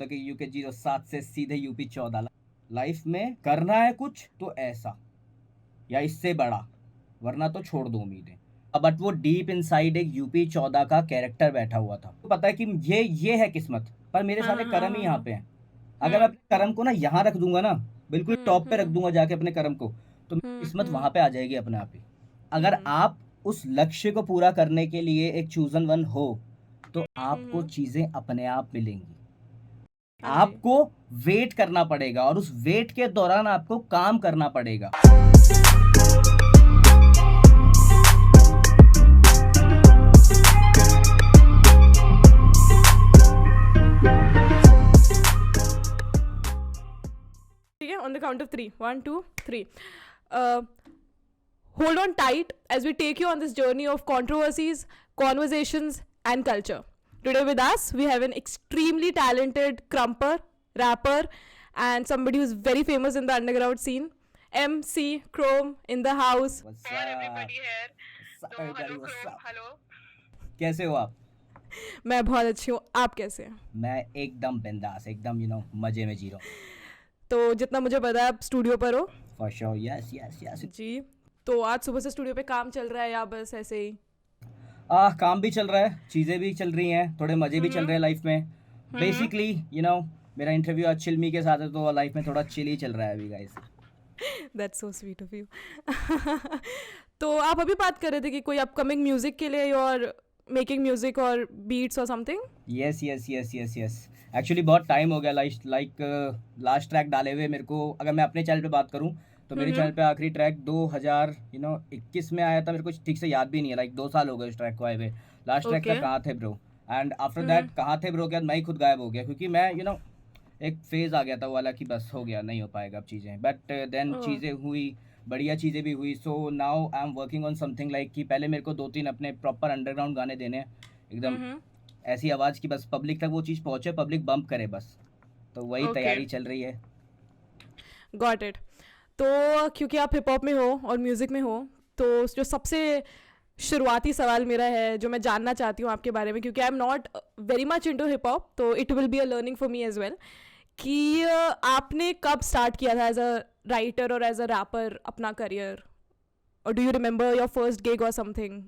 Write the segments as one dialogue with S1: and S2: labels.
S1: बोलता कि यूके 07 से सीधे यूपी 14। लाइफ में करना है कुछ तो ऐसा या इससे बड़ा, वरना तो छोड़ दो उम्मीदें। बट वो डीप इनसाइड एक यूपी 14 का कैरेक्टर बैठा हुआ था। तो पता है कि ये है किस्मत, पर मेरे
S2: हाँ
S1: सारे
S2: हाँ हाँ
S1: कर्म ही
S2: हाँ
S1: यहाँ
S2: हाँ।
S1: पे हैं। अगर मैं अपने कर्म को ना यहाँ रख दूंगा ना, बिल्कुल टॉप पे रख
S2: हम्म।
S1: दूंगा जाके अपने कर्म को, तो मेरी किस्मत वहां पे आ जाएगी अपने आप ही। अगर
S2: हम्म।
S1: आप उस लक्ष्य को पूरा करने के लिए एक चूजन वन हो, तो आपको
S2: हम्म।
S1: चीजें अपने आप मिलेंगी।
S2: हाँ जी।
S1: आपको वेट करना पड़ेगा और उस वेट के दौरान आपको काम करना पड़ेगा।
S2: ठीक है, on the count of 3, 1 2 3। Hold on tight as we take you on this journey of controversies, conversations, and culture. Today with us, we have an extremely talented crumper, rapper, and somebody who's very famous in the underground scene. MC Chrome in the house.
S1: What's
S2: For everybody
S1: up?
S2: here.
S1: What's up,
S2: तो
S1: everybody?
S2: Hello
S1: What's
S2: Chrome,
S1: up?
S2: Hello.
S1: कैसे हो आप?
S2: मैं बहुत अच्छी हूँ, आप कैसे हैं?
S1: मैं एकदम बिंदास, एकदम मजे में जी रहा हूँ।
S2: तो जितना मुझे पता है आप स्टूडियो पर हो।
S1: For sure, yes yes yes.
S2: जी। तो आज सुबह से स्टूडियो पे काम चल रहा है या बस ऐसे ही?
S1: काम भी चल रहा है, चीज़ें भी चल रही हैं, थोड़े मज़े भी चल रहे हैं लाइफ में। बेसिकली मेरा इंटरव्यू आज चिलमी के साथ है, तो लाइफ में थोड़ा चिल ही चल रहा है अभी guys.
S2: That's so sweet of you. तो आप अभी बात कर रहे थे कि कोई अपकमिंग म्यूजिक के लिए और मेकिंग म्यूजिक और बीट्स और something.
S1: Yes yes yes yes yes. Actually बहुत टाइम हो गया लास्ट ट्रैक डाले हुए मेरे को। अगर मैं अपने चैनल पे बात करूँ तो मेरे चैनल पे आखिरी ट्रैक 2021 में आया था। मेरे को ठीक से याद भी नहीं है, 2 साल हो गए उस ट्रैक को आए हुए। लास्ट ट्रैक था
S2: ओके।
S1: कहाँ थे ब्रो, एंड आफ्टर दैट कहाँ थे ब्रो के बाद मैं ही खुद गायब हो गया, क्योंकि मैं एक फेज आ गया था वो वाला कि बस हो गया, नहीं हो पाएगा अब चीज़ें। बट देन चीज़ें हुई, बढ़िया चीज़ें भी हुई। So now I am working on something like कि पहले मेरे को 2-3 अपने प्रॉपर अंडरग्राउंड गाने देने हैं, एकदम ऐसी आवाज़ की बस पब्लिक तक वो चीज़ पहुँचे, पब्लिक बम्प करे बस। तो वही
S2: ओके,
S1: तैयारी चल रही है।
S2: Got it. तो क्योंकि आप हिप हॉप में हो और म्यूजिक में हो, तो जो सबसे शुरुआती सवाल मेरा है जो मैं जानना चाहती हूँ आपके बारे में, क्योंकि I am not very much into hip hop, तो it will be a learning for me as well, कि आपने कब स्टार्ट किया था एज अ राइटर और एज अ रैपर अपना करियर, और do you remember your first gig और समथिंग?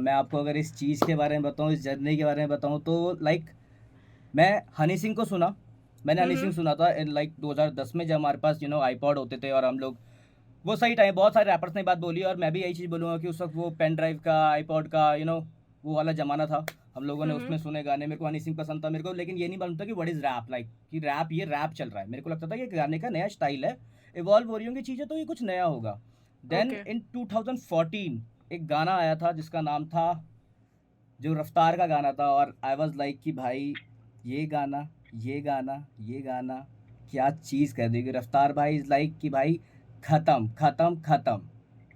S1: मैं आपको अगर इस चीज़ के बारे में बताऊँ, इस जर्नी के बारे में बताऊँ, तो मैं हनी सिंह को सुना। मैंने हनी सिंह सुना था इन 2010 में, जब हमारे पास आईपॉड होते थे और हम लोग, वो सही टाइम, बहुत सारे रैपर्स ने बात बोली और मैं भी यही चीज़ बोलूँगा कि उस वक्त वो पेन ड्राइव का, आईपॉड का, वो वाला ज़माना था। हम लोगों ने उसमें सुने गाने। मेरे को हनी सिंह पसंद था मेरे को, लेकिन ये नहीं मालूम था कि व्हाट इज़ रैप, कि रैप, ये रैप चल रहा है। मेरे को लगता था कि गाने का नया स्टाइल है, इवॉल्व हो रही होंगी चीज़ें, तो ये कुछ नया होगा। Then
S2: okay.
S1: इन 2014 एक गाना आया था जिसका नाम था, जो रफ्तार का गाना था, और आई वाज लाइक कि भाई ये गाना, ये गाना, ये गाना क्या चीज़ कर दी कि रफ्तार भाई इज़ लाइक कि भाई ख़त्म ख़त्म ख़त्म।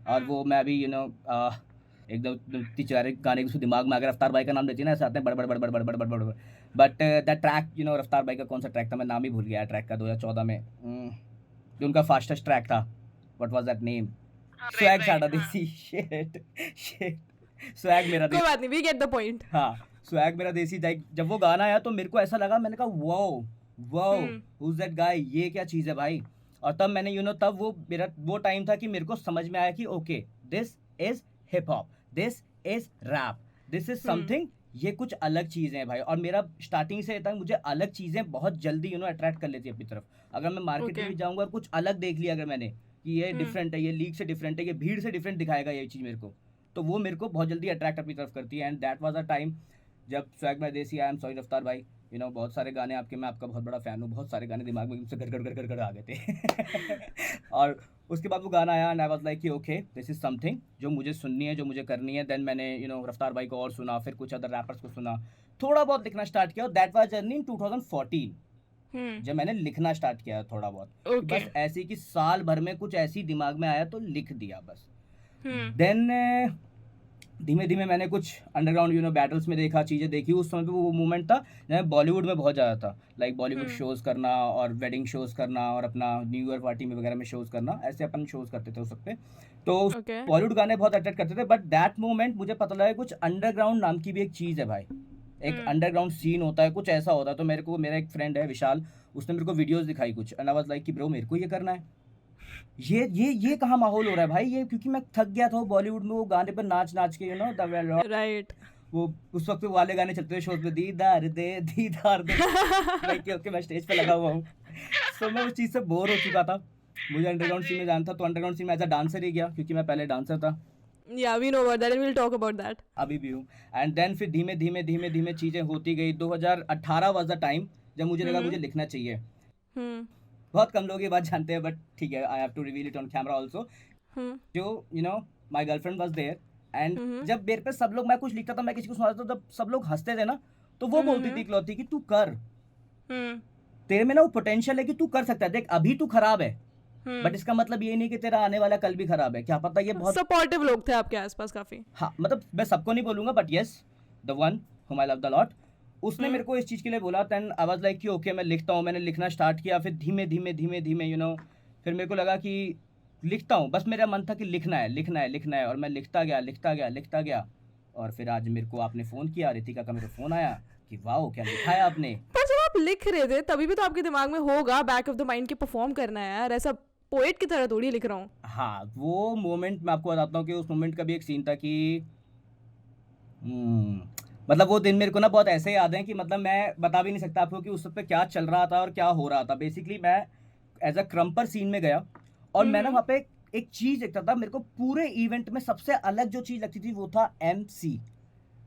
S1: और वो मैं अभी एकदम इतनी सारे गाने उसको दिमाग में आ गया, रफ्तार भाई का नाम लेती है ना ऐसे आते हैं बड़ बड़ बड़ बड़ बड़ बड़ बड़ बड़ बड़। बट दैट ट्रैक, रफ्तार भाई का कौन सा ट्रैक था, मैं नाम ही भूल गया ट्रैक का, 2014 में जो उनका फास्टेस्ट ट्रैक था, what was that name? Swag साडा देसी, शिट शिट, स्वैग मेरा
S2: कोई बात नहीं, वी गेट द पॉइंट।
S1: हाँ, स्वैग मेरा देसी। जब वो गाना आया तो मेरे को ऐसा लगा, मैंने कहा wow wow, who is that guy, ये क्या चीज़ है भाई। और तब मैंने तब वो टाइम था कि मेरे को समझ में आया कि okay, this is hip hop, this is rap, this is something, ये कुछ अलग चीज़ें हैं भाई। और मेरा स्टार्टिंग से था, मुझे अलग चीज़ें बहुत जल्दी अट्रैक्ट कर लेती है अपनी तरफ। अगर मैं मार्केट में
S2: ओके।
S1: भी जाऊँगा और कुछ अलग देख लिया अगर मैंने कि ये डिफरेंट है, ये लीग से डिफरेंट है, ये भीड़ से डिफरेंट दिखाएगा ये चीज़ मेरे को, तो वो मेरे को बहुत जल्दी अट्रैक्ट अपनी तरफ करती है। And that was a time जब स्वैग में देसी, आई एम सॉरी रफ्तार भाई, बहुत सारे गाने आपके, मैं आपका बहुत बड़ा फ़ैन हूँ, बहुत सारे गाने दिमाग में एकदम से घर घर घर घर घर आ गए थे। और उसके बाद वो गाना आया एंड आई वाज लाइक कि ओके, दिस इज़ समथिंग जो मुझे सुननी है, जो मुझे करनी है। देन मैंने रफ्तार भाई को और सुना, फिर कुछ अदर रैपर्स को सुना, थोड़ा बहुत लिखना स्टार्ट किया। और दैट वाज जर्नी इन 2014, जब मैंने लिखना स्टार्ट किया थोड़ा बहुत, कि
S2: ओके।
S1: बस ऐसे कि साल भर में कुछ ऐसी दिमाग में आया तो लिख दिया बस। देन धीमे धीमे मैंने कुछ अंडरग्राउंड बैटल्स में देखा, चीज़ें देखी। उस समय पे वो मूवमेंट था जब बॉलीवुड में बहुत ज़्यादा था, बॉलीवुड शोज़ करना और वेडिंग शोज़ करना और अपना न्यू ईयर पार्टी में वगैरह में शोज़ करना, ऐसे अपन शोज़ करते थे उस वक्त पे। तो बॉलीवुड गाने बहुत अट्रैक्ट करते थे। बट दैट मोमेंट मुझे पता लगा कुछ अंडरग्राउंड नाम की भी एक चीज़ है भाई, एक अंडरग्राउंड सीन होता है, कुछ ऐसा होता है। तो मेरे को, मेरा एक फ्रेंड है विशाल, उसने मेरे को वीडियोस दिखाई कुछ, एंड आई वाज लाइक कि ब्रो मेरे को ये करना है। ये कहाँ माहौल हो रहा है भाई ये, क्योंकि मैं थक गया था बॉलीवुड में वो गाने पर नाच नाच के, यू नो
S2: राइट।
S1: वो उस वक्त वो वाले गाने चलते थे शोज में, दीदार दे लाइक कि ओके मैं स्टेज पे लगा हुआ हूँ। सो मैं उस चीज़ से बोर हो चुका था। मुझे अंडरग्राउंड सीन में जाना था, तो अंडरग्राउंड सीन में एज अ डांसर ही गया, क्योंकि मैं पहले डांसर था,
S2: या we know about that and we will talk about that.
S1: अभी भी हूँ। एंड देन फिर धीमे धीमे धीमे धीमे चीज़ें होती गई। 2018 वाज द टाइम जब मुझे लगा मुझे लिखना चाहिए।
S2: हम्म
S1: बहुत कम लोग ये बात जानते हैं, बट ठीक है, I have to reveal it on camera also. जो you know my girlfriend was there, and जब मेरे पे सब लोग, मैं कुछ लिखता था, मैं किसी को सुनाता था, जब सब लोग हंसते थे ना, तो वो बोलती थी इकलौती कि तू कर, तेरे में ना वो पोटेंशियल है कि तू कर सकता है, देख अभी तू खराब है, बट इसका मतलब ये नहीं कि तेरा आने वाला कल भी खराब है, क्या पता। ये बहुत
S2: सपोर्टिव लोग थे आपके आसपास काफी।
S1: हाँ, मतलब मैं सबको नहीं बोलूंगा, बट यस, द वन हुम आई लव द लॉट, उसने मेरे को इस चीज़ के लिए बोला। देन आई वाज लाइक कि ओके मैं लिखता हूँ। मैंने लिखना स्टार्ट किया, फिर धीमे धीमे धीमे धीमे यू नो, फिर मेरे को लगा कि लिखता हूँ, बस मेरा मन था कि लिखना है लिखना है लिखना है, और मैं लिखता गया लिखता गया लिखता गया। और फिर आज मेरे को आपने फ़ोन किया, रितिका का मेरे को फ़ोन आया कि वाओ क्या लिखा है आपने।
S2: पर जब आप लिख रहे थे तभी भी तो आपके दिमाग में होगा बैक ऑफ द माइंड के परफॉर्म करना है यार, ऐसा पोएट की तरह थोड़ी लिख रहा हूँ।
S1: हाँ, वो मोमेंट मैं आपको बताता हूँ कि उस मोमेंट का भी एक सीन था कि मतलब वो दिन मेरे को ना बहुत ऐसे याद है कि मतलब मैं बता भी नहीं सकता आपको कि उस वक्त पे क्या चल रहा था और क्या हो रहा था। बेसिकली मैं एज अ क्रम्पर सीन में गया, और मैं ना वहाँ पे एक चीज़ देखता था, मेरे को पूरे इवेंट में सबसे अलग जो चीज़ लगती थी वो था MC,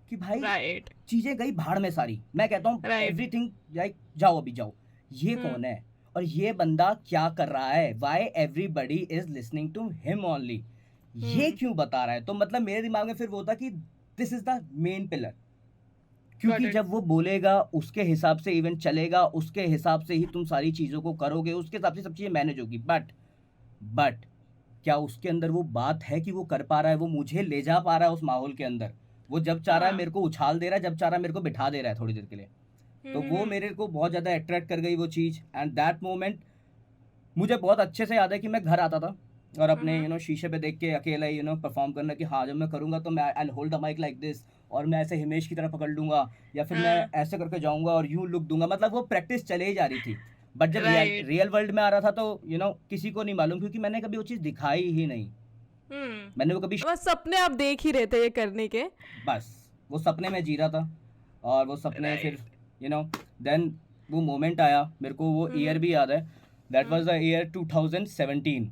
S1: कि भाई
S2: राइट
S1: चीज़ें गई भाड़ में सारी। मैं कहता हूँ
S2: Right.
S1: एवरीथिंग लाइक जाओ अभी जाओ, ये कौन है और ये बंदा क्या कर रहा है, why everybody is listening to him only, ये क्यों बता रहा है। तो मतलब मेरे दिमाग में फिर वो था कि this is the main pillar, क्योंकि जब वो बोलेगा उसके हिसाब से इवेंट चलेगा, उसके हिसाब से ही तुम सारी चीज़ों को करोगे, उसके हिसाब से सब चीज़ें मैनेज होगी। बट क्या उसके अंदर वो बात है कि वो कर पा रहा है, वो मुझे ले जा पा रहा है उस माहौल के अंदर। वो जब चाह रहा है मेरे को उछाल दे रहा है, जब चाह रहा है मेरे को बिठा दे रहा है थोड़ी देर के लिए। तो वो मेरे को बहुत ज़्यादा अट्रैक्ट कर गई वो चीज़। एंड दैट मोमेंट मुझे बहुत अच्छे से याद है कि मैं घर आता था और अपने यू नो शीशे पे देख के अकेला यू नो परफॉर्म करना कि हाँ जब मैं करूँगा तो मैं I hold the mic like this, और मैं ऐसे हिमेश की तरह पकड़ लूँगा, या फिर मैं ऐसे करके जाऊँगा और यूँ लुक दूंगा। मतलब वो प्रैक्टिस चले ही जा रही थी। बट जब
S2: Right.
S1: रियल वर्ल्ड में आ रहा था तो यू नो किसी को नहीं मालूम, क्योंकि मैंने कभी वो चीज़ दिखाई ही नहीं। मैंने वो कभी
S2: बस सपने आप देख ही रहे थे ये करने के।
S1: बस वो सपने में जी रहा था, और वो सपने फिर यू नो देन वो मोमेंट आया। मेरे को वो ईयर भी याद है, that was the year 2017।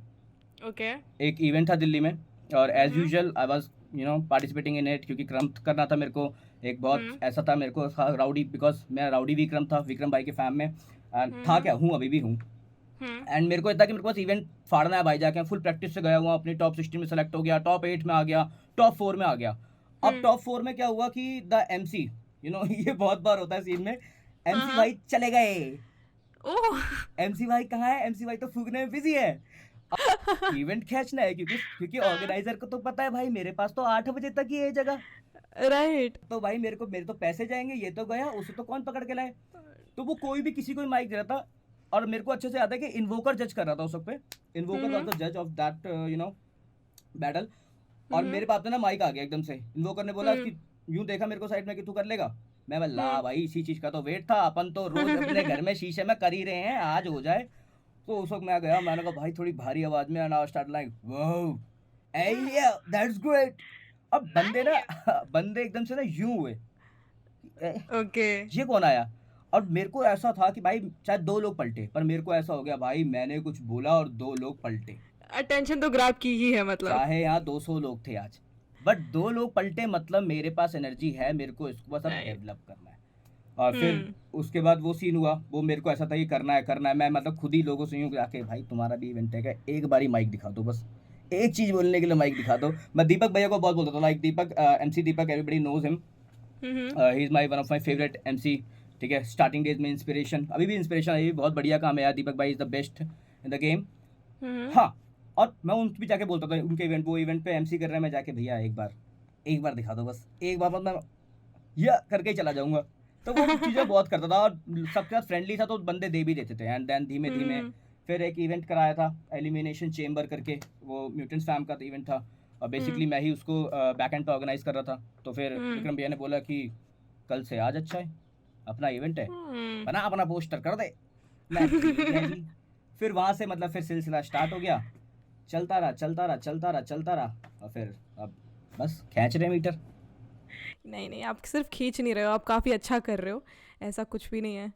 S2: Okay
S1: एक इवेंट था दिल्ली में, और as usual I was you know participating in it, क्योंकि क्रम करना था मेरे को। एक बहुत ऐसा था मेरे को राउडी, बिकॉज मैं राउडी विक्रम था, विक्रम भाई के फैम में था, क्या हूँ अभी भी हूँ। एंड मेरे को इतना कि मेरे पास इवेंट फाड़ना है भाई, जाके फुल प्रैक्टिस से गया हुआ, अपनी टॉप 16 में सेलेक्ट हो गया, टॉप 8 में आ गया, टॉप 4 में आ गया। अब टॉप 4 में क्या हुआ कि द MC यू नो ये बहुत बार होता है सीन में, MC भाई चले गए।
S2: ओह
S1: MC भाई कहाँ है, MC भाई तो फूकने में बिजी है, इवेंट खींचना है, क्योंकि ऑर्गेनाइजर को तो पता है भाई मेरे पास तो 8 बजे तक ही है जगह,
S2: राइट
S1: तो भाई मेरे तो पैसे जाएंगे, ये तो गया, उसे तो कौन पकड़ के लाए। तो वो कोई भी किसी को माइक दे रहा था, और मेरे को अच्छे से याद है कि इन्वोकर जज कर रहा था उस वक्त पे, इन्वोकर वाज द जज of that you know battle. और मेरे पास ना माइक आ गया एकदम से, इन्वोकर ने बोला कि यूं देखा मेरे को साइड में कि तू कर लेगा। मैं बोला भाई इसी चीज का तो वेट था, अपन तो रोज अपने घर में शीशे में कर ही रहे हैं, आज हो जाए। तो उस वक्त मैं गया, मैंने कहा भाई थोड़ी भारी आवाज में, and I start like wow या दैट्स ग्रेट। अब बंदे एकदम से ना यूं हुए,
S2: ओके
S1: ये कौन आया। और मेरे को ऐसा था कि भाई शायद 2 लोग पलटे, पर मेरे को ऐसा हो गया भाई मैंने कुछ बोला और 2 लोग पलटे।
S2: अटेंशन तो ग्रैब की ही है मतलब।
S1: चाहे यहाँ 200 लोग थे आज, बट 2 लोग पलटे, मतलब मेरे पास एनर्जी है, मेरे को इसको बस अब डेवलप करना है। और फिर उसके बाद वो सीन हुआ, वो मेरे को ऐसा था कि करना है। मैं मतलब खुद ही लोगों से यूँ जाके भाई तुम्हारा भी इवेंट है क्या, एक बारी माइक दिखा दो, बस एक चीज़ बोलने के लिए माइक दिखा दो। मैं दीपक भैया को बहुत बोलता था, like Deepak MC Deepak, everybody knows him, he is my one of my favourite MC। ठीक है, स्टार्टिंग डेज में इंस्पिरेशन, अभी भी इंस्पिरेशन है, बहुत बढ़िया काम है यार, दीपक भाई is the best in the game. हाँ, और मैं उन भी जाके बोलता था उनके इवेंट, वो इवेंट पे MC कर रहे हैं, मैं जाके भैया एक बार दिखा दो, बस एक बार, मतलब मैं यह करके ही चला जाऊँगा। तो वो चीज़ें बहुत करता था, और सबके साथ फ्रेंडली था, तो बंदे दे भी देते थे। एंड देन धीमे धीमे फिर एक इवेंट कराया था एलिमिनेशन चेम्बर करके, वो म्यूटेंट्स फैम का इवेंट था, और बेसिकली मैं ही उसको बैक एंड पे ऑर्गेनाइज कर रहा था। तो फिर विक्रम भैया ने बोला कि कल से आज अच्छा है, अपना इवेंट है,
S2: हम्म।
S1: बना अपना पोस्टर कर दे। मैं ठीक है जी। फिर वहां से मतलब फिर सिलसिला स्टार्ट हो गया, चलता रहा चलता रहा चलता रहा चलता रहा, और फिर अब बस खींच रहे मीटर।
S2: नहीं नहीं, आप सिर्फ खींच नहीं रहे हो, आप काफ़ी अच्छा कर रहे हो, ऐसा कुछ भी नहीं है।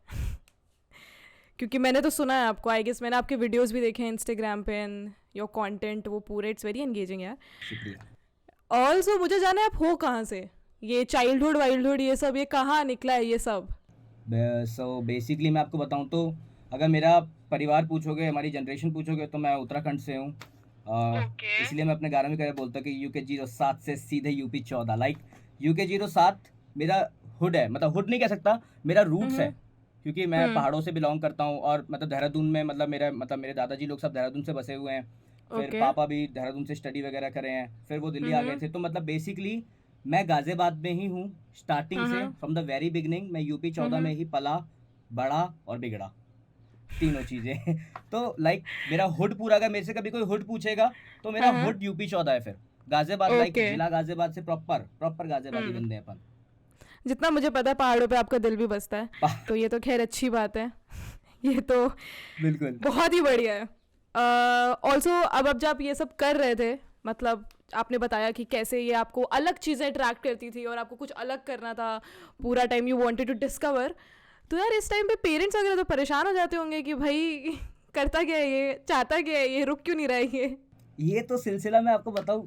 S2: क्योंकि मैंने तो सुना है आपको, आई गेस मैंने आपके वीडियोस भी देखे हैं इंस्टाग्राम पे, एंड योर कंटेंट वो पूरे इट्स वेरी एंगेजिंग यार।
S1: शुक्रिया।
S2: ऑल्सो मुझे जाना है आप हो कहाँ से, ये चाइल्डहुड वाइल्डहुड ये सब ये कहाँ निकला है ये सब?
S1: सो बेसिकली मैं आपको बताऊं तो अगर मेरा परिवार पूछोगे, हमारी जनरेशन पूछोगे, तो मैं उत्तराखंड से हूँ।
S2: ओके।
S1: इसलिए मैं अपने गाने में कह बोलता हूँ कि यूके 07 से सीधे यूपी 14, लाइक यूके 07 मेरा हुड है, मतलब हुड नहीं कह सकता, मेरा रूट्स है, क्योंकि मैं पहाड़ों से बिलोंग करता हूँ, और मतलब देहरादून में मतलब मेरे दादाजी लोग सब देहरादून से बसे हुए हैं। फिर
S2: ओके।
S1: पापा भी देहरादून से स्टडी वगैरह करे हैं, फिर वो दिल्ली आ गए थे, तो मतलब बेसिकली मैं गाजियाबाद में ही हूँ स्टार्टिंग से, फ्रॉम द वेरी बिगनिंग। मैं यूपी 14 में ही पला, बड़ा और बिगड़ा, तीनों चीजें। तो लाइक मेरा हुड पूरा, अगर मेरे से कभी कोई हुड पूछेगा तो मेरा हुड यूपी 14 है। फिर गाजियाबाद, लाइक
S2: ओके।
S1: जिला गाजियाबाद से प्रॉपर गाजियाबादी बंदे हैं अपन।
S2: जितना मुझे पता है पहाड़ों पे आपका दिल भी बसता है, तो ये तो खैर अच्छी बात है। ये तो
S1: बिल्कुल।
S2: बहुत ही बढ़िया है। ऑल्सो अब जब ये सब कर रहे थे, मतलब आपने बताया कि कैसे ये आपको अलग चीज़ें अट्रैक्ट करती थी और आपको कुछ अलग करना था, पूरा time you wanted to discover, तो यार इस टाइम पे पेरेंट्स वगैरह तो परेशान हो जाते होंगे कि भाई करता क्या है ये, चाहता क्या है ये, रुक क्यों नहीं रहा है
S1: ये तो सिलसिला मैं आपको बताऊं,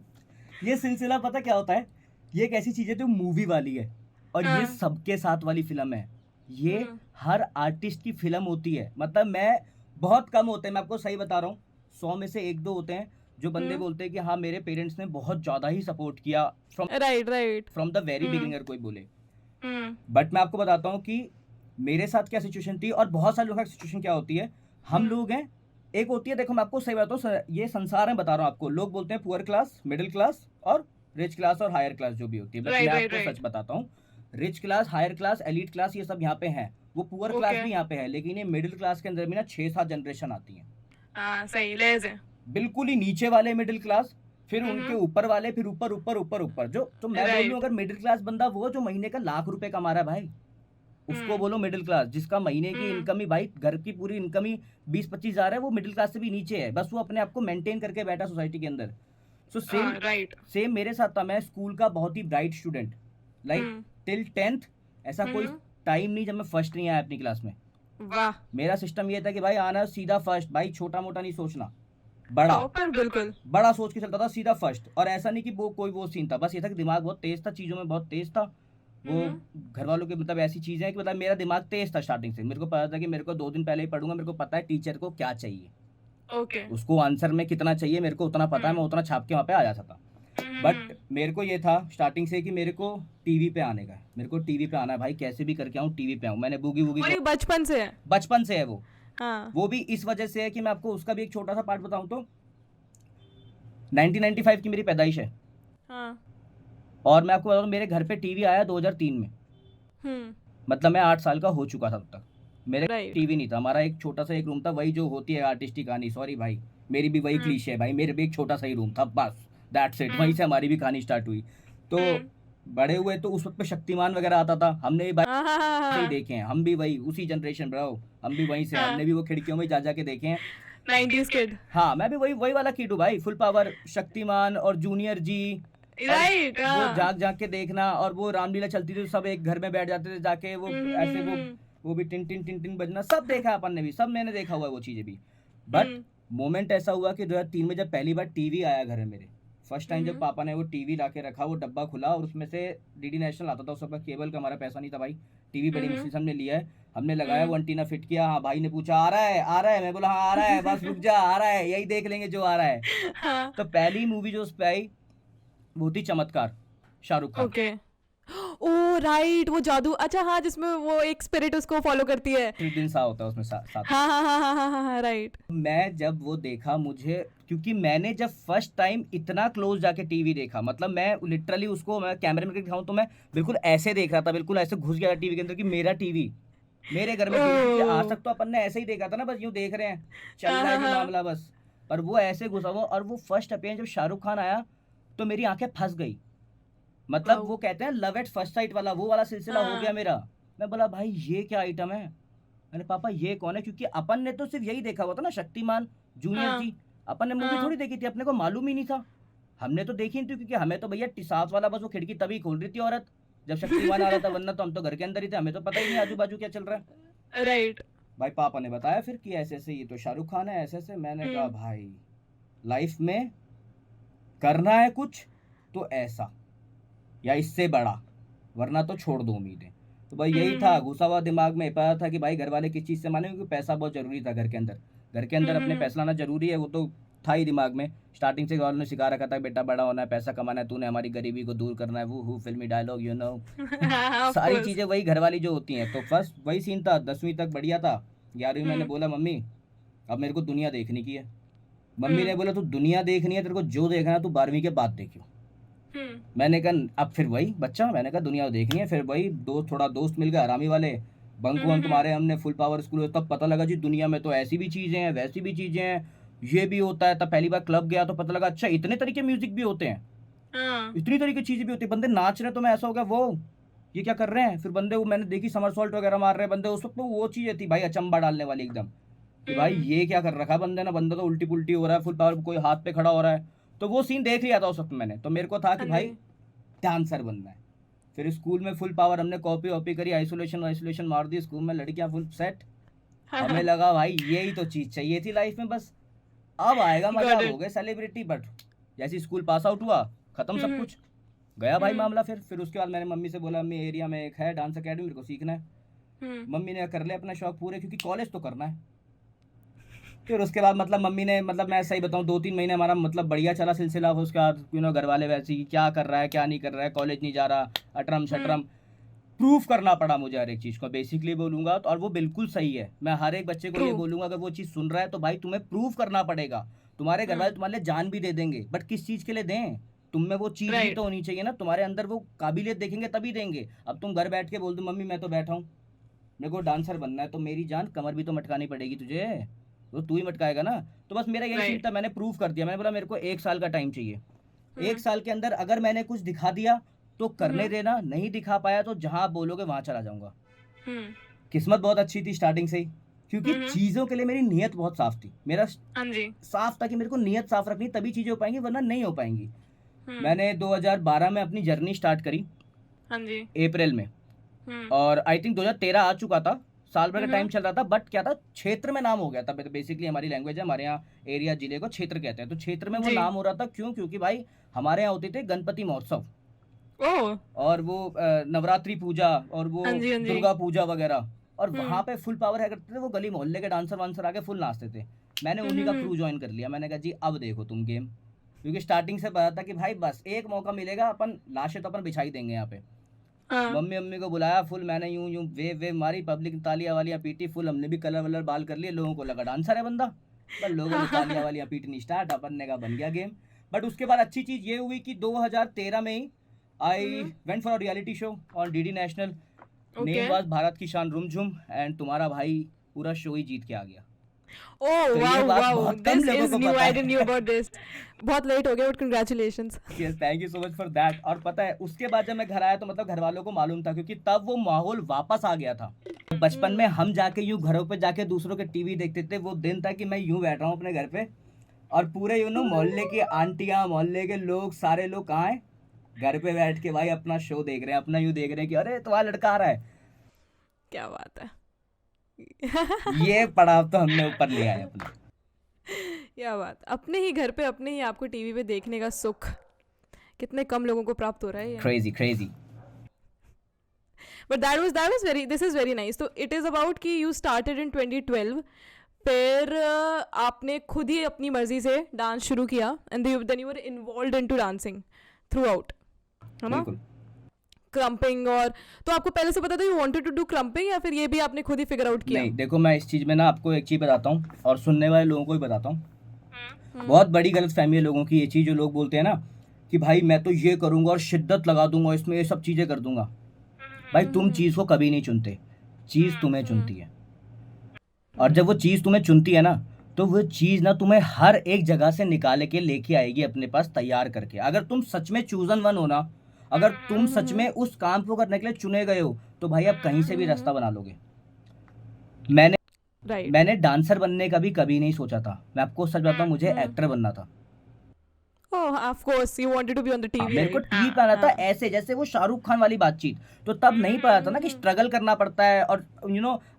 S1: ये सिलसिला पता क्या होता है, ये एक ऐसी चीज है जो मूवी वाली है, और ये सबके साथ वाली फिल्म है। ये हर आर्टिस्ट की फिल्म होती है, मतलब मैं बहुत कम होते हैं, मैं आपको सही बता रहा हूँ, 100 में से 1-2 होते हैं जो बंदे बोलते हैं कि हाँ मेरे पेरेंट्स ने बहुत ज्यादा ही सपोर्ट किया
S2: right.
S1: From the very beginner, कोई बोले। बट मैं आपको बताता हूँ कि मेरे साथ क्या सिचुएशन थी, और बहुत सारे लोगों की सिचुएशन क्या होती है। हम लोग हैं, एक होती है, देखो मैं आपको सही बताता हूँ, ये संसार है, बता रहा हूँ आपको, लोग बोलते हैं पुअर क्लास, मिडिल क्लास और रिच क्लास और हायर क्लास जो भी होती है, बट मैं आपको सच बताता हूँ, rich class, higher class, elite class ये सब यहाँ पे है, वो पुअर क्लास भी यहाँ पे है, लेकिन ये मिडिल क्लास के अंदर भी ना 6-7 जनरेशन आती है।
S2: सही लेज है।
S1: बिल्कुल ही नीचे वाले मिडिल क्लास, फिर उनके ऊपर वाले, फिर ऊपर ऊपर ऊपर ऊपर, जो तो मैं बोल रहा हूँ, अगर मिडिल क्लास बंदा वो जो महीने का ₹1,00,000 कमा रहा है भाई, उसको बोलो मिडिल क्लास। जिसका महीने की इनकम ही भाई, घर की पूरी इनकम ही 20-25 हजार है, वो मिडिल क्लास से भी नीचे है, बस वो अपने आप को मेंटेन करके बैठा सोसाइटी के अंदर। सो सेम मेरे साथ था, मैं स्कूल का बहुत ही bright student, like till 10th, ऐसा कोई टाइम नहीं जब मैं फर्स्ट नहीं आया अपनी क्लास में।
S2: वाह।
S1: मेरा सिस्टम ये था कि भाई आना सीधा फर्स्ट, भाई छोटा मोटा नहीं सोचना, बड़ा
S2: बिल्कुल
S1: बड़ा सोच के चलता था, सीधा फर्स्ट। और ऐसा नहीं कि वो कोई वो सीन था, बस ये था कि दिमाग बहुत तेज था, चीज़ों में बहुत तेज था। वो घर वालों की मतलब ऐसी चीज़ है कि मतलब मेरा दिमाग तेज था स्टार्टिंग से, मेरे को पता था कि मेरे को 2 दिन पहले ही पढ़ूंगा, मेरे को पता है टीचर को क्या चाहिए, उसको आंसर में कितना चाहिए मेरे को उतना पता है, मैं उतना छाप के वहाँ पे आ जाता था। बट मेरे को ये था स्टार्टिंग से कि मेरे को टीवी पे आने का है, मेरे को टीवी पे आना है भाई, कैसे भी करके आऊँ टीवी पे आऊँ। मैंने बूगी वूगी
S2: और ये बचपन से है?
S1: बचपन से है वो।
S2: हाँ।
S1: वो भी इस वजह से है कि मैं आपको उसका भी एक छोटा सा पार्ट बताऊं तो 1995 की मेरी पैदाइश है,
S2: हाँ।
S1: और मैं आपको बताऊं मेरे घर पे टीवी आया 2003 में, मतलब मैं 8 साल का हो चुका था तब तक, मेरे टीवी नहीं था, हमारा एक छोटा सा एक रूम था, वही जो होती है आर्टिस्ट की कहानी, सॉरी भाई मेरी भी वही क्लीशे है भाई, मेरे भी एक छोटा सा ही रूम था, बस दैट्स इट, वहीं से हमारी भी कहानी स्टार्ट हुई। तो बड़े हुए तो उस वक्त पे शक्तिमान वगैरह आता था, हमने भी भाई देखे हैं, हम भी वही उसी जनरेशन ब्रो, हम भी वहीं से, हमने भी वो खिड़कियों में जा के देखे हैं,
S2: 90s किड।
S1: हाँ मैं भी वही वाला किड हूँ भाई, फुल पावर, शक्तिमान और जूनियर जी,
S2: राइट।
S1: वो जाग के देखना, और वो रामलीला चलती थी, सब एक घर में बैठ जाते थे जाके, वो ऐसे वो भी टिन टिन टिन टिन बजना, सब देखा अपन ने भी, सब मैंने देखा हुआ है वो चीजें भी। बट मोमेंट ऐसा हुआ कि 2003 में जब पहली बार टीवी आया घर में मेरे, फर्स्ट टाइम जब पापा ने वो टीवी ला के रखा, वो डब्बा खुला और उसमें से डीडी नेशनल आता था, उस वक्त केबल का हमारा पैसा नहीं था भाई, टीवी बड़ी मुश्किल से हमने लिया है, हमने लगाया, वो एंटीना फिट किया, हाँ भाई ने पूछा आ रहा है, मैं बोला हाँ आ रहा है, बस रुक जा, आ रहा है, यही देख लेंगे जो आ रहा है। तो पहली मूवी जो उस पे आई वो थी चमत्कार, शाहरुख खान।
S2: ओके। ओ राइट, वो जादू, अच्छा हाँ, जिसमें वो एक स्पिरिट उसको फॉलो करती है,
S1: दिन सा होता है उसमें साथ।
S2: हाँ हाँ हाँ हाँ हाँ हाँ राइट।
S1: मैं जब वो देखा, मुझे क्योंकि मैंने जब फर्स्ट टाइम इतना क्लोज जाके टीवी देखा, मतलब मैं लिटरली उसको मैं कैमरे में दिखाऊं तो मैं बिल्कुल ऐसे देख रहा था, बिल्कुल ऐसे घुस गया टीवी के अंदर कि मेरा टीवी मेरे घर में टीवी, आज तक तो अपन ने ऐसे ही देखा था ना, बस यूं देख रहे हैं, चल रहा है जी मामला बस, पर वो ऐसे घुसा हुआ। और वो फर्स्ट अपीयरेंस जब शाहरुख खान आया तो मेरी आंखें फंस गई, मतलब
S2: वाओ
S1: वो कहते हैं लव एट फर्स्ट साइट वाला, वो वाला सिलसिला हो गया
S2: हाँ
S1: मेरा। मैं बोला भाई ये क्या आइटम है, मैंने पापा ये कौन है, क्योंकि अपन ने तो सिर्फ यही देखा हुआ था ना, शक्तिमान, जूनियर
S2: हाँ
S1: जी। अपन ने मूवी
S2: हाँ
S1: थोड़ी देखी थी, अपने को मालूम ही नहीं था। हमने तो देखी नहीं थी, क्योंकि हमें तो भैया साथ वाला बस वो खिड़की तभी खोल रही थी औरत, जब शक्तिमान आ रहा था, वरना तो हम तो घर के अंदर ही थे, हमें तो पता ही नहीं आजू बाजू क्या चल रहा है।
S2: राइट
S1: भाई पापा ने बताया फिर कि ऐसे ऐसे ये तो शाहरुख खान है, ऐसे ऐसे। मैंने कहा भाई लाइफ में करना है कुछ तो ऐसा या इससे बड़ा, वरना तो छोड़ दो उम्मीदें। तो भाई यही था घुसा हुआ दिमाग में, पता था कि भाई घर वाले किस चीज़ से माने, क्योंकि पैसा बहुत जरूरी था घर के अंदर। घर के अंदर अपने पैसा लाना जरूरी है, वो तो था ही दिमाग में। स्टार्टिंग से घर वालों ने सिखा रखा था, बेटा बड़ा होना है, पैसा कमाना है, तूने हमारी गरीबी को दूर करना है, वो फिल्मी डायलॉग यू नो।
S2: ऑफ
S1: सारी
S2: कोर्स
S1: चीज़ें वही घर वाली जो होती हैं। तो फर्स्ट वही सीन था, 10वीं तक बढ़िया था। 11वीं मैंने बोला मम्मी अब मेरे को दुनिया देखने की है। मम्मी ने बोला तू दुनिया देखनी है, तेरे को जो देखना है तू 12वीं के बाद देखियो। मैंने कहा अब फिर वही बच्चा, मैंने कहा दुनिया देखनी है। फिर वही थोड़ा दोस्त मिल गए हरामी वाले, बंक वंक तुम्हारे हमने फुल पावर स्कूल में, तब पता लगा जी दुनिया में तो ऐसी भी चीज़ें हैं, वैसी भी चीज़ें हैं, ये भी होता है। तब पहली बार क्लब गया तो पता लगा अच्छा इतने तरीके म्यूजिक भी होते हैं,
S2: हाँ
S1: इतनी तरीके चीज़ें भी होती है। बंदे नाच रहे तो मैं ऐसा हो गया वो ये क्या कर रहे हैं। फिर बंदे वो मैंने देखी समरसॉल्ट वगैरह मार रहे हैं बंदे, उस वक्त तो वो चीज़ें थी भाई अचंबा डालने वाली एकदम, कि भाई ये क्या कर रखा है बंदे ने, बंदा तो उल्टी पुल्टी हो रहा है, फुल पावर कोई हाथ पे खड़ा हो रहा है। तो वो सीन देख लिया था उस वक्त मैंने, तो मेरे को था कि
S2: हाँ
S1: भाई
S2: जी
S1: डांसर बनना है। फिर स्कूल में फुल पावर हमने कॉपी वॉपी करी, आइसोलेशन वाइसोलेशन मार दी स्कूल में, लड़कियां फुल सेट। हमें लगा भाई यही तो चीज़ चाहिए थी लाइफ में बस, अब आएगा मजा,
S2: गॉट
S1: अब
S2: इट
S1: हो गए सेलिब्रिटी। बट जैसे स्कूल पास आउट हुआ खत्म सब कुछ, गया भाई मामला। फिर उसके बाद मैंने मम्मी से बोला मम्मी एरिया में एक है डांस अकेडमी, मेरे को सीखना है। मम्मी ने कर ले अपना शौक पूरे, क्योंकि कॉलेज तो करना है। फिर उसके बाद मतलब मम्मी ने, मतलब मैं सही बताऊं 2-3 महीने हमारा मतलब बढ़िया चला सिलसिला। उसके बाद घर वाले वैसे ही क्या कर रहा है क्या नहीं कर रहा है, कॉलेज नहीं जा रहा, अटरम शटरम। प्रूफ करना पड़ा मुझे हर एक चीज़ को, बेसिकली बोलूंगा तो। और वो बिल्कुल सही है, मैं हर एक बच्चे को
S2: ट्रू
S1: ये बोलूंगा अगर वो चीज़ सुन रहा है तो भाई तुम्हें प्रूफ करना पड़ेगा। तुम्हारे घर वाले तुम्हारे लिए जान भी दे देंगे, बट किस चीज़ के लिए दें, तुम में वो चीज़ भी
S2: राइट
S1: तो होनी चाहिए ना, तुम्हारे अंदर वो काबिलियत देखेंगे तभी देंगे। अब तुम घर बैठ के बोल दो मम्मी मैं तो बैठा हूँ, मेरे को डांसर बनना है, तो मेरी जान कमर भी तो मटकानी पड़ेगी तुझे, तो तू ही मटकाएगा ना। तो बस मेरा यही सीन
S2: राइट
S1: था, मैंने प्रूफ कर दिया। मैंने बोला मेरे को 1 साल का टाइम चाहिए, 1 साल के अंदर अगर मैंने कुछ दिखा दिया तो करने देना, नहीं दिखा पाया तो जहाँ आप बोलोगे वहाँ चला जाऊंगा। किस्मत बहुत अच्छी थी स्टार्टिंग से ही, क्योंकि चीज़ों के लिए मेरी नीयत बहुत साफ थी। मेरा
S2: हाँ जी
S1: साफ था कि मेरे को नीयत साफ रखनी, तभी चीज़ें हो पाएंगी, वरना नहीं हो पाएंगी। मैंने 2012 में अपनी जर्नी स्टार्ट करी,
S2: हाँ जी
S1: अप्रैल में। और आई थिंक 2013 आ चुका था, साल भर का टाइम चल रहा था। बट क्या था, क्षेत्र में नाम हो गया था। बेसिकली हमारी लैंग्वेज है, हमारे यहाँ एरिया जिले को क्षेत्र कहते हैं, तो क्षेत्र में वो
S2: जी
S1: नाम हो रहा था। क्यों? क्योंकि भाई हमारे यहाँ होते थे गणपति महोत्सव,
S2: ओह
S1: और वो नवरात्रि पूजा, और वो
S2: हाँ जी
S1: दुर्गा पूजा वगैरह। और वहाँ
S2: हम्म
S1: पे फुल पावर है करते थे, वो गली मोहल्ले के डांसर वांसर आके फुल नाचते थे। मैंने उन्हीं का क्रू ज्वाइन कर लिया। मैंने कहा जी अब देखो तुम गेम, क्योंकि स्टार्टिंग से पता था कि भाई बस एक मौका मिलेगा, अपन लाशें तो अपन बिछाई देंगे यहाँ पे।
S2: हाँ
S1: मम्मी मम्मी को बुलाया फुल, मैंने यूं यूं वेव मारी, पब्लिक तालियां वालियां पीटी फुल। हमने भी कलर वलर बाल कर लिए, लोगों को लगा डांसर है बंदा, पर लोगों ने तालियां वालियां पीटनी स्टार्ट, अपन ने कहा बन गया गेम। बट उसके बाद अच्छी चीज़ ये हुई कि 2013 में ही I went for a reality show on DD National.
S2: Okay
S1: name was Bharat की शान रुमझुम, एंड तुम्हारा भाई पूरा शो ही जीत के आ गया।
S2: ओह
S1: तो ये
S2: वाओ
S1: बात
S2: वाओ
S1: बहुत कम
S2: दिस
S1: लोगों
S2: इज
S1: को
S2: न्यू
S1: पता
S2: आई डिडंट न्यू
S1: है।
S2: अबाउट दिस बहुत लेट हो गया but congratulations
S1: yes thank you so much for that. और पता है उसके बाद जब मैं घर आया तो मतलब घर वालों को मालूम था, क्योंकि तब वो माहौल वापस आ गया था। बचपन में हम जाके यूं घरों पे जाके दूसरों के टीवी देखते थे, वो दिन था कि मैं यूं बैठ रहा हूँ अपने घर पे, और पूरे मोहल्ले की आंटियां, मोहल्ले के लोग, सारे लोग कहाँ हैं, घर पे बैठ के भाई अपना शो देख रहे हैं, अपना यूं देख रहे हैं कि अरे तुम्हारा लड़का आ रहा है।
S2: क्या बात है
S1: ये पड़ाव तो हमने ऊपर ले आए अपने।
S2: क्या बात, अपने ही घर पे अपने ही आपको टीवी पे देखने का सुख कितने कम लोगों को प्राप्त हो रहा है ये।
S1: Crazy crazy.
S2: But that was very this is very nice. तो इट इज़ अबाउट कि यू स्टार्टेड इन 2012, फिर आपने खुद ही अपनी मर्जी से डांस शुरू किया and then you were involved into dancing throughout, है ना?
S1: बिल्कुल।
S2: क्रम्पिंग, और तो आपको पहले से पता था you wanted to do krumping, या फिर ये भी आपने खुद ही फिगर आउट किया?
S1: नहीं देखो, मैं इस चीज़ में ना आपको एक चीज़ बताता हूँ, और सुनने वाले लोगों को भी बताता हूँ। बहुत बड़ी गलत फहमी है लोगों की ये चीज़, जो लोग बोलते हैं ना कि भाई मैं तो ये करूँगा और शिद्दत लगा दूंगा इसमें, ये सब चीज़ें कर दूंगा। भाई तुम चीज़ को कभी नहीं चुनते, चीज़ तुम्हें चुनती है। और जब वो चीज़ तुम्हें चुनती है ना, तो वो चीज़ ना तुम्हें हर एक जगह से निकाल के लेके आएगी अपने पास तैयार करके। अगर तुम सच में चूजन वन हो ना, अगर तुम सच में उस काम को करने के लिए चुने गए हो तो भाई आप कहीं से भी रास्ता बना लोगे। मैंने
S2: राइट
S1: मैंने डांसर बनने का भी कभी नहीं सोचा था, मैं आपको सच बताऊं, मुझे एक्टर बनना था।
S2: Oh of course you wanted to be on the
S1: हाँ,
S2: टीवी
S1: मेरे को
S2: राइट
S1: टीवी पे आना था ऐसे जैसे वो शाहरुख खान वाली बातचीत। तो तब नहीं पता था ना कि स्ट्रगल करना पड़ता है और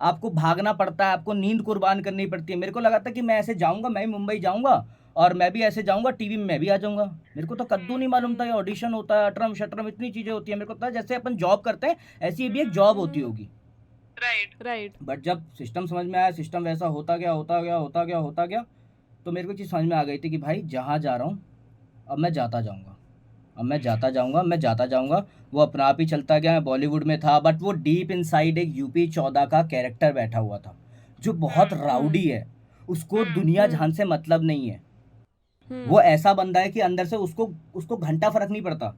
S1: आपको भागना पड़ता है, आपको नींद कुर्बान करनी पड़ती है। मेरे को लगा था कि मैं ऐसे जाऊंगा, मैं भी मुंबई जाऊंगा और मैं भी ऐसे जाऊंगा, टीवी में मैं भी आ जाऊंगा। मेरे को तो कद्दू नहीं मालूम था, ये ऑडिशन होता है, अटरम शटरम इतनी चीजें होती है। मेरे को पता है जैसे अपन जॉब करते हैं ऐसी ये भी एक जॉब होती होगी।
S2: राइट
S1: बट जब सिस्टम समझ में आया, सिस्टम वैसा होता गया, तो मेरे को चीज़ समझ में आ गई थी कि भाई जहाँ जा रहा हूँ अब मैं जाता जाऊँगा। वो अपना आप ही चलता गया। मैं बॉलीवुड में था बट वो डीप इनसाइड एक यूपी 14 का कैरेक्टर बैठा हुआ था जो बहुत राउडी है। उसको दुनिया जहान से मतलब नहीं है। वो ऐसा बंदा है कि अंदर से उसको उसको घंटा फर्क नहीं पड़ता।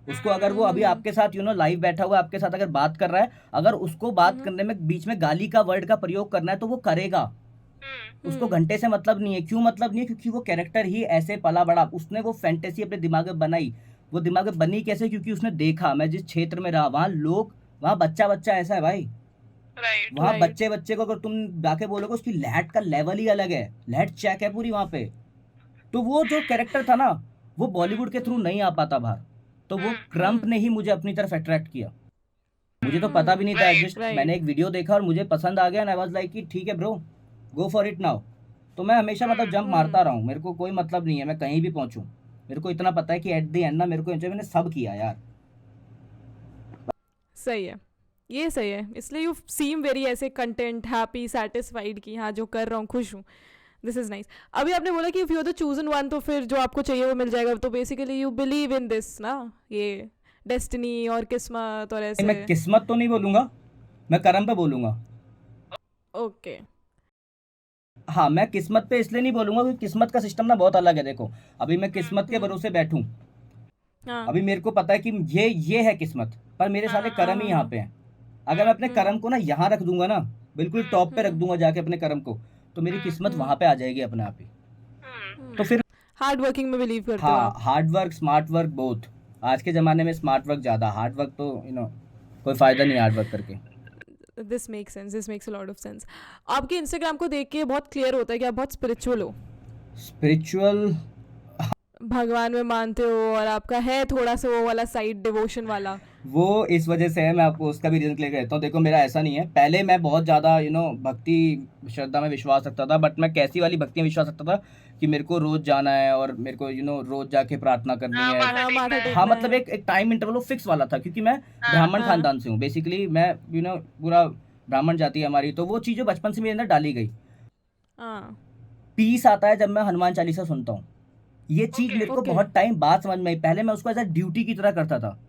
S1: उसको अगर वो अभी आपके साथ लाइव बैठा हुआ है, आपके साथ अगर बात कर रहा है, अगर उसको बात करने में बीच में गाली का वर्ड का प्रयोग करना है तो वो करेगा। उसको घंटे से मतलब नहीं है। क्यों मतलब नहीं है? क्योंकि वो कैरेक्टर ही ऐसे पला बड़ा। उसने वो फैंटेसी अपने दिमाग में बनाई। वो दिमाग में बनी कैसे? क्योंकि उसने देखा, मैं जिस क्षेत्र में रहा वहाँ लोग, वहाँ बच्चा बच्चा ऐसा है भाई। वहाँ
S2: राइट
S1: बच्चे बच्चे को अगर तुम जाके बोलोगे उसकी लैट का लेवल ही अलग है, लैट चेक है पूरी वहाँ पे। तो वो जो कैरेक्टर था ना, वो बॉलीवुड के थ्रू नहीं आ पाता बाहर। तो वो क्रम्प ने ही मुझे अपनी तरफ अट्रैक्ट किया। मुझे तो पता भी नहीं था, जस्ट मैंने
S2: राइट
S1: एक वीडियो देखा और मुझे पसंद आ गया एंड आई वाज लाइक कि ठीक है bro, go for it now. तो मैं हमेशा मतलब जंप मारता रहा हूँ, मेरे को कोई मतलब नहीं है मैं कहीं भी पहुंचूं। मेरे को इतना पता है कि एट द एंड ना मेरे को एंजॉय मैंने सब किया यार।
S2: सही है ये सही है इसलिए यू सीम वेरी ऐसे कंटेंट हैप्पी सेटिस्फाइड कि हाँ जो कर रहा हूँ खुश हूँ दिस इज नाइस अभी आपने बोला कि if you are the chosen one तो फिर जो आपको चाहिए वो मिल जाएगा तो basically you believe in this ना ये डेस्टिनी और किस्मत और ऐसे
S1: मैं किस्मत तो नहीं बोलूंगा, मैं कर्म पे बोलूंगा।
S2: ओके
S1: हाँ, मैं किस्मत पे इसलिए नहीं बोलूंगा क्योंकि किस्मत का सिस्टम ना बहुत अलग है। देखो, अभी मैं किस्मत के भरोसे बैठूं,
S2: हाँ
S1: अभी मेरे को पता है कि ये है किस्मत, पर मेरे सारे
S2: हाँ
S1: कर्म ही
S2: हाँ
S1: यहाँ
S2: हाँ
S1: पे हैं। अगर मैं अपने कर्म को ना यहाँ रख दूंगा ना, बिल्कुल टॉप पे रख दूंगा जाके अपने कर्म को, तो मेरी किस्मत वहां पे आ जाएगी अपने आप ही। तो फिर
S2: हार्ड वर्किंग में बिलीव करते हो
S1: हाँ,
S2: आप
S1: hard work smart work both. आज के ज़माने में स्मार्ट वर्क ज़्यादा, हार्ड वर्क तो कोई फ़ायदा नहीं हार्ड वर्क करके।
S2: This makes a lot of sense आपके इंस्टाग्राम को देख के बहुत क्लियर होता है कि आप बहुत स्पिरिचुअल हो
S1: स्पिरिचुअल,
S2: भगवान में मानते हो और आपका है थोड़ा सा वो वाला साइड डिवोशन वाला
S1: वो इस वजह से है, मैं आपको उसका भी रीज़न क्लियर कहता हूँ। देखो, मेरा ऐसा नहीं है, पहले मैं बहुत ज़्यादा भक्ति श्रद्धा में विश्वास रखता था। बट मैं कैसी वाली भक्ति में विश्वास रखता था कि मेरे को रोज़ जाना है और मेरे को रोज़ जाके प्रार्थना करनी है।
S2: हाँ माथा
S1: हाँ,
S2: टेकना
S1: मतलब
S2: है
S1: एक टाइम इंटरवल फिक्स वाला था क्योंकि मैं ब्राह्मण
S2: हाँ
S1: खानदान से हूँ। बेसिकली मैं पूरा ब्राह्मण जाति है हमारी, तो वो चीज़ें बचपन से मेरे अंदर डाली गई।
S2: हाँ
S1: पीस आता है जब मैं हनुमान चालीसा सुनता हूँ। ये चीज़ मेरे को
S2: ओके
S1: बहुत टाइम बाद समझ में आई। पहले मैं उसको एज अ ड्यूटी की तरह करता था।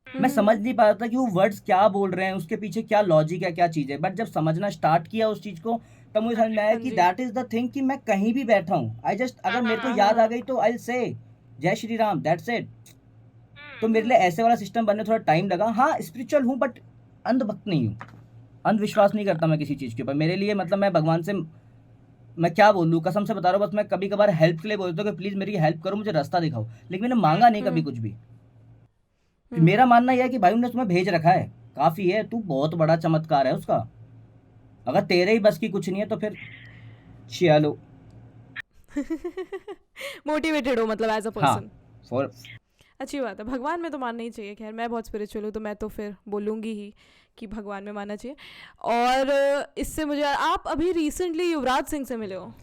S1: मैं समझ नहीं पा रहा था कि वो वर्ड्स क्या बोल रहे हैं, उसके पीछे क्या लॉजिक है, क्या चीज़ है। बट जब समझना स्टार्ट किया उस चीज़ को, तब मुझे समझ में आया
S2: हाँ
S1: कि
S2: जी
S1: दैट इज़ द थिंग कि मैं कहीं भी बैठा हूँ, आई जस्ट अगर मेरे को याद आ गई तो आई से जय श्री राम, दैट्स इट। तो मेरे लिए ऐसे वाला सिस्टम बनने थोड़ा टाइम लगा। हाँ, स्पिरिचुअल हूँ बट अंधभक्त नहीं हूँ। अंधविश्वास नहीं करता मैं किसी चीज़ के ऊपर। मेरे लिए मतलब मैं भगवान से, मैं क्या बोलूँ, कसम से बता रहा हूँ, बस मैं कभी कभार हेल्प के लिए बोलता हूँ कि प्लीज़ मेरी हेल्प करो, मुझे रास्ता दिखाओ। लेकिन मैंने मांगा नहीं कभी कुछ भी। फिर मेरा मानना यह है कि भाई उन्होंने तुम्हें भेज रखा है, काफ़ी है, तू बहुत बड़ा चमत्कार है उसका। अगर तेरे ही बस की कुछ नहीं है तो फिर चलो।
S2: मोटिवेटेड हो मतलब एज अ
S1: हाँ,
S2: पर्सन
S1: फॉर
S2: अच्छी बात है भगवान में तो मानना ही चाहिए खैर मैं बहुत स्पिरिचुअल हूँ तो मैं तो फिर बोलूँगी ही कि भगवान में मानना चाहिए और इससे मुझे आप अभी रिसेंटली युवराज सिंह से मिले हो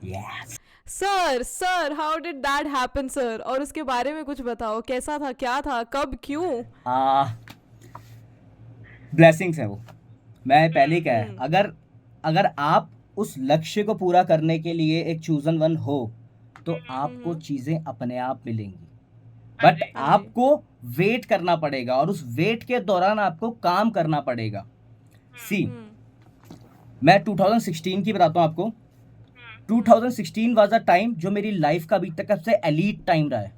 S1: yes.
S2: Sir how did that happen sir और उसके बारे में कुछ बताओ कैसा था क्या था कब क्यों
S1: आ ब्लेसिंग्स है वो। मैं पहले ही कहा है, अगर अगर आप उस लक्ष्य को पूरा करने के लिए एक चूजन वन हो तो आपको चीज़ें अपने आप मिलेंगी। बट
S2: हाँ जी
S1: आपको वेट करना पड़ेगा और उस वेट के दौरान आपको काम करना पड़ेगा। सी, मैं 2016 की बताता हूँ आपको। 2016 वाज अ टाइम जो मेरी लाइफ का अभी तक का सबसे एलीट टाइम रहा है।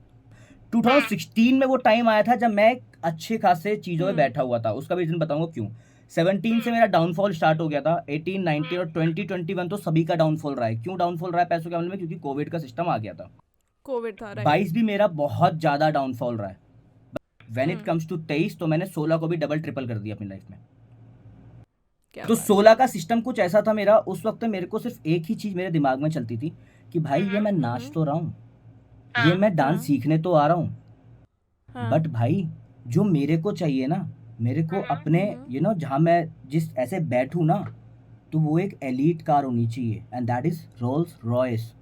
S1: 2016 में वो टाइम आया था जब मैं अच्छे खासे चीज़ों में बैठा हुआ था। उसका भी रीज़न बताऊंगा क्यों। 17 से मेरा डाउनफॉल स्टार्ट हो गया था। 18, 19 और 2021 तो सभी का डाउनफॉल रहा है। क्यों डाउनफॉल रहा है पैसों के मामले में? क्योंकि कोविड का सिस्टम आ गया था।
S2: कोविड था राइट
S1: 22 भी मेरा बहुत ज़्यादा डाउनफॉल रहा है। व्हेन इट कम्स टू 23 तो मैंने 16 को भी डबल ट्रिपल कर दिया अपनी लाइफ में।
S2: क्या
S1: तो
S2: बात है।
S1: 16 का सिस्टम कुछ ऐसा था मेरा उस वक्त, मेरे को सिर्फ एक ही चीज मेरे दिमाग में चलती थी कि भाई ये मैं नाच तो रहा हूँ, ये मैं डांस
S2: हाँ
S1: सीखने तो आ रहा हूँ,
S2: हाँ
S1: बट भाई जो मेरे को चाहिए ना, मेरे को अपने जहाँ मैं जिस ऐसे बैठूँ ना, तो वो एक एलीट कार होनी चाहिए and that is Rolls Royce.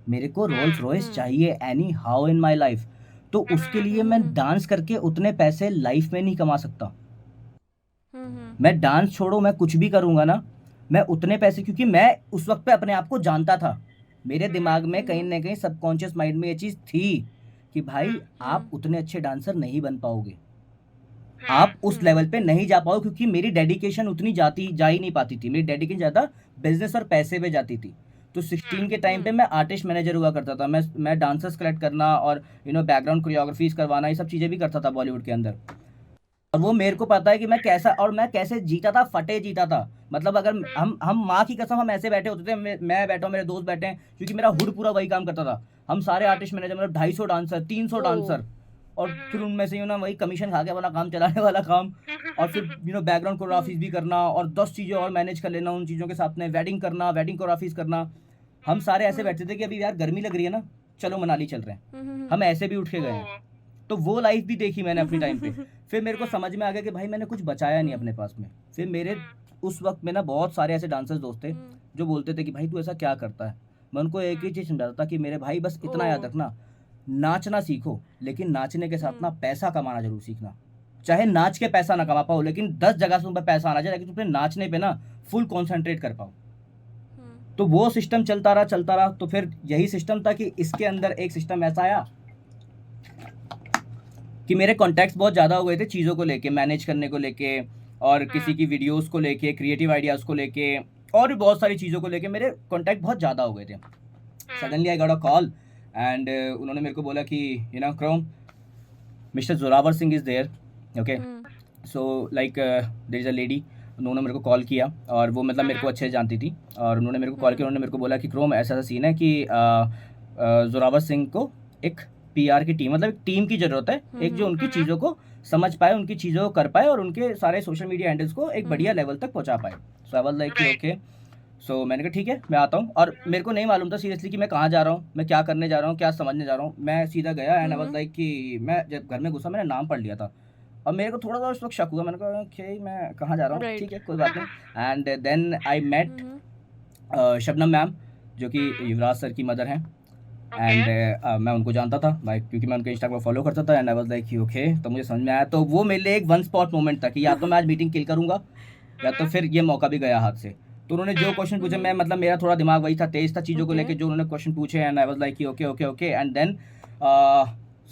S1: मेरे को रोल्स रॉयस चाहिए any how in my life. तो उसके लिए मैं डांस करके उतने पैसे लाइफ में नहीं कमा सकता। मैं डांस छोड़ो, मैं कुछ भी करूंगा ना, मैं उतने पैसे, क्योंकि मैं उस वक्त पे अपने आप को जानता था, मेरे दिमाग में कहीं ना कहीं सबकॉन्शियस माइंड में ये चीज़ थी कि भाई आप उतने अच्छे डांसर नहीं बन पाओगे, आप उस लेवल पे नहीं जा पाओ, क्योंकि मेरी डेडिकेशन उतनी जा ही नहीं पाती थी। मेरी डेडिकेशन ज़्यादा बिजनेस और पैसे पे जाती थी। तो 16 के टाइम पे मैं आर्टिस्ट मैनेजर हुआ करता था, मैं डांसर्स कलेक्ट करना और बैकग्राउंड कोरियोग्राफीज करवाना, ये सब चीज़ें भी करता था बॉलीवुड के अंदर। और वो मेरे को पता है कि मैं कैसे जीता था, फटे जीता था। मतलब अगर हम माँ की कसम हम ऐसे बैठे होते थे, मैं बैठा हूँ, मेरे दोस्त बैठे हैं, क्योंकि मेरा हुड पूरा वही काम करता था। हम सारे आर्टिस्ट मैनेजर, मतलब 250 डांसर, 300 डांसर, और फिर उनमें से वही कमीशन खा के अपना काम चलाने वाला काम, और फिर बैकग्राउंड कोरियोग्राफीज भी करना और 10 चीज़ें और मैनेज कर लेना उन चीज़ों के साथ में, वेडिंग करना, वेडिंग कोरियोग्राफीज करना। हम सारे ऐसे बैठे थे कि अभी यार गर्मी लग रही है ना, चलो मनाली चल रहे हैं, हम ऐसे भी उठ के गए हैं। तो वो लाइफ भी देखी मैंने अपनी टाइम पे। फिर मेरे को समझ में आ गया कि भाई मैंने कुछ बचाया नहीं अपने पास में। फिर मेरे उस वक्त में ना बहुत सारे ऐसे डांसर्स दोस्त थे जो बोलते थे कि भाई तू ऐसा क्या करता है। मैं उनको एक ही चीज़ समझाता था कि मेरे भाई बस इतना याद रखना, नाचना सीखो, लेकिन नाचने के साथ ना पैसा कमाना जरूर सीखना। चाहे नाच के पैसा ना कमा पाओ, लेकिन 10 जगह से तुम पे पैसा आना चाहिए, लेकिन तुम अपने नाचने पे ना फुल कॉन्सेंट्रेट कर पाओ। तो वो सिस्टम चलता रहा। तो फिर यही सिस्टम था कि इसके अंदर एक सिस्टम ऐसा आया कि मेरे कॉन्टैक्ट्स बहुत ज़्यादा हो गए थे चीज़ों को लेके, मैनेज करने को लेके, और किसी की वीडियोस को लेके, क्रिएटिव आइडियाज़ को लेके, और भी बहुत सारी चीज़ों को लेके मेरे कॉन्टैक्ट बहुत ज़्यादा हो गए थे। Suddenly I got a call and उन्होंने मेरे को बोला कि क्रोम, mister Zorawar Singh is there, okay. So like there is a lady. उन्होंने मेरे को कॉल किया और वो मतलब मेरे को अच्छे से जानती थी, और उन्होंने मेरे को कॉल किया। उन्होंने मेरे को बोला कि क्रोम ऐसा सीन है कि जोरावर सिंह को एक पीआर की टीम, मतलब एक टीम की ज़रूरत है, एक जो उनकी चीज़ों को समझ पाए, उनकी चीज़ों को कर पाए, और उनके सारे सोशल मीडिया हैंडल्स को एक बढ़िया लेवल तक पहुंचा पाए। सो आई वाज लाइक ओके। सो मैंने कहा ठीक है मैं आता हूँ, और मेरे को नहीं मालूम था सीरियसली कि मैं कहाँ जा रहा हूँ, मैं क्या करने जा रहा हूँ, क्या समझने जा रहा हूँ। मैं सीधा गया एंड आई वाज लाइक कि मैं जब घर में घुसा मैंने नाम पढ़ लिया था, और मेरे को थोड़ा सा उस वक्त शक हुआ। मैंने कहा ओके मैं कहाँ जा रहा हूँ, ठीक है कोई बात नहीं। And then I met Shabnam ma'am, जो कि युवराज सर की मदर हैं। एंड मैं उनको जानता था भाई, क्योंकि मैं उनके इंस्टाग्राम फॉलो करता था। And I was like okay. तो मुझे समझ में आया, तो वो मेरे लिए एक वन स्पॉट मोमेंट था कि या तो मैं आज मीटिंग किल करूंगा, या तो फिर ये मौका भी गया हाथ से। तो उन्होंने जो क्वेश्चन पूछे, मैं मतलब मेरा थोड़ा दिमाग वही था, तेज था चीज़ों को लेके, जो उन्होंने क्वेश्चन पूछे, and I was like okay okay okay. And then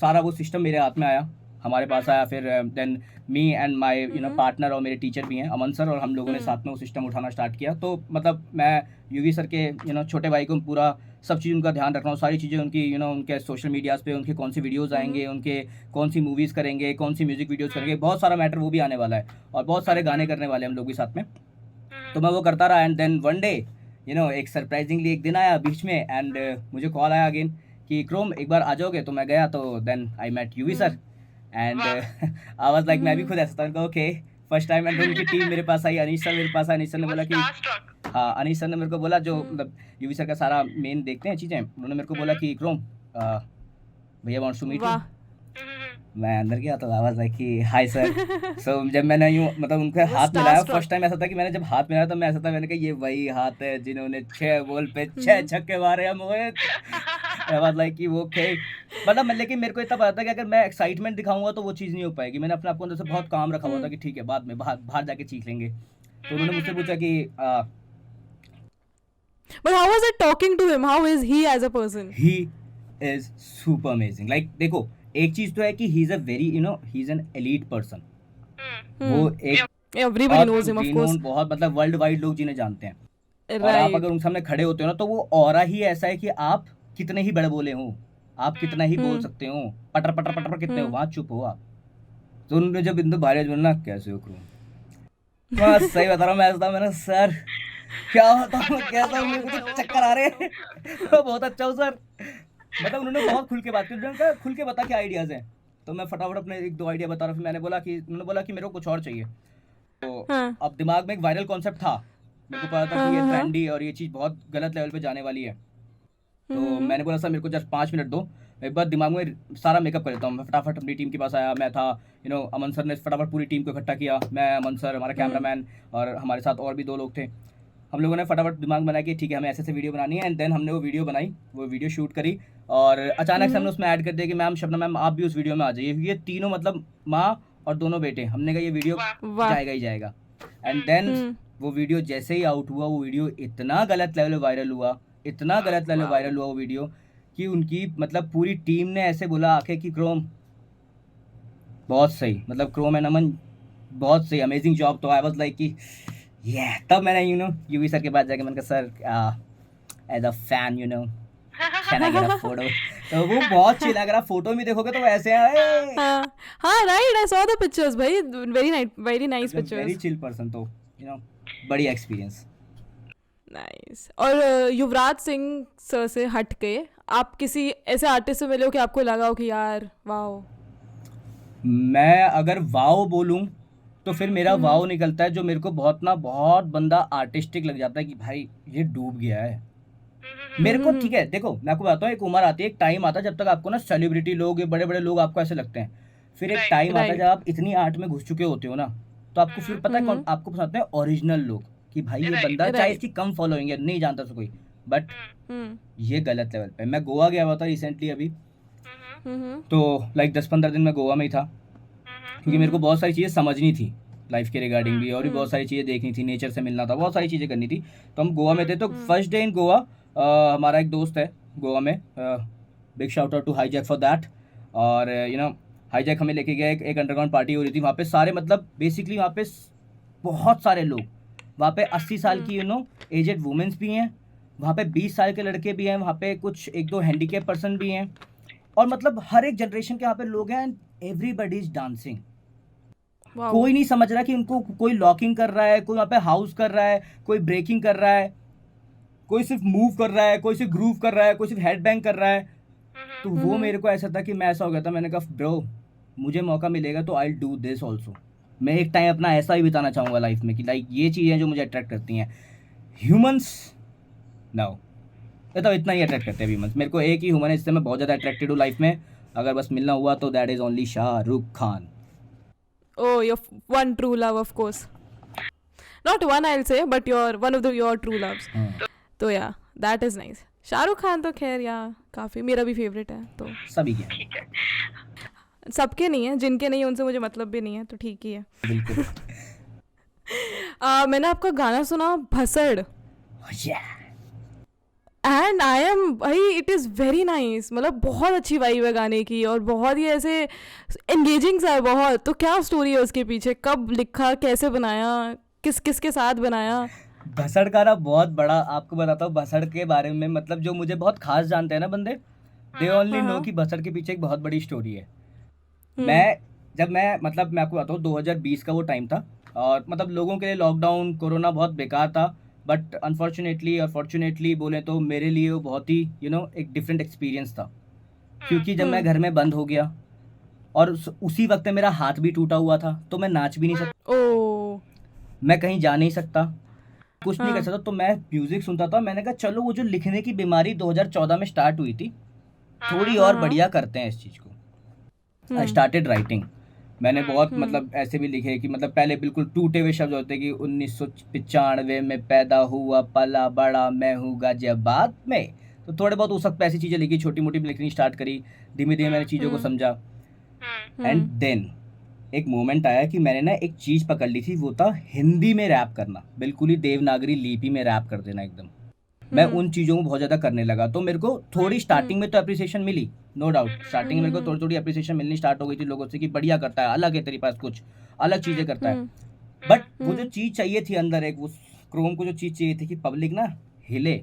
S1: सारा वो सिस्टम मेरे हाथ में आया, हमारे पास आया। फिर than me and my partner, और मेरे टीचर भी हैं अमन सर, और हम लोगों ने साथ में वो सिस्टम उठाना स्टार्ट किया। तो मतलब मैं यूवी सर के छोटे भाई को पूरा सब चीज़ उनका ध्यान रख रहा हूँ, सारी चीज़ें उनकी उनके सोशल मीडियाज़ पे उनके कौन सी वीडियोज़ आएंगे, उनके कौन सी मूवीज़ करेंगे, कौन सी म्यूज़िक वीडियोज़ करेंगे, बहुत सारा मैटर वो भी आने वाला है, और बहुत सारे गाने करने वाले हम लोग भी साथ में। तो मैं वो करता रहा। एंड देन वन डे एक सरप्राइजिंगली एक दिन आया बीच में, एंड मुझे कॉल आया अगेन कि क्रोम एक बार आ जाओगे। तो मैं गया, तो then I met Yuvi sir, and I was like, मैं भी खुद ऐसा था ओके फर्स्ट टाइम। एंड उनकी टीम मेरे पास आई, अनीश सर मेरे पास आए। अनीश सर ने बोला कि हाँ, अनीश सर ने मेरे को बोला, जो मतलब यूवी सर का सारा मेन देखते हैं चीज़ें, उन्होंने मेरे को बोला कि क्रोम भैया वांट्स टू मीट यू। मैं अंदर गया तो आवाज़ आई कि हाय सर। सो जब मैंने यूँ मतलब उनके हाथ मिलाया, फर्स्ट टाइम ऐसा था कि मैंने जब हाथ मिलाया तो मैं ऐसा था, मैंने कहा ये वही हाथ है जिन्होंने 6 बॉल पे 6 छक्के मारे हैं मोहित। आवाज़ लाइक कि वो खे मतलब लेकिन मेरे को इतना पता था कि अगर मैं एक्साइटमेंट दिखाऊंगा तो वो चीज़ नहीं हो पाएगी। मैंने अपने आप को अंदर से बहुत काम रखा हुआ था कि ठीक है बाद में बाहर जाके चीख लेंगे। तो उन्होंने मुझसे पूछा कि
S2: But how was it talking to him? How is he as a person?
S1: He is super amazing. Like देखो, एक चीज तो है कि ही is a very he is an elite person. वो एक
S2: Everybody knows him, of course.
S1: renowned, बहुत मतलब वर्ल्ड वाइड लोग जिन्हें जानते हैं। और आप
S2: Right.
S1: अगर उनके सामने खड़े होते हो ना, तो वो ऑरा ही ऐसा है कि आप कितने ही बड़े बोले हो, आप कितना ही बोल सकते हो, पटर पटर पटर कितने हो, वहां चुप हो आप। तो उन्होंने जब इंदु भारी बोलना कैसे हो क्रू, मैं सही बता रहा हूँ, मैं ऐसा था, मैंने सर क्या बताऊँ कैसा हूँ, मेरे को तो चक्कर आ रहे हैं। तो बहुत अच्छा हूँ सर। मतलब उन्होंने बहुत खुल के बात की, उन्होंने कहा खुल के बता क्या आइडियाज़ हैं। तो मैं फटाफट अपने 1-2 आइडिया बता रहा, फिर उन्होंने बोला कि मेरे को कुछ और चाहिए। तो
S2: हाँ
S1: अब दिमाग में एक वायरल कॉन्सेप्ट था, मेरे को पता था
S2: हाँ
S1: कि ये
S2: हाँ हाँ
S1: ट्रेंडी और ये चीज़ बहुत गलत लेवल पे जाने वाली है। तो
S2: हम्म
S1: मैंने बोला सर मेरे को जस्ट 5 मिनट दो, मैं एक बार दिमाग में सारा मेकअप कर लेता हूँ। मैं फटाफट अपनी टीम के पास आया, मैं था अमन सर ने फटाफट पूरी टीम को इकट्ठा किया, मैं, अमन सर, हमारा
S2: हम्म
S1: कैमरामैन, और हमारे साथ और भी 2 लोग थे। हम लोगों ने फटाफट दिमाग बनाया कि ठीक है हमें ऐसे ऐसे वीडियो बनानी है, एंड देन हमने वो वीडियो बनाई, वो वीडियो शूट करी, और अचानक से हमने उसमें ऐड कर दिया कि मैम, शबनम मैम, आप भी उस वीडियो में आ जाइए। ये तीनों मतलब माँ और दोनों बेटे, हमने कहा ये वीडियो
S2: वाह
S1: जाएगा ही जाएगा। एंड देन
S2: हम्म
S1: वो वीडियो जैसे ही आउट हुआ, वो वीडियो इतना गलत लेवल वायरल हुआ, इतना गलत लेवल वायरल हुआ वो वीडियो, कि उनकी मतलब पूरी टीम ने ऐसे बोला आके कि क्रोम बहुत सही, मतलब क्रोम एंड अमन बहुत सही, अमेजिंग जॉब। तो आई वाज लाइक कि ये तब मैंने यूवी सर के पास जाके मैंने कहा sir as a fan can I get a photo. तो वो बहुत चिल, अगर आप फोटो में देखोगे तो वो ऐसे है,
S2: हाँ हाँ right, I saw the pictures भाई, very nice
S1: very
S2: pictures.
S1: Chill person. तो बढ़िया एक्सपीरियंस।
S2: नाइस। और युवराज सिंह सर से हट के आप किसी ऐसे आर्टिस्ट से मिले हो कि आपको लगा हो कि यार वाओ?
S1: मैं अगर वाओ बोलूं तो फिर मेरा
S2: हम्म
S1: वाओ निकलता है जो मेरे को बहुत बंदा आर्टिस्टिक लग जाता है कि भाई ये डूब गया है। मेरे को ठीक है, देखो मैं आपको बताता हूँ, एक उम्र आती है, एक टाइम आता है जब तक आपको ना सेलिब्रिटी लोग, ये बड़े बड़े लोग आपको ऐसे लगते हैं। फिर एक टाइम आता है जब
S2: राइट
S1: आप इतनी आर्ट में घुस चुके होते हो ना, तो आपको फिर पता है कौन आपको पसंद है, ओरिजिनल लोग, कि भाई ये बंदा चाहे
S2: राइट
S1: इसकी कम फॉलोइंग है, नहीं जानता उसको कोई, बट
S2: हम्म
S1: ये गलत लेवल पे। मैं गोवा गया हुआ था रिसेंटली अभी,
S2: हम्म
S1: तो लाइक 10-15 दिन में गोवा में ही था, क्योंकि मेरे को बहुत सारी चीज़ें समझनी थी लाइफ के रिगार्डिंग भी, और भी बहुत सारी चीज़ें देखनी थी, नेचर से मिलना था, बहुत सारी चीज़ें करनी थी। तो हम गोवा में थे, तो फर्स्ट डे इन गोवा हमारा एक दोस्त है गोवा में, big shout out to Hijack for that. और हाईजैक हमें लेके गया, एक अंडरग्राउंड पार्टी हो रही थी वहाँ पे, सारे मतलब बेसिकली वहाँ पे बहुत सारे लोग, वहाँ पे 80 साल की एजेड वुमेन्स भी हैं, वहाँ पे 20 साल के लड़के भी हैं, वहाँ पे कुछ 1-2 हैंडीकेप पर्सन भी हैं, और मतलब हर एक जनरेशन के यहाँ पे लोग हैं, and everybody is dancing.
S2: Wow
S1: कोई नहीं समझ रहा कि उनको कोई लॉकिंग कर रहा है, कोई वहाँ पे हाउस कर रहा है, कोई ब्रेकिंग कर रहा है, कोई सिर्फ मूव कर रहा है, कोई सिर्फ ग्रूव कर रहा है, कोई सिर्फ हेड बैंग कर रहा है। तो वो मेरे को ऐसा था कि मैं ऐसा हो गया था, मैंने कहा ब्रो मुझे मौका मिलेगा तो आई डू दिस ऑल्सो। मैं एक टाइम अपना ऐसा ही बिताना चाहूँगा लाइफ में कि लाइक ये चीज़ें जो मुझे अट्रैक्ट करती हैं, ह्यूमंस नाउ, ये तो इतना ही अट्रैक्ट करते हैं ह्यूमंस। मेरे को एक ही ह्यूमन है जिससे मैं बहुत ज़्यादा अट्रैक्टेड हूँ लाइफ में, अगर बस मिलना हुआ तो that is only Shahrukh Khan.
S2: oh your one true love of course, not one I'll say but one of your true loves. तो या that is nice. Shahrukh Khan तो खैर या काफ़ी मेरा भी फेवरेट है, तो
S1: सभी के
S2: सबके नहीं है, जिनके नहीं है उनसे मुझे मतलब भी नहीं है, तो ठीक ही है।
S1: बिल्कुल।
S2: मैंने आपका गाना सुना भसड़,
S1: Yeah.
S2: एंड आई एम भाई इट इज़ वेरी नाइस, मतलब बहुत अच्छी वाइब है गाने की, और बहुत ही ऐसे एंगेजिंग सा है बहुत। तो क्या स्टोरी है उसके पीछे, कब लिखा, कैसे बनाया, किस किस के साथ बनाया?
S1: भसड़ का ना बहुत बड़ा, आपको बताता हूँ भसड़ के बारे में, मतलब जो मुझे बहुत खास जानते हैं ना बंदे, दे ओनली नो कि भसड़ के पीछे एक बहुत बड़ी स्टोरी है। मैं मतलब मैं आपको बताता हूँ 2020 का वो टाइम था, और मतलब लोगों के लिए लॉकडाउन कोरोना बहुत बेकार था, बट अनफॉर्चुनेटली और फॉर्चुनेटली बोले तो मेरे लिए वो बहुत ही एक डिफरेंट एक्सपीरियंस था, क्योंकि जब मैं घर में बंद हो गया, और उसी वक्त में मेरा हाथ भी टूटा हुआ था, तो मैं नाच भी नहीं सकता,
S2: ओ
S1: मैं कहीं जा नहीं सकता, कुछ नहीं कर
S2: हाँ
S1: सकता, तो मैं म्यूजिक सुनता था। मैंने कहा चलो वो जो लिखने की बीमारी 2014 में स्टार्ट हुई थी, थोड़ी और बढ़िया करते हैं इस चीज़ को। I started writing. मैंने बहुत मतलब ऐसे भी लिखे कि मतलब पहले बिल्कुल टूटे हुए शब्द होते कि 1995 में पैदा हुआ पला बड़ा मैं हूँ गाजियाबाद में, तो थोड़े बहुत उस वक्त ऐसी चीज़ें लिखी, छोटी मोटी भी लिखनी स्टार्ट करी, धीमे धीमे मैंने चीज़ों को समझा। एंड देन एक मोमेंट आया कि मैंने ना एक चीज़ पकड़ ली थी, वो था हिंदी में रैप करना, बिल्कुल ही देवनागरी लिपि में रैप कर देना एकदम। मैं उन चीज़ों को बहुत ज़्यादा करने लगा, तो मेरे को थोड़ी स्टार्टिंग में तो अप्रिसिएशन मिली, नो डाउट। स्टार्टिंग में मेरे को थोड़ी थोड़ी अप्रिसिएशन मिलनी स्टार्ट हो गई थी लोगों से कि बढ़िया करता है, अलग है तेरे पास, कुछ अलग चीज़ें करता है। बट वो जो चीज़ चाहिए थी अंदर, एक वो क्रोम को जो चीज़ चाहिए थी कि पब्लिक ना हिले,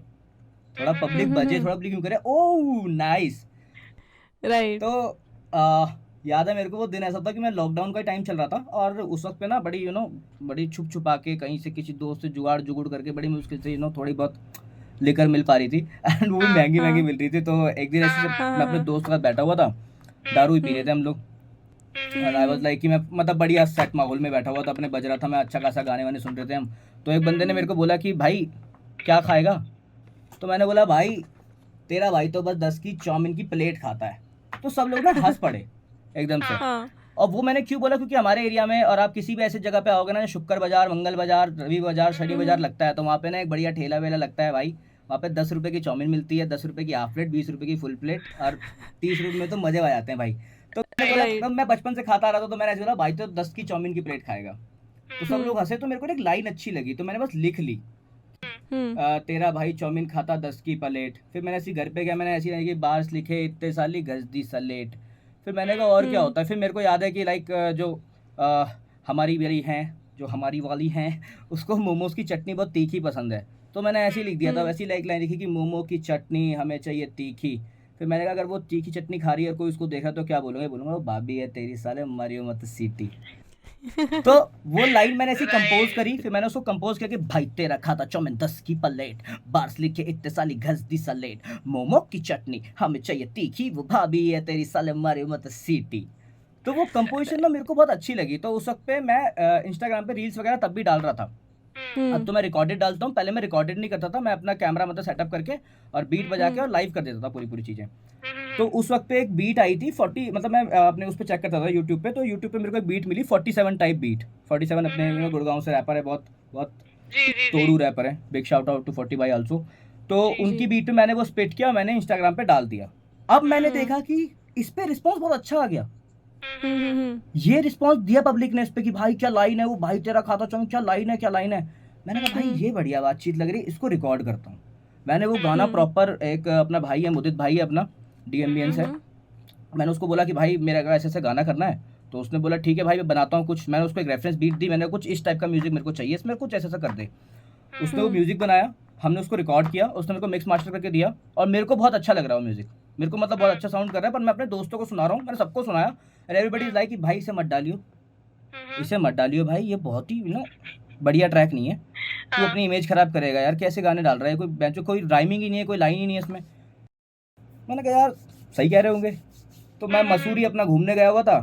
S1: थोड़ा पब्लिक बजे, थोड़ा पब्लिक क्यों करे, ओह नाइस।
S2: राइट
S1: तो याद है मेरे को वो दिन ऐसा था कि मैं लॉकडाउन का टाइम चल रहा था, और उस वक्त पे ना बड़ी बड़ी छुप छुपा के कहीं से किसी दोस्त से जुगाड़ जुगुड़ करके बड़ी मुश्किल से थोड़ी बहुत लेकर मिल पा रही थी, एंड वो भी महंगी महंगी मिल रही थी। तो एक दिन ऐसे मैं अपने दोस्त के साथ बैठा हुआ था, दारू ही पी रहे थे हम लोग, और आई वाज लाइक कि मैं मतलब बढ़िया सेट माहौल में बैठा हुआ था, अपने बज रहा था, मैं अच्छा खासा गाने वाने सुन रहे थे हम। तो एक बंदे ने मेरे को बोला कि भाई क्या खाएगा? तो मैंने बोला भाई तेरा भाई तो बस 10 की चाउमीन की प्लेट खाता है। तो सब लोग ना हंस पड़े एकदम से।
S2: हाँ।
S1: और वो मैंने क्यों बोला, क्योंकि हमारे एरिया में और आप किसी भी ऐसी जगह पे आओगे ना, शुक्र बाजार, मंगल बाजार, रवि बाजार, शनि बाजार लगता है, तो वहाँ पे ना एक बढ़िया ठेला वेला लगता है भाई। वहाँ पे 10 रुपए की चाउमीन मिलती है, 10 रुपए की हाफ प्लेट, 20 रुपए की फुल प्लेट, और 30 रुपए में तो मजे आ जाते हैं भाई। तो मैंने बोला,
S2: राइट।
S1: तब मैं बचपन से खाता आ रहा था, तो मैंने ऐसे बोला भाई तो 10 की चाउमीन की प्लेट खाएगा। तो सब
S2: हम्म।
S1: लोग हंसे, तो मेरे को ना एक लाइन अच्छी लगी, तो मैंने बस लिख ली,
S2: हम्म।
S1: तेरा भाई चाउमीन खाता 10 की प्लेट। फिर मैंने ऐसी घर पे गया, मैंने ऐसी कि बार्स लिखे, इतने साली घस दी सलेट। फिर मैंने कहा और क्या
S2: हम्म।
S1: होता है। फिर मेरे को याद है कि लाइक जो अ, हमारी मेरी हैं, जो हमारी वाली हैं, उसको मोमोज की चटनी बहुत तीखी पसंद है। तो मैंने ऐसे ही लिख दिया था,
S2: हम्म।
S1: वैसी लाइक लाइन लिखी कि मोमो की चटनी हमें चाहिए तीखी। फिर मैंने कहा अगर वो तीखी चटनी खा रही है और कोई उसको देखा तो क्या बोलूँगा? बोलूँगा वो भाभी है तेरी, साले मरियो मत सीटी। तो वो लाइन मैंने ऐसी कंपोज करी, फिर मैंने उसको कंपोज किया कि भाई तेरा खाता चाउमीन 10 की प्लेट, बार्स लिखे इतने साली घस दी सलेट, मोमो की चटनी हमें चाहिए तीखी, वो भाभी है तेरी, साले मारे मत सीटी। तो वो कंपोजिशन ना मेरे को बहुत अच्छी लगी। तो उस वक्त पे मैं इंस्टाग्राम पे रील्स वगैरह तब भी डाल रहा था। अब
S2: हम्म।
S1: तो मैं रिकॉर्डेड डालता हूँ, पहले मैं रिकॉर्डेड नहीं करता था, मैं अपना कैमरा मतलब सेटअप करके और बीट बजा के
S2: हम्म।
S1: और लाइव कर देता था पूरी पूरी चीज़ें। तो उस वक्त पे एक बीट आई थी 40, मतलब मैं अपने उस पर चेक करता था यूट्यूब पे, तो यूट्यूब पे मेरे को एक बीट मिली 47 टाइप बीट। 47 अपने गुड़गांव से रैपर है, बहुत बहुत तोड़ू रैपर है, बिग शाउट आउट टू 40 बाई आल्सो। तो
S2: जी।
S1: उनकी बीट पे मैंने वो स्पिट किया, मैंने इंस्टाग्राम पे डाल दिया। अब मैंने
S2: हम्म।
S1: देखा कि इस पे रिस्पॉन्स बहुत अच्छा आ गया।
S2: हम्म।
S1: ये रिस्पॉन्स दिया पब्लिक ने इस पे कि भाई क्या लाइन है, वो भाई तेरा खाता चाहूँ, क्या लाइन है, क्या लाइन है। मैंने कहा भाई
S2: हम्म।
S1: ये बढ़िया बातचीत लग रही है, इसको रिकॉर्ड करता हूँ। मैंने वो गाना
S2: हम्म।
S1: प्रॉपर, एक अपना भाई है, मुदित भाई है अपना, डीएमबीएन से,
S2: हम्म।
S1: मैंने उसको बोला कि भाई मेरा ऐसे ऐसे गाना करना है। तो उसने बोला ठीक है भाई मैं बनाता हूँ कुछ। मैंने उसको एक रेफरेंस बीट दी, मैंने कुछ इस टाइप का म्यूजिक मेरे को चाहिए, इसमें कुछ ऐसा ऐसा कर दे। उसने वो
S2: हम्म।
S1: म्यूजिक बनाया, हमने उसको रिकॉर्ड किया, उसने मेरे को मिक्स मास्टर करके दिया, और मेरे को बहुत अच्छा लग रहा है वो म्यूजिक। मेरे को मतलब बहुत अच्छा साउंड कर रहा है, पर मैं अपने दोस्तों को सुना रहा हूँ, मैंने सबको सुनाया, एंड एवरीबडी इज लाइक कि भाई इसे मत डालियो, इसे मत डालियो भाई, ये बहुत ही बढ़िया ट्रैक नहीं है, तू अपनी इमेज खराब करेगा यार, कैसे गाने डाल रहा है, कोई बेंचो, कोई राइमिंग ही नहीं है, कोई लाइन ही नहीं है इसमें। मैंने कहा यार सही कह रहे होंगे। तो मैं मसूरी अपना घूमने गया हुआ था,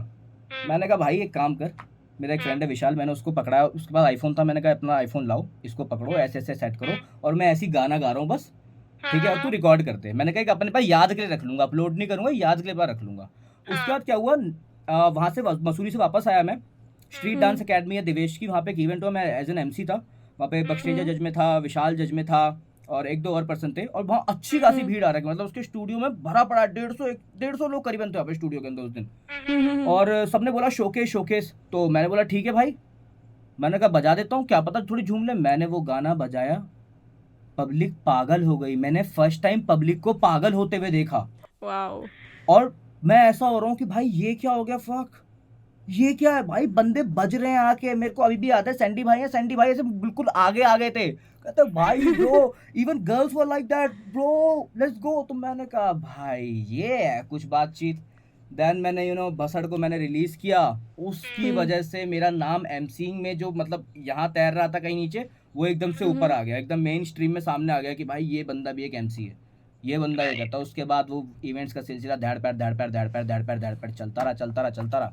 S1: मैंने कहा भाई एक काम कर, मेरा एक फ्रेंड है विशाल, मैंने उसको पकड़ाया, उसके पास आईफोन था, मैंने कहा अपना आईफोन लाओ, इसको पकड़ो, ऐसे ऐसे सेट करो, और मैं ऐसी गाना गा रहा हूँ बस, ठीक है, और तू रिकॉर्ड करते। मैंने कहा कि अपने पास याद के लिए रख लूँगा, अपलोड नहीं करूँगा, याद के लिए पास रख लूँगा। उसके बाद क्या हुआ, वहाँ से मसूरी से वापस आया मैं, स्ट्रीट डांस अकेडमी है दिवेश की, वहाँ पे एक इवेंट हुआ, मैं एज एन एमसी था। वहाँ पे बख्शेजा जज में था, विशाल जज में था, और एक दो और पर्सन थे, और वहाँ अच्छी खासी भीड़ आ रही है, मतलब उसके स्टूडियो में भरा पड़ा 150 लोग करीबन थे वहाँ पे स्टूडियो के अंदर उस दिन। और सबने बोला शोकेस शोकेस, तो मैंने बोला ठीक है भाई, मैंने कहा बजा देता हूँ, क्या पता थोड़ी झूम ले। मैंने वो गाना बजाया, पब्लिक पागल हो गई, मैंने फर्स्ट टाइम पब्लिक को पागल होते हुए देखा।
S2: वाओ।
S1: और मैं ऐसा हो रहा हूँ कि भाई ये क्या हो गया, फक, ये क्या है भाई, बंदे बज रहे हैं आके। मेरे को अभी भी याद है, सैंडी भाई है, सैंडी भाई ऐसे बिल्कुल आगे आ गए थे, कहते भाई bro, even girls were like that bro, let's go. तो मैंने कहा भाई ये है कुछ बातचीत। देन मैंने भसड़ को मैंने रिलीज किया, उसकी वजह से मेरा नाम एमसीइंग में जो मतलब यहाँ तैर रहा था कहीं नीचे, वो एकदम से ऊपर आ गया, एकदम मेन स्ट्रीम में सामने आ गया कि भाई ये बंदा भी एक एमसी है, ये बंदा ये करता। उसके बाद वो इवेंट्स का सिलसिला धैड़ पैर धैड़ पैर धैड़ पैर धैड़ पैर धैड़ पैर चलता रहा चलता रहा चलता रहा।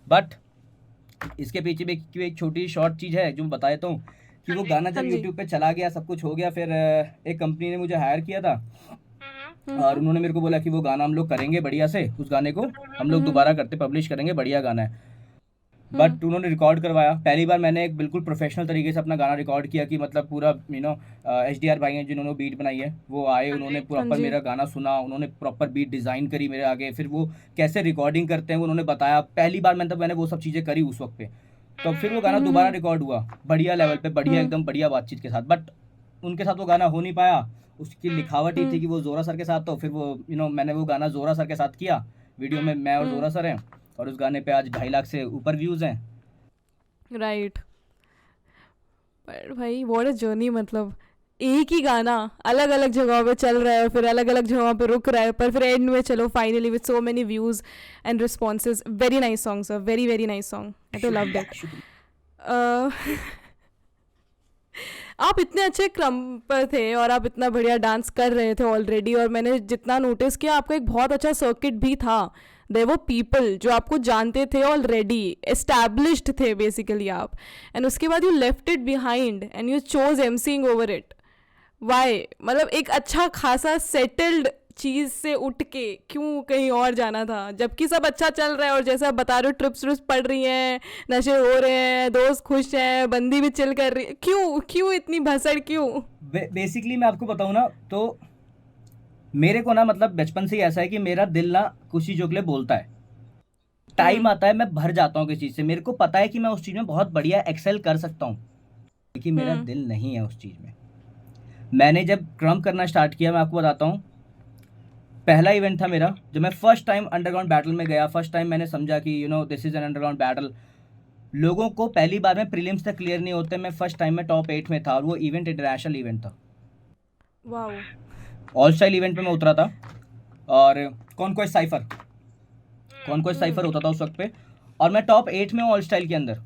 S1: बट इसके पीछे भी एक छोटी शॉर्ट चीज़ है जो मैं बता देता हूँ, कि वो गाना
S2: हाँ
S1: जब
S2: जी।
S1: यूट्यूब पे चला गया, सब कुछ हो गया, फिर एक कंपनी ने मुझे हायर किया था, और उन्होंने मेरे को बोला कि वो गाना हम लोग करेंगे बढ़िया से, उस गाने को हम लोग दोबारा करते, पब्लिश करेंगे, बढ़िया गाना है। बट उन्होंने रिकॉर्ड करवाया, पहली बार मैंने एक बिल्कुल प्रोफेशनल तरीके से अपना गाना रिकॉर्ड किया, कि मतलब पूरा HDR भाई हैं जिन्होंने बीट बनाई है, वो आए, उन्होंने
S2: हाँ
S1: प्रॉपर
S2: जी।
S1: मेरा गाना सुना, उन्होंने प्रॉपर बीट डिज़ाइन करी मेरे आगे, फिर वो कैसे रिकॉर्डिंग करते हैं वो उन्होंने बताया, पहली बार मैंने वो सब चीज़ें करी उस वक्त पे। तो फिर वो गाना दोबारा रिकॉर्ड हुआ बढ़िया लेवल पे, बढ़िया एकदम बढ़िया बातचीत के साथ। बट उनके साथ वो गाना हो नहीं पाया, उसकी लिखावट ही थी कि वो जोरा सर के साथ, तो फिर वो मैंने वो गाना जोरा सर के साथ किया, वीडियो में मैं और जोरा सर हैं, और उस गाने पे आज 2.5 लाख से ऊपर व्यूज़ हैं।
S2: राइट। पर भाई व्हाट अ जर्नी, मतलब एक ही गाना अलग अलग जगहों पे चल रहा है और फिर अलग अलग जगहों पे रुक रहा है, पर फिर एंड में चलो finally with so many views and responses. Very nice song sir, very very nice song, I तो लव्ड इट। आप इतने अच्छे क्रम पर थे और आप इतना बढ़िया डांस कर रहे थे ऑलरेडी, और मैंने जितना नोटिस किया आपका एक बहुत अच्छा सर्किट भी था देयर वर पीपल जो आपको जानते थे ऑलरेडी, एस्टैब्लिश्ड थे बेसिकली आप, एंड उसके बाद you left it behind and you chose MCing over it. Why? मतलब एक अच्छा खासा सेटल्ड चीज़ से उठ के क्यों कहीं और जाना था, जबकि सब अच्छा चल रहा है और जैसे आप बता रहे हो ट्रिप्स ट्रिप्स पड़ रही हैं, नशे हो रहे हैं, दोस्त खुश हैं, बंदी भी चिल कर रही है, क्यों क्यों इतनी भसड़ क्यों?
S1: बेसिकली मैं आपको बताऊं ना, तो मेरे को ना मतलब बचपन से ही ऐसा है कि मेरा दिल ना कुछ चीज़ों के लिए बोलता है। टाइम आता है मैं भर जाता हूँ किसी चीज़ से, मेरे को पता है कि मैं उस चीज़ में बहुत बढ़िया एक्सेल कर सकता हूँ, लेकिन मेरा दिल नहीं है उस चीज़ में। मैंने जब क्रम करना स्टार्ट किया, मैं आपको बताता हूँ, पहला इवेंट था मेरा जब मैं फर्स्ट टाइम अंडरग्राउंड बैटल में गया। फर्स्ट टाइम मैंने समझा कि this is an underground battle. लोगों को पहली बार में प्रीलिम्स तक क्लियर नहीं होते, मैं फर्स्ट टाइम में टॉप 8 में था, और वो इवेंट इंटरनेशनल इवेंट था,
S2: वाओ।
S1: ऑल स्टाइल इवेंट में मैं उतरा था। और कॉन्क्वेस्ट साइफर होता था उस वक्त पे, और मैं टॉप 8 में हूँ ऑल स्टाइल के अंदर।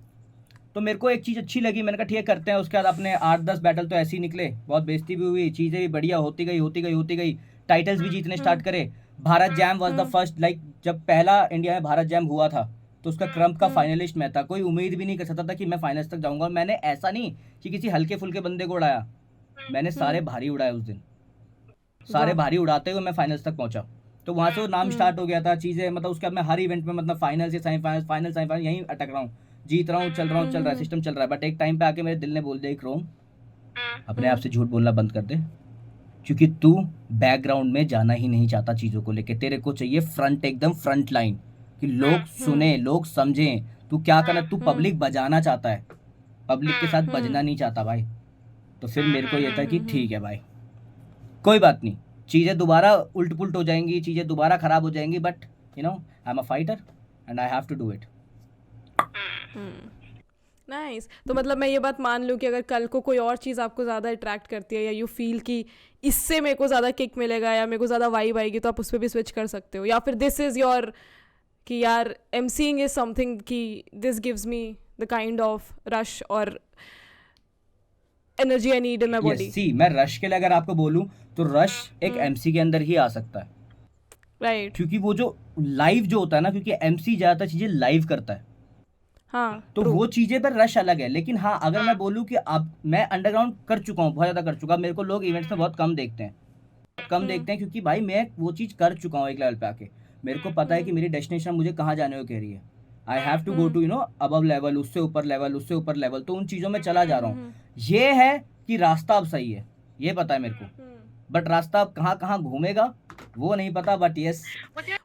S1: तो मेरे को एक चीज़ अच्छी लगी, मैंने कहा ठीक है करते हैं। उसके बाद अपने 8-10 बैटल तो ऐसे ही निकले, बहुत बेइज्जती भी हुई, चीज़ें भी बढ़िया होती गई, टाइटल्स भी जीतने स्टार्ट करे। Bharat jam was the first, like जब पहला इंडिया में भारत जैम हुआ था तो उसका क्रम का फाइनलिस्ट मैं था। कोई उम्मीद भी नहीं कर सकता था कि मैं फाइनल्स तक जाऊंगा, और मैंने ऐसा नहीं कि किसी हल्के फुल्के बंदे को उड़ाया, मैंने सारे भारी उड़ाए उस दिन। सारे भारी उड़ाते हुए मैं फाइनल्स तक पहुंचा। तो वहां से वो नाम स्टार्ट हो गया था, चीज़ें मतलब उसके बाद मैं हर इवेंट में मतलब फाइनल से सेमीफाइनल, फाइनल सेमीफाइनल यहीं अटक रहा हूँ, जीत रहा हूँ, चल रहा है, सिस्टम चल रहा है। बट एक टाइम पे आके मेरे दिल ने बोल दिया, क्रोम अपने आप से झूठ बोलना बंद कर दे, क्योंकि तू बैकग्राउंड में जाना ही नहीं चाहता चीज़ों को लेके, तेरे को चाहिए फ्रंट, एकदम फ्रंट लाइन, कि लोग सुने, लोग समझें तू क्या करना। तू पब्लिक बजाना चाहता है, पब्लिक के साथ बजना नहीं चाहता भाई। तो फिर मेरे को ये था कि ठीक है भाई, कोई बात नहीं, चीज़ें दोबारा उल्ट पुल्ट हो जाएंगी, चीज़ें दोबारा ख़राब हो जाएंगी, but I am a fighter and I have to do it.
S2: Nice. तो मतलब मैं ये बात मान लूँ कि अगर कल को कोई और चीज़ आपको ज़्यादा अट्रैक्ट करती है, या यू फील कि इससे मेरे को ज़्यादा किक मिलेगा या मेरे को ज़्यादा वाइब आएगी, तो आप उस पर भी स्विच कर सकते हो, या फिर दिस इज़ योर कि यार एमसीइंग इज समथिंग कि this gives me the kind of rush और energy I need in my body.
S1: See मैं रश के लिए अगर आपको बोलूँ तो रश एक एमसी के अंदर ही आ सकता है,
S2: राइट।
S1: क्योंकि वो जो लाइव जो होता है ना, क्योंकि एमसी ज़्यादातर चीज़ें लाइव करता है,
S2: हाँ
S1: तो
S2: true.
S1: वो चीज़ें पर रश अलग है। लेकिन हाँ, अगर मैं बोलूँ कि अब मैं अंडरग्राउंड कर चुका हूँ, बहुत ज़्यादा कर चुका, मेरे को लोग इवेंट्स में बहुत कम देखते हैं, क्योंकि भाई मैं वो चीज़ कर चुका हूँ एक लेवल पे आके। मेरे को पता है कि मेरी डेस्टिनेशन मुझे कहाँ जाने को कह रही है। I have to go to above level, उससे ऊपर लेवल, उससे ऊपर लेवल, तो उन चीज़ों में चला जा रहा हूँ। ये है कि रास्ता अब सही है, ये पता है मेरे को, बट रास्ता अब कहाँ कहाँ घूमेगा वो नहीं पता। बट यस,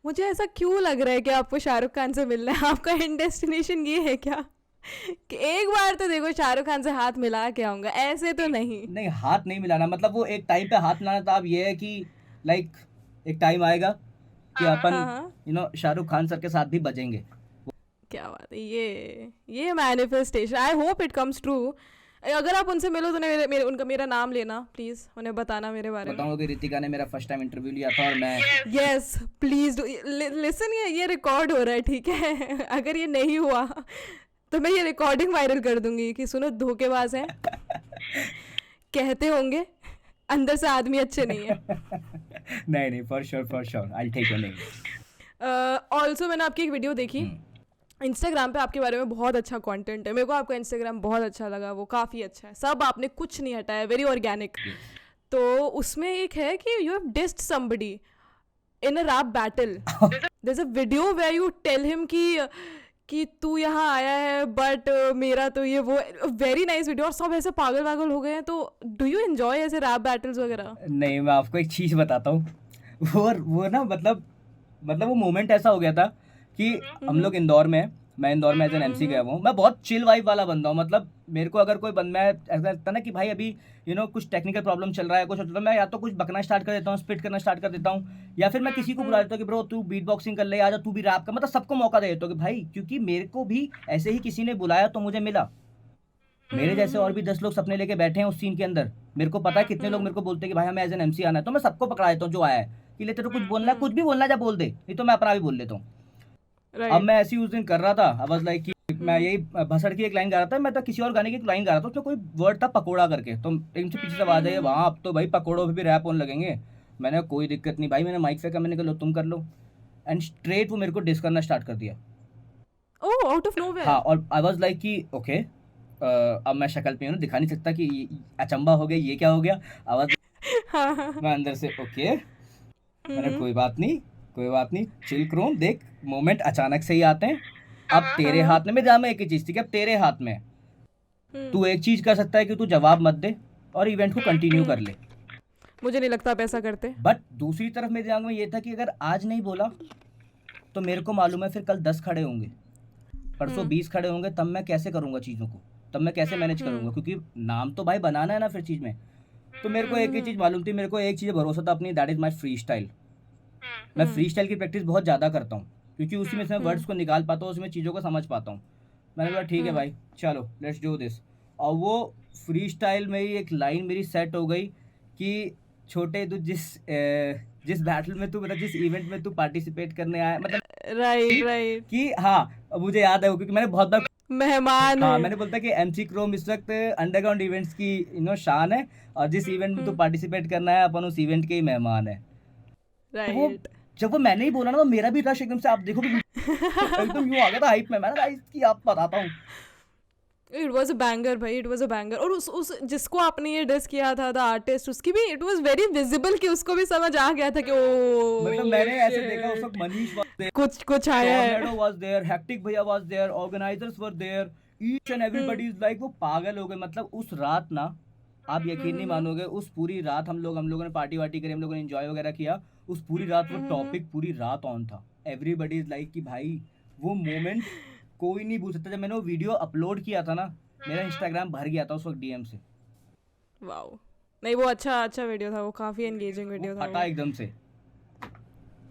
S2: मुझे ऐसा क्यों लग रहा है कि आपको शाहरुख खान से मिलना है, आपका एंड डेस्टिनेशन ये है क्या कि एक बार तो देखो शाहरुख खान से हाथ मिला के आऊंगा, ऐसे तो नहीं।
S1: हाथ नहीं मिलाना, मतलब वो एक टाइम पे हाथ मिलाना था। अब ये है कि लाइक एक टाइम आएगा कि अपन शाहरुख खान सर के साथ भी बजेंगे।
S2: क्या बात है, ये manifestation, I hope it comes true. अगर आप उनसे मिलो तो मेरा नाम लेना प्लीज, उन्हें बताना मेरे बारे में।
S1: बताऊंगा कि रितिका ने मेरा फर्स्ट टाइम इंटरव्यू लिया था, और मैं
S2: यस प्लीज डू लिसन, ये रिकॉर्ड हो रहा है, ठीक है? अगर ये नहीं हुआ तो मैं ये रिकॉर्डिंग वायरल कर दूंगी कि सुनो धोखेबाज हैं, कहते होंगे अंदर से आदमी अच्छे नहीं है।
S1: नहीं, for sure I take your name.
S2: Also मैंने आपकी एक वीडियो देखी इंस्टाग्राम पे, आपके बारे में बहुत अच्छा कंटेंट है, मेरे को आपका इंस्टाग्राम बहुत अच्छा लगा, वो काफ़ी अच्छा है, सब आपने कुछ नहीं हटाया, वेरी ऑर्गेनिक। तो उसमें एक है कि you have dissed somebody in a rap battle, there is a video where you tell him कि तू यहाँ आया है बट मेरा तो ये वो, वेरी नाइस वीडियो, और सब ऐसे पागल हो गए हैं। तो डू यू एंजॉय ऐसे रैप बैटल्स वगैरह?
S1: नहीं, मैं आपको एक चीज़ बताता हूँ, वो ना मतलब वो मोमेंट ऐसा हो गया था कि हम लोग इंदौर में, मैं इंदौर में एज एन एमसी गया हुआ हूँ। मैं बहुत चिल वाइब वाला बंदा हूँ, मतलब मेरे को अगर कोई बंदा ऐसा लगता ना कि भाई अभी कुछ टेक्निकल प्रॉब्लम चल रहा है, कुछ तो मैं या तो कुछ बकना स्टार्ट कर देता हूँ, स्पिट करना स्टार्ट कर देता हूँ, या फिर मैं किसी को बुला देता हूँ कि ब्रो तू बीट बॉक्सिंग कर ले, आजा तू भी रैप कर, मतलब सबको मौका दे देता हूँ कि भाई, क्योंकि मेरे को भी ऐसे ही किसी ने बुलाया तो मुझे मिला। मेरे जैसे और भी 10 लोग सपने लेके बैठे हैं उस सीन के अंदर। मेरे को पता है कितने लोग मेरे को बोलते हैं कि भाई हमें एज एन एमसी आना है, तो मैं सबको पकड़ा देता हूँ जो आया है कि ले तेरे को कुछ बोलना है, कुछ भी बोलना है जा बोल दे, नहीं तो मैं अपना भी बोल लेता हूँ। अब मैं ऐसे ही उस दिन कर रहा था, आई वाज लाइक कि मैं यही भसड़ की एक लाइन गा रहा था, मैं तो किसी और गाने की एक लाइन गा रहा था, उसमें कोई वर्ड था पकोड़ा करके, तो इनसे पीछे से आवाज आई, वहाँ अब तो भाई पकोड़ों पे भी रैप होने लगेंगे। मैंने कोई दिक्कत नहीं भाई, मैंने माइक फेंका, मैंने कहा लो तुम कर लो। एंड स्ट्रेट वो मेरे को डिस करना स्टार्ट कर दिया।
S2: ओह, आउट ऑफ नोवेयर।
S1: हाँ, और आई वाज लाइक कि ओके, अब मैं शक्ल पे दिखा नहीं सकता कि अचंबा हो गया, ये क्या हो गया। आवाज मैं अंदर से ओके, मैंने कोई बात नहीं, चिल क्रोम, देख मोमेंट अचानक से ही आते हैं। अब तेरे हाथ में, मेरे ध्यान में एक ही चीज थी कि अब तेरे हाथ में है। तू एक चीज कर सकता है कि तू जवाब मत दे और इवेंट को कंटिन्यू कर ले।
S2: मुझे नहीं लगता आप ऐसा करते।
S1: बट दूसरी तरफ मेरे दिमाग में ये था कि अगर आज नहीं बोला तो मेरे को मालूम है फिर कल 10 खड़े होंगे, परसों 20 खड़े होंगे, तब मैं कैसे करूंगा चीज़ों को, तब मैं कैसे मैनेज करूंगा, क्योंकि नाम तो भाई बनाना है ना फिर चीज़ में। तो मेरे को एक ही चीज़ मालूम थी, मेरे को एक चीज़ भरोसा था अपनी, that is my free style. मैं फ्री स्टाइल की प्रैक्टिस बहुत ज़्यादा करता हूँ, क्योंकि उसी में से मैं वर्ड्स को निकाल पाता हूँ, उसमें चीज़ों को समझ पाता हूँ। मैंने बोला ठीक है भाई, चलो लेट्स डू दिस। और वो फ्री स्टाइल में ही एक लाइन मेरी सेट हो गई कि छोटे, तू जिस बैटल में तू, मतलब जिस इवेंट में तू पार्टिसिपेट करने आया, मतलब
S2: राइट
S1: कि हाँ, मुझे याद है वो, क्योंकि मैंने बहुत बार
S2: मेहमान
S1: हाँ,
S2: है।
S1: मैंने बोलता कि एमसी क्रोम इस वक्त अंडरग्राउंड इवेंट्स की शान है, और जिस इवेंट में तू पार्टिसिपेट करना है अपन उस इवेंट के ही मेहमान है। तो वो
S2: राइट।
S1: जब वो मैंने ही बोला ना, तो मेरा भी रश एकदम से, आप देखोगे एकदम यूं आ गया था हाइप में। मैंने कहा इसकी आप बताता हूँ,
S2: इट वाज अ बैंगर भाई, इट वाज अ बैंगर। और उस जिसको आपने ये डिस किया था, द आर्टिस्ट, उसकी भी इट वाज वेरी विजिबल कि उसको भी समझ आ गया था कि ओ
S1: मतलब मैंने ऐसे देखा उस वक्त मनीष was there,
S2: कुछ आया है।
S1: टॉर्नेडो was there, हेक्टिक भैया was there, organisers were there, each and everybody is like, वो पागल हो गए। मतलब उस रात ना, आप यकीन नहीं मानोगे, उस पूरी रात हम लोगों ने पार्टी वार्टी करी, हम लोगों ने एंजॉय वगैरह किया। उस पूरी रात वो टॉपिक पूरी रात ऑन था। एवरीबडी इज लाइक कि भाई वो मोमेंट कोई नहीं भूल सकता। जब मैंने वो वीडियो अपलोड किया था ना, मेरा इंस्टाग्राम भर गया था उस वक्त डीएम से।
S2: वाओ, नहीं वो अच्छा वीडियो था, वो काफी एंगेजिंग वीडियो था
S1: फटा एकदम से।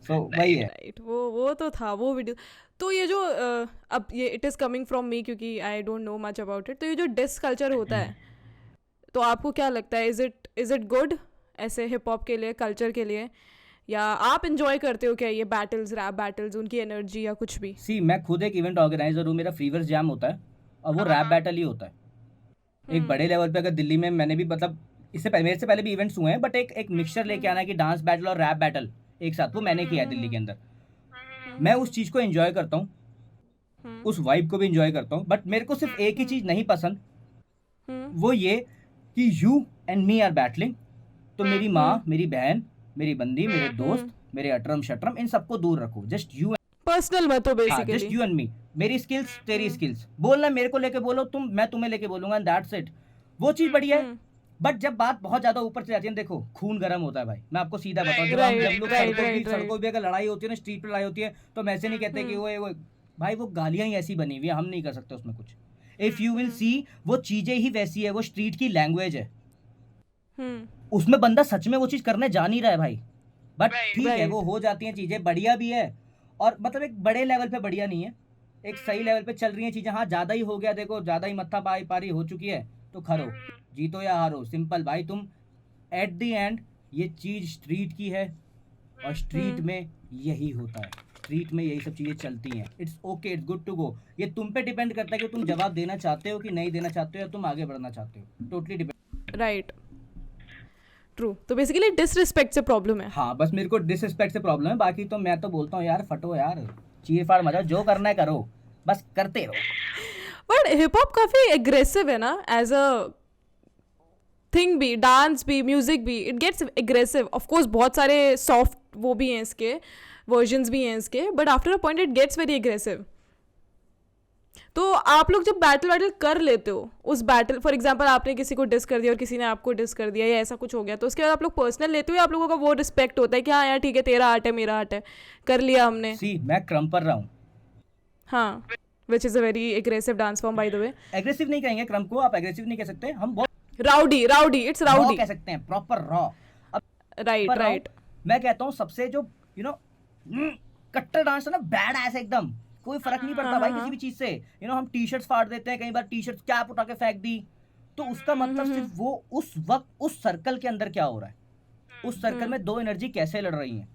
S1: सो वही है।
S2: राइट, वो तो था वो वीडियो। तो ये जो अब ये it is coming from me, क्योंकि I don't know much about it. तो ये जो डिस कल्चर होता है, तो आपको क्या लगता है, इज इट गुड ऐसे हिप हॉप के लिए, कल्चर के लिए, या आप इंजॉय करते हो क्या ये बैटल्स, रैप बैटल्स, उनकी एनर्जी या कुछ भी?
S1: सी, मैं खुद एक इवेंट ऑर्गेनाइजर हूँ, मेरा फीवर्स जैम होता है और वो रैप बैटल ही होता है। एक बड़े लेवल पे, अगर दिल्ली में मैंने भी, मतलब इससे पहले, मेरे से पहले भी इवेंट्स हुए हैं, बट एक मिक्सचर लेके आना है कि डांस बैटल और रैप बैटल एक साथ, वो मैंने किया है दिल्ली के अंदर। मैं उस चीज़ को एंजॉय करता हूँ, उस वाइब को भी एंजॉय करता हूँ, बट मेरे को सिर्फ एक ही चीज़ नहीं पसंद, वो ये कि you and me are battling, तो मेरी माँ, मेरी बहन, मेरी बंदी, मेरे दोस्त, मेरे अटरम शटरम, इन सबको दूर रखो। जस्ट यू,
S2: पर्सनल मत हो
S1: जस्ट
S2: बेसिकली।
S1: यू एंड मी। मेरी स्किल्स तेरी स्किल्स, बोलना मेरे को लेके बोलो, मैं तुम्हें लेके बोलूंगा, एंड दैट्स इट। वो चीज़ बढ़िया है। बट जब बात बहुत ज्यादा ऊपर चली जाती है, देखो खून गर्म होता है भाई, मैं आपको सीधा बताऊं, जब लोग सड़कों पे अगर लड़ाई होती है ना, स्ट्रीट पे लड़ाई होती है, तो हम ऐसे नहीं कहते कि वो भाई वो गालियां ही ऐसी बनी हुई है, हम नहीं कर सकते उसमें कुछ। इफ यू विल सी, वो चीजें ही वैसी है, वो स्ट्रीट की लैंग्वेज है, उसमें बंदा सच में वो चीज करने जा नहीं रहा है भाई। बट ठीक है, वो हो जाती हैं चीजें, बढ़िया भी है, और मतलब एक बड़े लेवल पे बढ़िया नहीं है, एक सही लेवल पे चल रही हैं चीजें। हाँ, ज्यादा ही हो गया, देखो ज्यादा ही मत्था पारी हो चुकी है, तो खरो, जीतो या हारो, सिंपल भाई। तुम एट द एंड ये चीज स्ट्रीट की है, और स्ट्रीट में यही होता है, स्ट्रीट में यही सब चीजें चलती हैं। It's okay, it's good to go. ये तुम पे डिपेंड करता है कि तुम जवाब देना चाहते हो कि नहीं देना चाहते हो, या तुम आगे बढ़ना चाहते हो, टोटली डिपेंड।
S2: Right, true. तो बेसिकली डिसरिस्पेक्ट से प्रॉब्लम है।
S1: हाँ, बस मेरे को डिसरिस्पेक्ट से प्रॉब्लम है, बाकी तो मैं तो बोलता हूँ यार, फटो यार, चीर फाड़ मचा, जो करना है करो, बस करते रहो।
S2: बट हिप हॉप काफ़ी एग्रेसिव है ना, एज अ थिंग भी, डांस भी, म्यूजिक भी, it gets aggressive. Of course बहुत सारे सॉफ्ट वो भी हैं इसके, वर्जन्स भी हैं इसके, but after a point it gets very aggressive. तो आप लोग जब बैटल कर लेते हो, उस बैटल, फॉर एग्जांपल आपने किसी को डिस कर दिया और किसी ने आपको डिस कर दिया, या ऐसा कुछ हो गया, तो उसके बाद आप लोग पर्सनल लेते हो, या आप लोगों का वो रिस्पेक्ट होता है कि हाँ यार ठीक है, तेरा आर्ट है, मेरा आर्ट है, कर लिया हमने?
S1: सी, मैं क्रम पर रहा हूँ।
S2: हाँ, which is a very aggressive dance form by the way.
S1: Aggressive नहीं कहेंगे क्रम को, आप एग्रेसिव नहीं कह सकते, हम बहुत
S2: राउडी, इट्स
S1: रॉ
S2: राउडी।
S1: कह सकते हैं, प्रॉपर रॉ। अब
S2: राइट।
S1: मैं कहता हूँ सबसे जो कट्टर डांस है ना, बैड ऐसे एकदम, कोई फर्क नहीं पड़ता भाई किसी भी चीज से। हम टी शर्ट्स फाड़ देते हैं, कई बार टी शर्ट कैप उठा के फेंक दी, तो उसका मतलब सिर्फ वो उस वक्त उस सर्कल के अंदर क्या हो रहा है, उस सर्कल में दो एनर्जी कैसे लड़ रही हैं।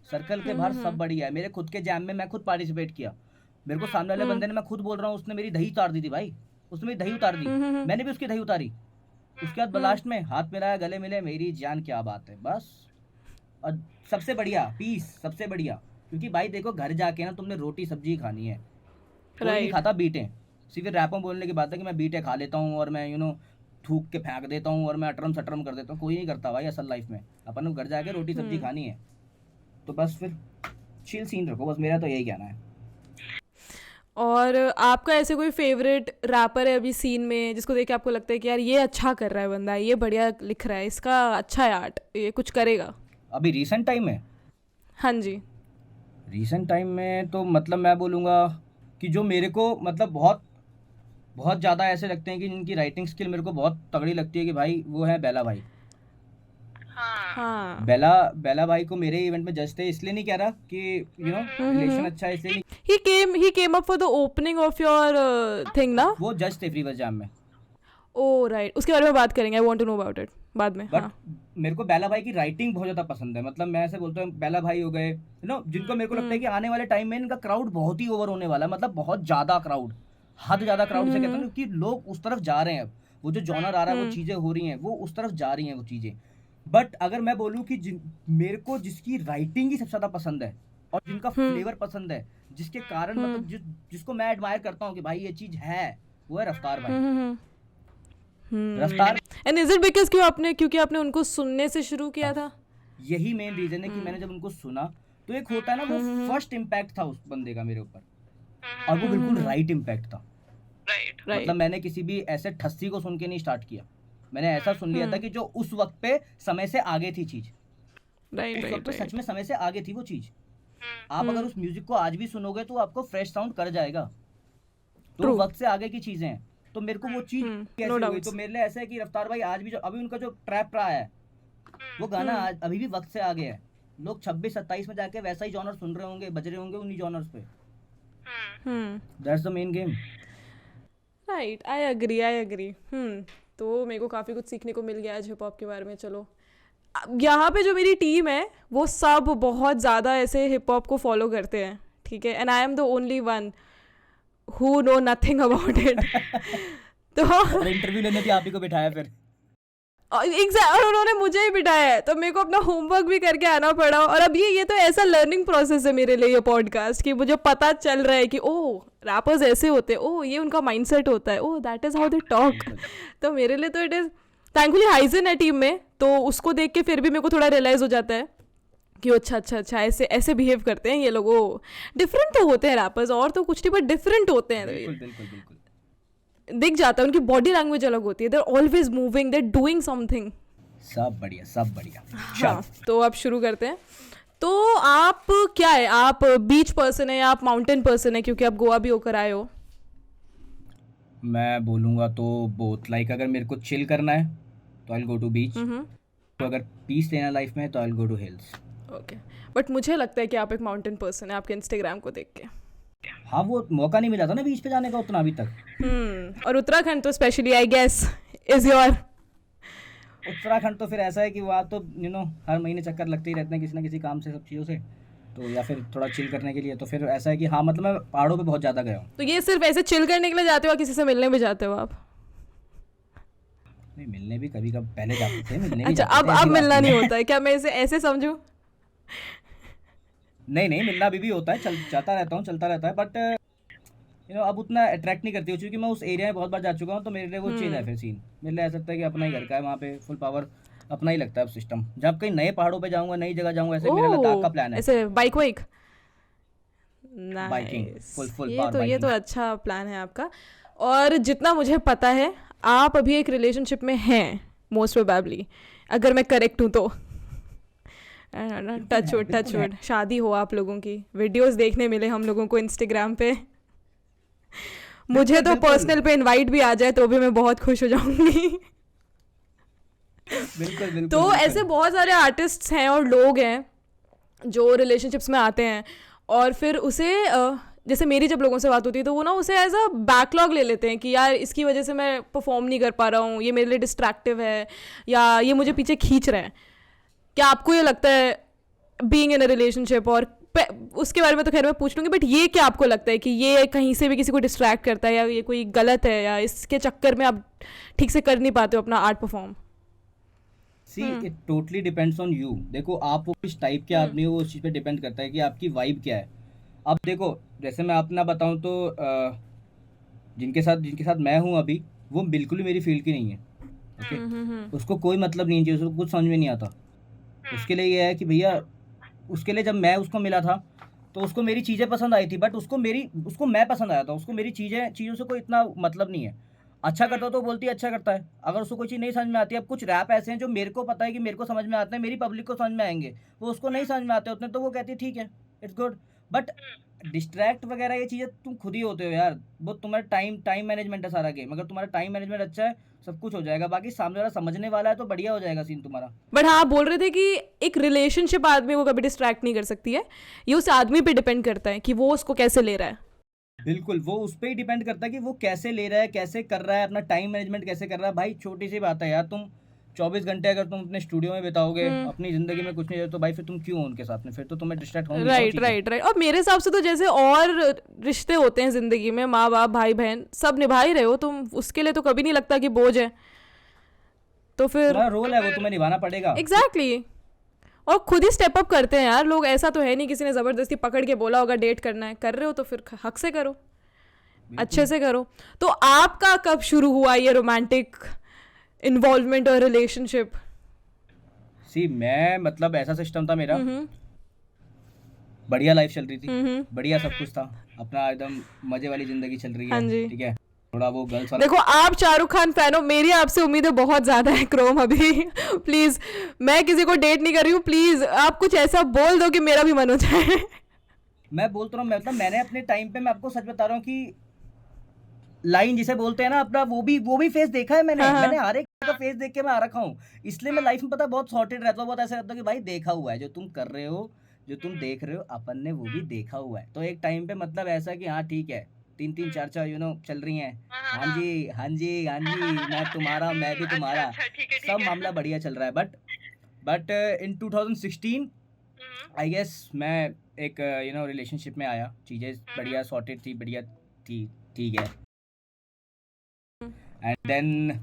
S1: सर्कल के बाहर सब बढ़िया है। मेरे खुद के जैम में मैं खुद पार्टिसिपेट किया, मेरे को सामने वाले बंदे ने, मैं खुद बोल रहा हूँ, उसने मेरी दही उतार दी थी भाई, उसने मेरी दही उतार दी, मैंने भी उसकी दही उतारी। उसके बाद लास्ट में हाथ मिलाया, गले मिले, मेरी जान क्या बात है, बस। और सबसे बढ़िया पीस, सबसे बढ़िया क्योंकि भाई देखो घर जाके ना तुमने रोटी सब्जी खानी है, कोई नहीं
S2: राइट
S1: खाता बीटें। सिर्फ रैपों बोलने की बात है कि मैं बीटें खा लेता हूँ और मैं थूक के फेंक देता हूँ और मैं अटरम सटरम कर देता हूँ, कोई नहीं करता भाई असल लाइफ में। अपन को घर जाके रोटी सब्जी खानी है, तो बस फिर चिल सीन रखो, बस मेरा तो यही कहना है।
S2: और आपका ऐसे कोई फेवरेट रैपर है अभी सीन में जिसको देख के आपको लगता है कि यार ये अच्छा कर रहा है बंदा, ये बढ़िया लिख रहा है, इसका अच्छा है आर्ट, ये कुछ करेगा?
S1: अभी रीसेंट टाइम में,
S2: हाँ जी।
S1: रीसेंट टाइम में तो मतलब मैं बोलूँगा कि जो मेरे को मतलब बहुत बहुत ज़्यादा ऐसे लगते हैं कि जिनकी राइटिंग स्किल मेरे को बहुत तगड़ी लगती है कि भाई वो है बेला भाई।
S2: हाँ
S1: बेला भाई को मेरे इवेंट में जज थे, इसलिए नहीं कह रहा कि रिलेशन अच्छा है इसलिए नहीं,
S2: he came up for the opening of your thing ना?
S1: वो जज थे फ्री बस जैम में।
S2: ओ राइट, उसके बारे में बात करेंगे, I want to know about it बाद में।
S1: बट
S2: हाँ
S1: मेरे को बेला भाई की राइटिंग बहुत ज़्यादा पसंद है। मतलब मैं ऐसे बोलता हूँ, बेला भाई हो गए जिनको मेरे को लगता है कि आने वाले टाइम में इनका क्राउड बहुत ही ओवर होने वाला है, मतलब बहुत ज़्यादा क्राउड, हद ज़्यादा क्राउड से कहता हूँ, क्योंकि लोग उस तरफ जा रहे हैं। अब वो जो जॉनर आ रहा है, वो चीज़ें हो रही हैं, वो उस तरफ जा रही हैं वो चीज़ें। बट अगर मैं बोलूँ कि मेरे को जिसकी राइटिंग ही सबसे ज़्यादा पसंद है और जिनका फ्लेवर पसंद है, जिसके कारण मतलब जिसको मैं एडमायर करता हूँ कि भाई ये चीज़ है, वो है रफ्तार भाई। रफ्तार,
S2: एंड इज इट बिकॉज क्योंकि आपने उनको सुनने से शुरू किया था?
S1: यही मेन रीजन है कि मैंने जब उनको सुना तो एक होता है ना, वो फर्स्ट इम्पैक्ट था उस बंदे का मेरे ऊपर, और वो बिल्कुल राइट इम्पैक्ट था।
S2: राइट
S1: मतलब मैंने किसी भी ऐसे ठस्सी को सुन के नहीं स्टार्ट किया, मैंने ऐसा सुन लिया था कि जो उस वक्त पे समय से आगे थी चीज,
S2: राइट
S1: उस वक्त पे
S2: राइट
S1: सच में समय से आगे थी वो चीज। आप अगर उस म्यूजिक को आज भी सुनोगे तो आपको फ्रेश साउंड कर जाएगा, तो
S2: True.
S1: वक्त से आगे की चीजें हैं। तो मेरे को वो चीज कैसे
S2: no
S1: हो गई,
S2: doubts.
S1: तो मेरे लिए ऐसा है कि रफ्तार भाई आज भी जो अभी उनका जो ट्रैप रहा है, वो गाना आज अभी भी वक्त से आगे है। लोग 26-27 में जाके वैसा ही जॉनर सुन रहे होंगे, बज रहे होंगे उन्हीं जॉनर्स पे। That's the main game.
S2: Right, I agree. तो मेरे को काफ़ी कुछ सीखने को मिल गया आज हिप हॉप के बारे में। चलो, अब यहाँ पे जो मेरी टीम है वो सब बहुत ज़्यादा ऐसे हिप हॉप को फॉलो करते हैं, ठीक है, and I am the only one who know nothing about it. तो
S1: इंटरव्यू लेने भी आप ही को बिठाया फिर।
S2: और उन्होंने मुझे ही बिठाया है, तो मेरे को अपना होमवर्क भी करके आना पड़ा। और अब ये तो ऐसा लर्निंग प्रोसेस है मेरे लिए ये पॉडकास्ट, कि मुझे पता चल रहा है कि ओह रैपर्स ऐसे होते हैं, ओह ये उनका माइंडसेट होता है, oh that is how they talk. तो मेरे लिए तो इट इज़ थैंकफुली हाइजन है टीम में, तो उसको देख के फिर भी मेरे को थोड़ा रियलाइज़ हो जाता है कि अच्छा ऐसे ऐसे बिहेव करते हैं ये लोग। ओ डिफरेंट तो होते हैं रैपर्स, और तो कुछ नहीं बट डिफरेंट होते हैं।
S1: बिल्कुल
S2: दिख जाता है, उनकी बॉडी लैंग्वेज अलग होती है, they are always moving, they are doing something.
S1: सब बढ़िया।
S2: हाँ, तो अब शुरू करते हैं। तो आप क्या है, आप बीच पर्सन है या आप माउंटेन पर्सन है, क्योंकि आप गोवा भी होकर आए हो?
S1: मैं बोलूँगा तो बोथ। लाइक अगर मेरे को चिल करना है तो आई विल गो टू बीच, तो अगर पीस लेना लाइफ में तो I will go to hills.
S2: Okay, but मुझे लगता है कि आप एक माउंटेन पर्सन है आपके इंस्टाग्राम को देख के।
S1: हाँ, वो मौका नहीं मिला था ना बीच पे जाने का उतना अभी तक।
S2: और उत्तराखंड तो specially I guess is your.
S1: Uttarakhand तो फिर ऐसा है कि वहाँ तो हर महीने चक्कर लगते ही रहते हैं किसी ना किसी काम से, सब चीज़ों से, तो या फिर थोड़ा चिल करने के लिए। तो फिर ऐसा है कि हाँ, मतलब मैं पहाड़ों पे बहुत ज़्यादा गया हूँ।
S2: तो ये सिर्फ ऐसे चिल करने के लिए जाते हो, किसी से मिलने भी जाते हो आप?
S1: नहीं, मिलने भी कभी कभी पहले जाते थे, मिलने भी
S2: अच्छा,
S1: जाते थे,
S2: अब
S1: ऐसी बात
S2: मिलना नहीं
S1: है।
S2: होता है क्या? मैं इसे ऐसे समझूं?
S1: नहीं, मिलना अभी भी होता है, चलता रहता है, बट अब उतना अट्रैक्ट नहीं करती हो, क्योंकि मैं उस एरिया में बहुत बार जा चुका हूँ, तो मेरे लिए वो चिल है फिर सीन। मेरे लिए ऐसा लगता है कि अपना ही घर का है, वहाँ पे फुल पावर अपना ही लगता है अब सिस्टम। जब कहीं नए पहाड़ों पे जाऊंगा, नई जगह जाऊंगा, ऐसे मेरा लद्दाख का प्लान है।
S2: ऐसे बाइक वाइक?
S1: बाइकिंग,
S2: नाइस,
S1: फुल
S2: ये
S1: पावर
S2: तो
S1: बाइकिंग।
S2: अच्छा प्लान है आपका। और जितना मुझे पता है आप अभी एक रिलेशनशिप में हैं मोस्ट प्रोबेबली, अगर मैं करेक्ट हूँ तो। टचवुड शादी हो आप लोगों की, वीडियोस देखने मिले हम लोगों को इंस्टाग्राम पे। मुझे तो पर्सनल पे इनवाइट भी आ जाए तो भी मैं बहुत खुश हो जाऊंगी।
S1: बिल्कुल।
S2: तो ऐसे बहुत सारे आर्टिस्ट्स हैं और लोग हैं जो रिलेशनशिप्स में आते हैं और फिर उसे जैसे मेरी जब लोगों से बात होती है तो वो ना उसे एज अ बैकलॉग ले लेते हैं कि यार इसकी वजह से मैं परफॉर्म नहीं कर पा रहा हूँ, ये मेरे लिए डिस्ट्रैक्टिव है, या ये मुझे पीछे खींच रहे हैं। क्या आपको ये लगता है बीइंग इन अ रिलेशनशिप? और उसके बारे में तो खैर मैं पूछ लूँगी, बट ये क्या आपको लगता है कि ये कहीं से भी किसी को डिस्ट्रैक्ट करता है, या ये कोई गलत है, या इसके चक्कर में आप ठीक से कर नहीं पाते हो अपना art perform?
S1: See it totally depends on you. देखो आप वो किस टाइप के आदमी हो, उस चीज़ पे डिपेंड करता है कि आपकी वाइब क्या है। अब देखो जैसे मैं अपना बताऊं तो जिनके साथ मैं हूँ अभी, वो बिल्कुल ही मेरी फील्ड की नहीं है। ओके, उसको कोई मतलब नहीं है, उसको कुछ समझ में नहीं आता। उसके लिए ये है कि भैया, उसके लिए जब मैं उसको मिला था तो उसको मेरी चीज़ें पसंद आई थी, बट उसको मैं पसंद आया था। उसको मेरी चीज़ों से कोई इतना मतलब नहीं है। अच्छा करता तो बोलती है अच्छा करता है, अगर उसको कोई चीज़ नहीं समझ में आती है। अब कुछ रैप ऐसे हैं जो मेरे को पता है कि मेरे को समझ में आते हैं, मेरी पब्लिक को समझ में आएंगे, वो उसको नहीं समझ में आते उतने, तो वो कहती है ठीक है, इट्स गुड। बट डिस्ट्रैक्ट वगैरह ये चीज़ें तुम खुद ही होते हो यार। वो तुम्हारा टाइम टाइम मैनेजमेंट है सारा गेम। अगर तुम्हारा टाइम मैनेजमेंट अच्छा है, सब कुछ हो जाएगा। बाकी सामने वाला समझने वाला है तो बढ़िया हो जाएगा सीन तुम्हारा।
S2: बट हाँ, आप बोल रहे थे कि एक रिलेशनशिप आदमी को कभी डिस्ट्रैक्ट नहीं कर सकती है, ये उस आदमी पे डिपेंड करता है कि वो उसको कैसे ले रहा है।
S1: बिल्कुल, वो उस पे ही डिपेंड करता है कि वो कैसे ले रहा है, कैसे कर रहा है, अपना टाइम मैनेजमेंट कैसे कर रहा है। भाई छोटी सी बात है यार, तुम 24 घंटे अगर तुम अपने स्टूडियो में बिताओगे, अपनी ज़िंदगी में कुछ नहीं है, तो भाई फिर तुम क्यों हो उनके साथ में? फिर तो तुम्हें डिस्ट्रैक्ट होंगी ना वो
S2: राइट
S1: चीज़ें।
S2: Right right. और मेरे हिसाब से तो जैसे और रिश्ते होते हैं ज़िंदगी में, माँ बाप भाई बहन सब निभा ही रहे हो तुम, उसके लिए तो कभी नहीं लगता कि बोझ है। तो फिर
S1: तुम्हारा रोल है, वो तुम्हें निभाना पड़ेगा।
S2: Exactly exactly. और खुद ही स्टेप अप करते हैं यार लोग, ऐसा तो है नहीं किसी ने ज़बरदस्ती पकड़ के बोला होगा डेट करना है। कर रहे हो तो फिर हक से करो, अच्छे
S1: बिल्कुल।
S2: से करो। तो आपका कब शुरू हुआ ये रोमांटिक इन्वॉल्वमेंट और रिलेशनशिप?
S1: सी मैं मतलब ऐसा सिस्टम था मेरा, बढ़िया लाइफ चल रही थी, बढ़िया सब कुछ था, अपना एकदम मजे वाली जिंदगी चल रही
S2: हाँ
S1: है,
S2: जी।
S1: ठीक है। थोड़ा वो गर्ल्स वाला
S2: देखो आप शाहरुख खान फैन हो, मेरी आपसे उम्मीदें बहुत ज़्यादा है क्रोम अभी। प्लीज़, मैं किसी को डेट नहीं कर रही हूँ, प्लीज़ आप कुछ ऐसा बोल दो कि मेरा भी मन हो जाए।
S1: मैं बोलता हूँ, मतलब मैंने अपने टाइम पे, मैं आपको सच बता रहा हूँ कि लाइन जिसे बोलते हैं ना अपना, वो भी फेस देखा है मैंने।
S2: हाँ हाँ।
S1: मैंने हर एक का फेस देख के मैं आ रखा हूँ। इसलिए मैं लाइफ में पता बहुत सॉर्टेड रहता हूँ, बहुत ऐसा रहता हूँ कि भाई देखा हुआ है जो तुम कर रहे हो, जो तुम देख रहे हो, अपन ने वो भी देखा हुआ है। तो एक टाइम पे मतलब ऐसा कि हाँ ठीक है, 3-3 4-4 चल रही हैं। हाँ जी, हाँ जी, हाँ जी, मैं तुम्हारा, मैं भी तुम्हारा, सब मामला बढ़िया चल रहा है। बट इन 2016 आई गेस मैं एक रिलेशनशिप में आया। चीज़ें बढ़िया सॉर्टेड थी, बढ़िया थी, ठीक है। एंड देन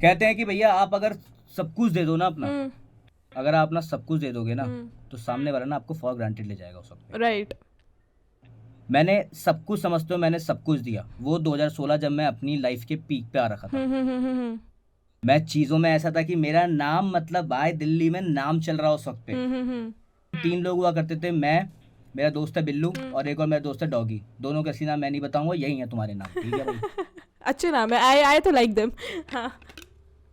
S1: कहते हैं कि भैया आप अगर सब कुछ दे दो ना अपना, अगर आप अपना सब कुछ दे दोगे ना, तो सामने वाला ना आपको फॉर ग्रांटेड ले जाएगा उस वक्त पे।
S2: राइट।
S1: मैंने सब कुछ, समझते हो, मैंने सब कुछ दिया। वो 2016 जब मैं अपनी लाइफ के पीक पे आ रखा था, मैं चीज़ों में ऐसा था कि मेरा नाम, मतलब भाई दिल्ली में नाम चल रहा उस वक्त पे। 3 लोग हुआ करते थे, मैं, मेरा दोस्त है बिल्लू, और एक और मेरा दोस्त है डॉगी। दोनों के असली नाम मैं नहीं बताऊंगा, यही है तुम्हारे नाम, ठीक है भाई।
S2: अच्छे नाम है, आई तो लाइक देम। हाँ।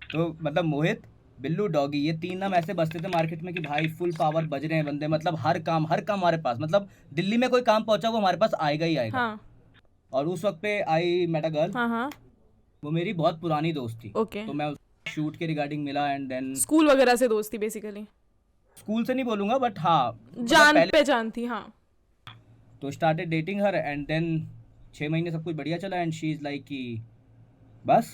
S1: तो मतलब मोहित, बिल्लू, डॉगी, ये 3 नाम ऐसे बजते थे मार्केट में कि भाई फुल पावर बज रहे हैं बंदे। मतलब हर काम हमारे पास, मतलब दिल्ली में कोई काम पहुंचा वो हमारे पास आएगा ही आएगा।
S2: हाँ
S1: और उस वक्त पे आई मेट अ गर्ल,
S2: हाँ हाँ।
S1: वो मेरी बहुत पुरानी दोस्त थी।
S2: ओके।
S1: तो मैं उस शूट के रिगार्डिंग मिला, एंड देन
S2: स्कूल वगैरह से दोस्ती बेसिकली?
S1: स्कूल से नहीं बोलूंगा, बट हाँ मतलब
S2: जान
S1: पहले
S2: पहचान थी, हाँ।
S1: तो started dating her, and then 6 महीने सब कुछ बढ़िया चला। एंड शी इज़ लाइक कि बस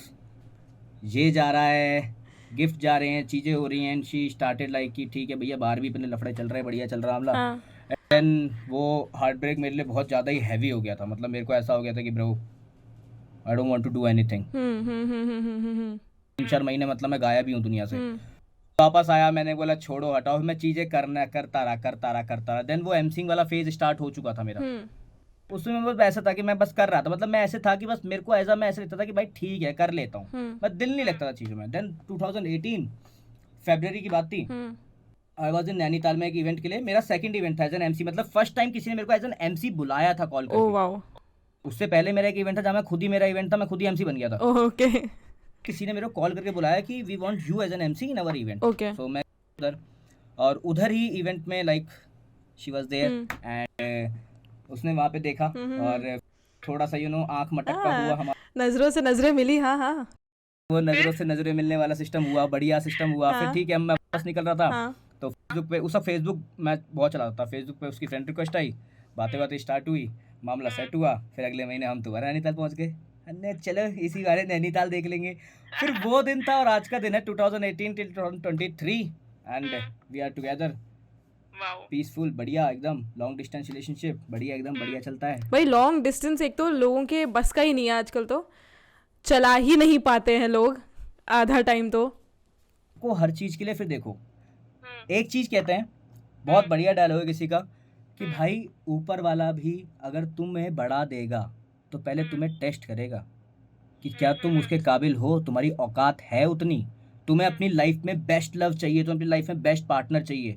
S1: ये जा रहा है, गिफ्ट जा रहे हैं, चीज़ें हो रही हैं। एंड शी स्टार्टेड लाइक कि ठीक है भैया, बाहर भी अपने लफड़े चल रहे हैं, बढ़िया चल रहा मामला।
S2: हाँ।
S1: देन वो हार्ट ब्रेक मेरे लिए बहुत ज़्यादा ही हैवी हो गया था। मतलब मेरे को ऐसा हो गया था कि bro, I don't want to do anything. 3-4 महीने मतलब मैं गायब ही हूँ दुनिया से। वापस आया, मैंने बोला छोड़ो हटाओ, मैं चीज़ें करता रहा। देन वो एमसिंग वाला फेज स्टार्ट हो चुका था मेरा। उसमें बस ऐसा था कि मैं बस कर रहा था, मतलब मैं ऐसे था कि बस मेरे को मैं ऐसे लगता था कि भाई ठीक है कर लेता हूँ, मैं दिल नहीं लगता था चीज़ों में। देन 2018 फरवरी की बात थी, आई वॉज इन नैनीताल में एक इवेंट के लिए। मेरा सेकंड इवेंट था एज एन एमसी, मतलब फर्स्ट टाइम किसी ने मेरे को एज एन एमसी बुलाया था कॉल
S2: ओ
S1: करके।
S2: वाओ।
S1: उससे पहले मेरा एक इवेंट था जहाँ मैं खुद ही, मेरा इवेंट था, मैं खुद ही एमसी बन गया था।
S2: ओके
S1: किसी ने मेरे को कॉल करके बुलाया कि we want you as an MC in our event.
S2: Okay.
S1: So मैं उधर, और उधर ही इवेंट में like she was there, and उसने वहाँ पे देखा, और थोड़ा सा आंख मटक्का हुआ हमारा,
S2: नजरों से नजरें मिली, हाँ हाँ।
S1: वो नज़रों से नज़रें मिलने वाला सिस्टम हुआ, बढ़िया सिस्टम हुआ। फिर ठीक है, मैं वापस निकल रहा था, तो फेसबुक पे, उसका फेसबुक मैं बहुत चलाता था, फेसबुक पे उसकी फ्रेंड रिक्वेस्ट आई, बातें स्टार्ट हुई, मामला सेट हुआ। फिर अगले महीने हम दोबारा नैनीताल पहुंच गए, हमने चलो इसी बारे नैनीताल देख लेंगे। फिर वो दिन था और आज का दिन है 2018 till 2023, and we are together, peaceful, बढ़िया एकदम, लॉन्ग डिस्टेंस रिलेशनशिप, बढ़िया एकदम, बढ़िया चलता है
S2: भाई। लॉन्ग डिस्टेंस एक तो लोगों के बस का ही नहीं है आजकल, तो चला ही नहीं पाते हैं लोग आधा टाइम तो।
S1: आपको हर चीज़ के लिए फिर देखो, एक चीज़ कहते हैं, बहुत बढ़िया डायलॉग है किसी का, कि भाई ऊपर वाला भी अगर तुम्हें बढ़ा देगा तो पहले तुम्हें टेस्ट करेगा कि क्या तुम उसके काबिल हो, तुम्हारी औकात है उतनी, तुम्हें अपनी लाइफ में बेस्ट लव चाहिए, तुम्हें अपनी लाइफ में बेस्ट पार्टनर चाहिए,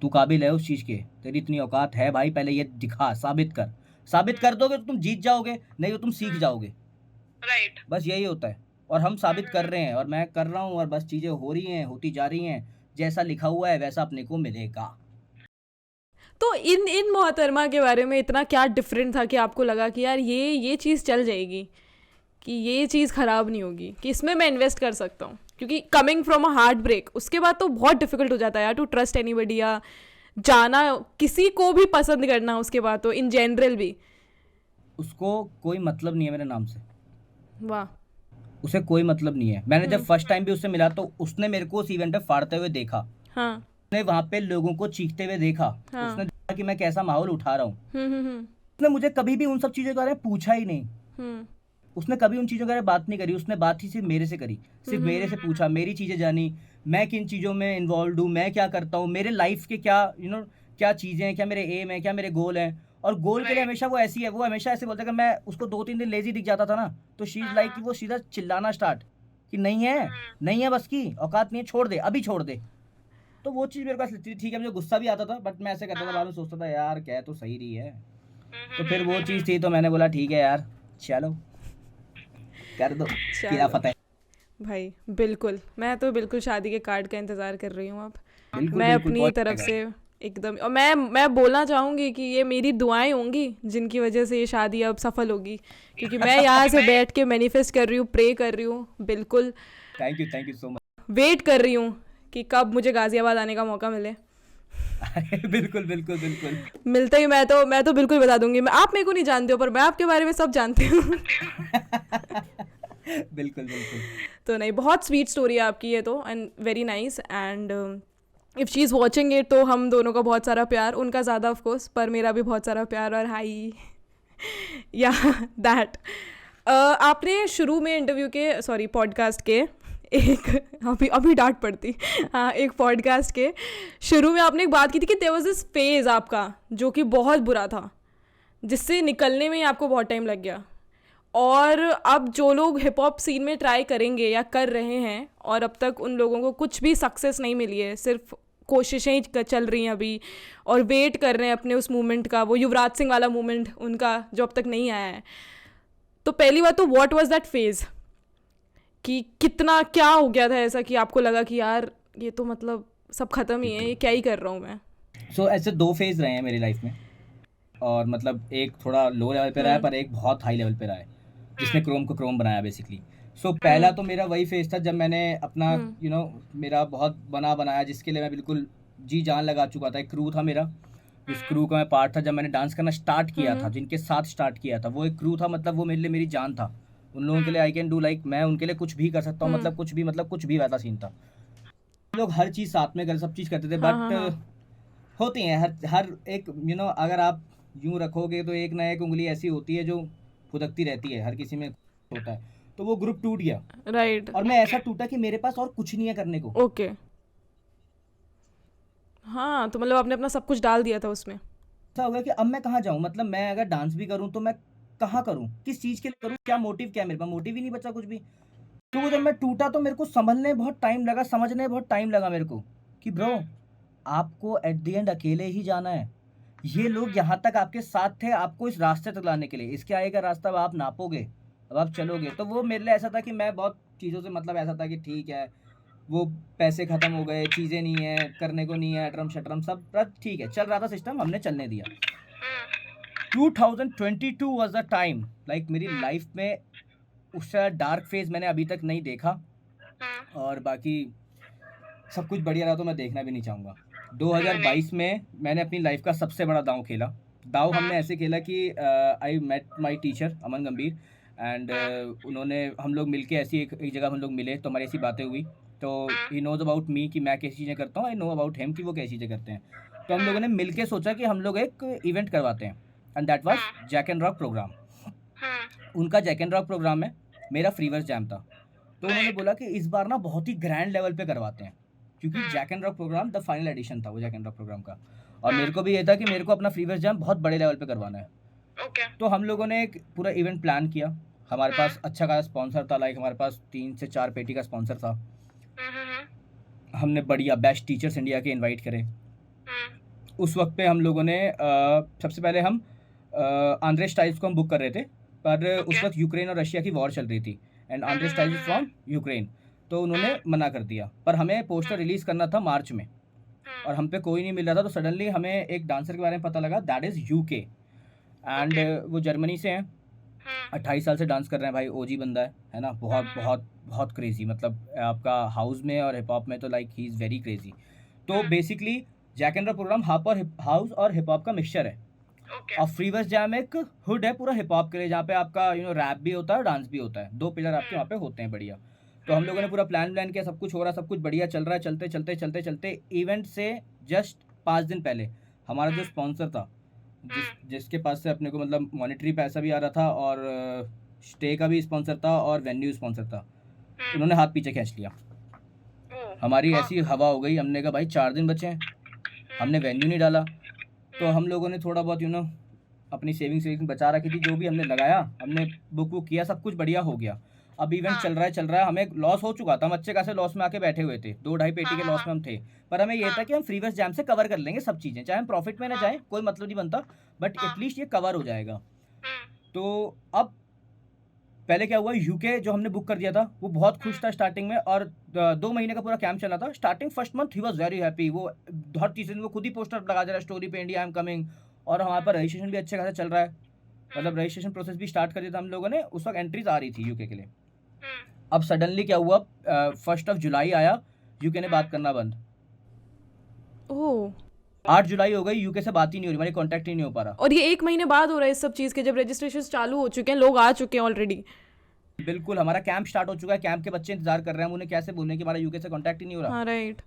S1: तू काबिल है उस चीज़ के, तेरी इतनी औकात है भाई, पहले ये दिखा, साबित कर दोगे तो तुम जीत जाओगे, नहीं तो तुम सीख जाओगे।
S2: राइट।
S1: बस यही होता है, और हम साबित कर रहे हैं और मैं कर रहा हूँ, और बस चीज़ें हो रही हैं, होती जा रही हैं, जैसा लिखा हुआ है वैसा अपने को मिलेगा।
S2: तो इन मोहतरमा के बारे में इतना क्या डिफरेंट था कि आपको लगा कि यार ये चीज़ चल जाएगी, कि ये चीज़ ख़राब नहीं होगी, कि इसमें मैं इन्वेस्ट कर सकता हूँ? क्योंकि coming from a heartbreak, उसके बाद तो बहुत डिफिकल्ट हो जाता है यार टू ट्रस्ट एनीबडी, या जाना किसी को भी पसंद करना उसके बाद तो इन जनरल भी।
S1: उसको कोई मतलब नहीं है मेरे नाम से,
S2: वाह।
S1: उसे कोई मतलब नहीं है। मैंने जब फर्स्ट टाइम भी उससे मिला तो उसने मेरे को उस इवेंट में फाड़ते हुए देखा,
S2: हाँ।
S1: उसने वहाँ पे लोगों को चीखते हुए देखा,
S2: हाँ।
S1: उसने देखा कि मैं कैसा माहौल उठा रहा हूँ।
S2: हम्म।
S1: उसने मुझे कभी भी उन सब चीज़ों के बारे में पूछा ही नहीं,
S2: हम्म।
S1: उसने कभी उन चीज़ों के बारे में बात नहीं करी, उसने बात ही सिर्फ मेरे से करी, सिर्फ मेरे से पूछा, मेरी चीज़ें जानी, मैं किन चीज़ों में इन्वॉल्व हूँ, मैं क्या करता हूँ, मेरे लाइफ के क्या क्या चीज़ें हैं, क्या मेरे एम है, क्या मेरे गोल हैं। और गोल के लिए हमेशा वो ऐसी है, वो हमेशा ऐसे बोलता है कि मैं उसको 2-3 दिन लेजी दिख जाता था ना, तो शी इज़ लाइक कि वो सीधा चिल्लाना स्टार्ट कि नहीं है बस की औकात नहीं है, छोड़ दे, अभी छोड़ दे। तो वो चीज़ मेरे पास लगती थी, ठीक है, मुझे गुस्सा भी आता था, बट मैं ऐसे करता था, बाद में सोचता था यार कह तो सही रही है। तो फिर वो चीज़ थी, तो मैंने बोला ठीक है यार, चलो कर दो, तेरा फतेह।
S2: भाई बिल्कुल, मैं तो बिल्कुल शादी के कार्ड का इंतज़ार कर रही हूँ अब।
S1: बिल्कुल
S2: मैं
S1: बिल्कुल
S2: अपनी
S1: बहुत
S2: तरफ
S1: अच्छा
S2: से एकदम, और मैं बोलना चाहूँगी कि ये मेरी दुआएं होंगी जिनकी वजह से ये शादी अब सफल होगी, क्योंकि मैं यहाँ से बैठ के मैनिफेस्ट कर रही हूँ, प्रे कर रही हूँ, बिल्कुल
S1: thank you so much.
S2: Wait कर रही हूँ कि कब मुझे गाज़ियाबाद आने का मौका मिले।
S1: बिल्कुल बिल्कुल बिल्कुल।
S2: मिलते ही मैं तो बिल्कुल बता दूंगी। आप मेरे को नहीं जानते हो पर मैं आपके बारे में सब जानती हूँ।
S1: बिल्कुल बिल्कुल।
S2: तो नहीं, बहुत स्वीट स्टोरी है आपकी ये तो, and very nice, and if she is watching it तो हम दोनों का बहुत सारा प्यार, उनका ज़्यादा ऑफ कोर्स, पर मेरा भी बहुत सारा प्यार और हाई या दैट। आपने शुरू में इंटरव्यू के, सॉरी पॉडकास्ट के एक अभी डांट पड़ती, हाँ, एक पॉडकास्ट के शुरू में आपने एक बात की थी कि देयर वाज दिस फेज़ आपका जो कि बहुत बुरा था, जिससे निकलने में ही आपको बहुत टाइम लग गया। और अब जो लोग हिप हॉप सीन में ट्राई करेंगे या कर रहे हैं और अब तक उन लोगों को कुछ भी सक्सेस नहीं मिली है, सिर्फ कोशिशें ही चल रही हैं अभी, और वेट कर रहे हैं अपने उस मूवमेंट का, वो युवराज सिंह वाला मूवमेंट उनका जो अब तक नहीं आया है। तो पहली बात तो व्हाट वाज दैट फेज़, कि कितना क्या हो गया था ऐसा कि आपको लगा कि यार ये तो मतलब सब ख़त्म ही है, ये क्या ही कर रहा हूँ मैं।
S1: सो ऐसे 2 फेज़ रहे हैं मेरी लाइफ में, और मतलब एक थोड़ा लो लेवल पे रहा है, पर एक बहुत हाई लेवल पे रहा है, जिसने क्रोम को क्रोम बनाया बेसिकली। सो पहला तो मेरा वही फेज़ था जब मैंने अपना मेरा बहुत बनाया, जिसके लिए मैं बिल्कुल जी जान लगा चुका था। एक क्रू था मेरा, जिस क्रू का मैं पार्ट था, जब मैंने डांस करना स्टार्ट किया था, जिनके साथ स्टार्ट किया था, वो एक क्रू था, मतलब वो मेरे लिए मेरी जान था। उन लोगों के लिए आई कैन डू, लाइक मैं उनके लिए कुछ भी कर सकता हूँ, मतलब कुछ भी वैसा सीन था। हम लोग हर चीज़ साथ में कर, सब चीज़ करते थे, बट होती हैं हर एक अगर आप यूं रखोगे तो एक ना एक उंगली ऐसी होती है जो फुदकती रहती है, हर किसी में होता है। तो वो ग्रुप टूट गया,
S2: राइट।
S1: और मैं ऐसा टूटा कि मेरे पास और कुछ नहीं है करने को।
S2: ओके। हाँ, तो मतलब आपने अपना सब कुछ डाल दिया था उसमें।
S1: ऐसा हो गया कि अब मैं कहाँ जाऊँ, मतलब मैं अगर डांस भी करूँ तो मैं कहाँ करूँ, किस चीज़ के लिए करूँ, क्या मोटिव, क्या मेरे पास मोटिव ही नहीं बचा कुछ भी। तो वो जब मैं टूटा तो मेरे को समझने बहुत टाइम लगा, समझने बहुत टाइम लगा मेरे को कि ब्रो, आपको एट द एंड अकेले ही जाना है। ये लोग यहाँ तक आपके साथ थे आपको इस रास्ते तक लाने के लिए, इसके आगे का रास्ता अब आप नापोगे, अब आप चलोगे। तो वो मेरे लिए ऐसा था कि मैं बहुत चीज़ों से, मतलब ऐसा था कि ठीक है, वो पैसे ख़त्म हो गए, चीज़ें नहीं है करने को, नहीं है अटरम शटरम सब, पर ठीक है, चल रहा था सिस्टम, हमने चलने दिया। 2022 वाज द टाइम, लाइक मेरी लाइफ में उससे डार्क फेज मैंने अभी तक नहीं देखा, और बाकी सब कुछ बढ़िया रहा तो मैं देखना भी नहीं चाहूँगा। 2022 में मैंने अपनी लाइफ का सबसे बड़ा दांव खेला। दांव हमने ऐसे खेला कि आई मेट माय टीचर अमन गंभीर, एंड उन्होंने, हम लोग मिलके ऐसी एक जगह हम लोग मिले, तो हमारी ऐसी बातें हुई। तो ही नोज अबाउट मी कि मैं कैसी चीज़ें करता हूँ, आई नो अबाउट हिम कि वो कैसी चीज़ें करते हैं। तो हम लोगों ने मिलके सोचा कि हम लोग एक इवेंट करवाते हैं, and that was jack and rock programme. उनका जैक एंड रॉक प्रोग्राम में मेरा फ्रीवर्स जैम था। तो उन्होंने बोला कि इस बार ना बहुत ही ग्रैंड लेवल पे करवाते हैं, क्योंकि jack and rock programme the final edition था वो जैक एंड रॉक प्रोग्राम का, और मेरे को भी ये था कि मेरे को अपना फ्रीवेयर जैम बहुत बड़े लेवल पे करवाना है।
S3: ओके।
S1: तो हम लोगों ने एक पूरा इवेंट प्लान किया, हमारे पास अच्छा खासा स्पॉन्सर था, लाइक हमारे पास 3 से 4 पेटी का स्पॉन्सर था। हमने बढ़िया बेस्ट टीचर्स इंडिया के इनवाइट करे। उस वक्त पे हम लोगों ने सबसे पहले हम आंद्रे स्टाइल्स को हम बुक कर रहे थे, पर उस वक्त यूक्रेन और रशिया की वॉर चल रही थी, and Andre styles from Ukraine, तो उन्होंने मना कर दिया। पर हमें पोस्टर रिलीज़ करना था मार्च में, और हम पे कोई नहीं मिल रहा था। तो सडनली हमें एक डांसर के बारे में पता लगा, दैट इज़ यूके, एंड वो जर्मनी से हैं, 28 साल से डांस कर रहे हैं भाई, ओजी बंदा है ना, बहुत बहुत बहुत क्रेजी, मतलब आपका हाउस में और हिप हॉप में तो like he is very crazy. तो basically jack and rock program house और हिप हॉप का मिक्सचर है, और फ्रीवेयर जैम एक हुड है पूरा हिप हॉप के लिए, जहाँ पे आपका रैप भी होता है और डांस भी होता है, 2 पिलर आपके वहाँ पे होते हैं बढ़िया। तो हम लोगों ने पूरा प्लान किया, सब कुछ हो रहा, सब कुछ बढ़िया चल रहा है। चलते इवेंट से जस्ट 5 दिन पहले हमारा जो स्पॉन्सर था, जिसके पास से अपने को मतलब मॉनेटरी पैसा भी आ रहा था, और स्टे का भी स्पॉन्सर था, और वेन्यू स्पॉन्सर था, उन्होंने हाथ पीछे खींच लिया। हमारी ऐसी हवा हो गई, हमने कहा भाई 4 दिन बचे हैं, हमने वेन्यू नहीं डाला। तो हम लोगों ने थोड़ा बहुत अपनी सेविंग बचा रखी थी, जो भी हमने लगाया, हमने बुक किया, सब कुछ बढ़िया हो गया। अब इवेंट चल रहा है, हमें लॉस हो चुका था, हम अच्छे खासे लॉस में आके बैठे हुए थे, 2-2.5 पेटी के लॉस में हम थे, पर हमें ये था कि हम फ्रीवेयर जैम से कवर कर लेंगे सब चीज़ें, चाहे हम प्रॉफिट में ना जाएं, कोई मतलब नहीं बनता, बट एटलीस्ट ये कवर हो जाएगा। तो अब पहले क्या हुआ, यूके जो हमने बुक कर दिया था वो बहुत खुश था स्टार्टिंग में, और 2 महीने का पूरा कैंप चला था। Starting first month he was very happy, वो हर तीसरे दिन वो खुद ही पोस्टर लगा दे रहा है स्टोरी पे, इंडिया आई एम कमिंग, और हमारे पर रजिस्ट्रेशन भी अच्छे खासा चल रहा है, मतलब रजिस्ट्रेशन प्रोसेस भी स्टार्ट कर दिया था हम लोगों ने, उस वक्त एंट्रीज आ रही थी यूके के लिए। अब सडनली क्या हुआ, 1 जुलाई आया, यूके ने बात करना बंद।
S2: ओह
S1: 8 जुलाई हो गई, यूके से बात ही नहीं हो रही, हमारी कॉन्टैक्ट ही नहीं हो पा रहा।
S2: और ये 1 महीने बाद हो रहा है इस सब चीज़ के, जब रजिस्ट्रेशन चालू हो चुके हैं, लोग आ चुके हैं ऑलरेडी।
S1: बिल्कुल, हमारा कैंप स्टार्ट हो चुका है, कैंप के बच्चे इंतजार कर रहे हैं, हम उन्हें कैसे बोलें कि हमारा यूके से कॉन्टैक्ट ही नहीं हो रहा।
S2: हाँ राइट।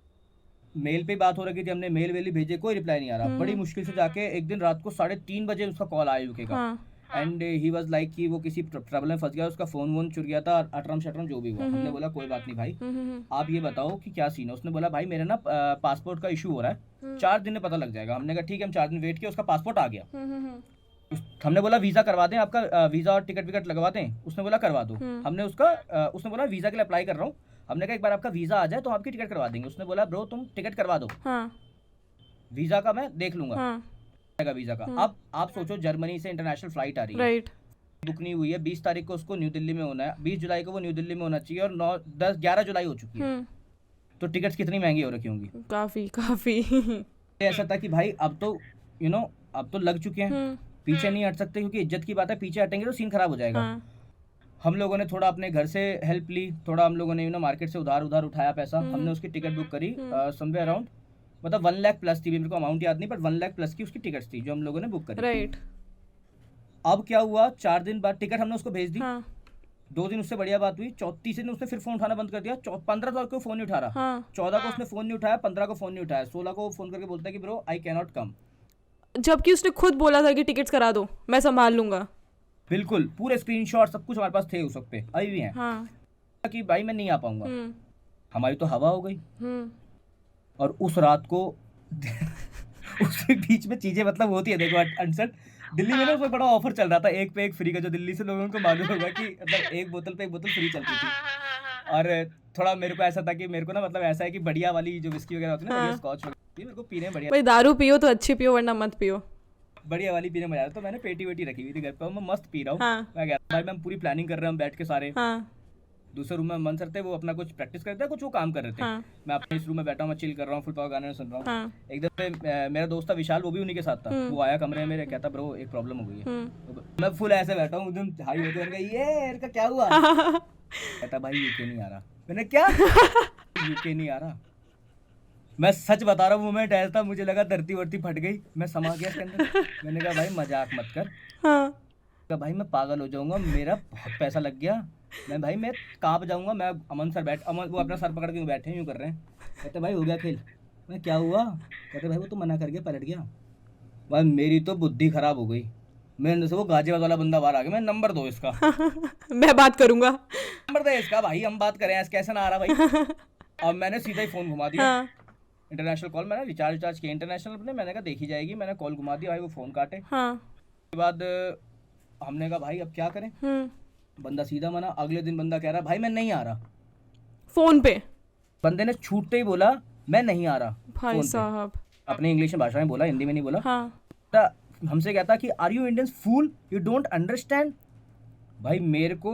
S1: मेल पे बात हो रही थी, हमने मेल वेल भेजे, कोई रिप्लाई नहीं आ रहा। बड़ी मुश्किल से जाके एक दिन रात को 3:30 बजे उसका कॉल आया यूके का, एंड ही वाज लाइक कि वो किसी ट्रबल में फंस गया, उसका फोन वोन चुर गया था, अटरम शटरम जो भी हुआ। हमने बोला कोई बात नहीं भाई, आप ये बताओ कि क्या सीन है। उसने बोला भाई मेरे ना पासपोर्ट का इशू हो रहा है, 4 दिन में पता लग जाएगा। हमने कहा ठीक है, हम 4 दिन वेट किया, उसका पासपोर्ट आ गया। हमने बोला वीज़ा करवा दें आपका, वीज़ा और टिकट विकट लगवा दें। उसने बोला करवा दो। हमने उसने बोला वीज़ा के लिए अप्लाई कर रहा हूँ। हमने कहा एक बार आपका वीज़ा आ जाए तो आपकी टिकट करवा देंगे। उसने बोला ब्रो तुम टिकट करवा दो, वीज़ा का मैं देख लूंगा, वीज़ा का। अब आप सोचो, जर्मनी से इंटरनेशनल फ्लाइट आ रही है,
S2: राइट।
S1: बुक नहीं हुई है, 20 तारीख को उसको न्यू दिल्ली में होना है, 20 जुलाई को वो न्यू दिल्ली में होना चाहिए, और 9, 10, 11 जुलाई हो चुकी है। तो टिकट्स कितनी महंगी हो रखी होंगी।
S2: काफ़ी
S1: ऐसा था कि भाई अब तो अब तो लग चुके हैं, पीछे नहीं हट सकते, क्योंकि इज्जत की बात है, पीछे हटेंगे तो सीन खराब हो जाएगा। हम लोगों ने थोड़ा अपने घर से हेल्प ली, थोड़ा हम लोगों ने मार्केट से उधार उठाया पैसा। हमने उसकी टिकट बुक करी समवेयर अराउंड, मतलब 1 लाख प्लस थी, मेरे को अमाउंट याद नहीं, बट 1 लाख प्लस की उसकी टिकट्स थी जो हम लोगों ने बुक करी।
S2: राइट।
S1: अब क्या हुआ, 4 दिन बाद टिकट हमने उसको भेज दी। 2 दिन उससे बढ़िया बात हुई, 34 दिन उसने फिर फोन उठाना बंद कर दिया। 15 तारीख को फोन नहीं उठा रहा, 14 को उसने फोन नहीं उठाया, 15 को फोन नहीं उठाया, 16 को फोन करके बोलता है कि bro I can not come,
S2: जबकि उसने खुद बोला था कि टिकट्स करा दो, मैं संभाल लूंगा।
S1: बिल्कुल, पूरे स्क्रीनशॉट सब कुछ हमारे पास थे उस वक्त पे, अभी भी हैं, कि भाई मैं नहीं आ पाऊंगा। हमारी तो हवा हो गई। और उस रात को उसके बीच में चीजें मतलब होती है, देखो अनसट दिल्ली में ना उसमें बड़ा ऑफर चल रहा था, 1 पे 1 फ्री का, जो दिल्ली से लोगों को मालूम होगा कि मतलब 1 बोतल पे 1 बोतल फ्री चलती थी। और थोड़ा मेरे को ऐसा था कि मेरे को ना मतलब ऐसा है कि बढ़िया वाली जो विस्की वगैरह होती है ना, स्कॉच वगैरह, मेरे को पीने में बढ़िया,
S2: भाई दारू पियो तो अच्छी पियो वरना मत पियो,
S1: बढ़िया वाली पीने में मजा आता। तो मैंने पेटी वेटी रखी हुई थी घर पे, मैं मस्त पी रहा हूँ। मैं कह रहा भाई मैं पूरी प्लानिंग कर रहे हैं हम बैठ के सारे। दूसरे रूम में मन सर थे, वो अपना कुछ प्रैक्टिस करते हैं, कुछ वो काम कर रहे थे। मैं अपने इस रूम में बैठा हूँ, मैं चिल कर रहा हूँ, फुल पावर गाने सुन रहा हूँ। एकदम से मेरा दोस्त था विशाल, वो भी उन्हीं के साथ था। वो आया कमरे में मेरे, कहता ब्रो एक प्रॉब्लम हो गई है। मैं फुल ऐसे बैठा हूँ, एकदम हाई होते हैं, ये इनका क्या हुआ? कहता भाई यूके नहीं आ रहा। मैंने क्या यूके नहीं आ रहा? मैं सच बता रहा हूँ, मोमेंट ऐसा था, मुझे लगा धरती वर्ती फट गई, मैं समा गया इसके अंदर। मैंने कहा भाई मजाक मत कर। कहा भाई मैं पागल हो जाऊंगा, मेरा बहुत पैसा लग गया, मैं कहाँ पे जाऊंगा। मैं अमन सर वो अपना सर पकड़ के बैठे यूँ कर रहे हैं। कहते भाई हो गया खेल। मैं क्या हुआ? कहते भाई वो तो मना कर गया, पलट गया। भाई मेरी तो बुद्धि खराब हो गई, मेरे अंदर से वो गाजियाबाद वाला बंदा बाहर आ गया, मैं नंबर दो इसका,
S2: मैं बात करूंगा।
S1: नंबर दे इसका भाई, हम बात करें, ऐसे कैसे ना आ रहा भाई। अब मैंने सीधा ही फोन घुमा दिया,
S2: हाँ
S1: इंटरनेशनल कॉल, मैंने रिचार्ज किया इंटरनेशनल अपने, मैंने कहा देखी जाएगी, मैंने कॉल घुमा दिया भाई, वो फोन काटे।
S2: हाँ।
S1: उसके बाद हमने कहा भाई अब क्या करें, बंदा सीधा मना। अगले दिन बंदा कह रहा भाई मैं नहीं आ रहा,
S2: फोन पे
S1: बंदे ने छूटते ही बोला मैं नहीं आ रहा
S2: भाई
S1: फोन पे,
S2: साहब।
S1: अपने इंग्लिश में भाषा में बोला, हिंदी में नहीं बोला।
S2: हाँ
S1: हमसे कहता कि are you Indians fool, you don't understand. भाई मेरे को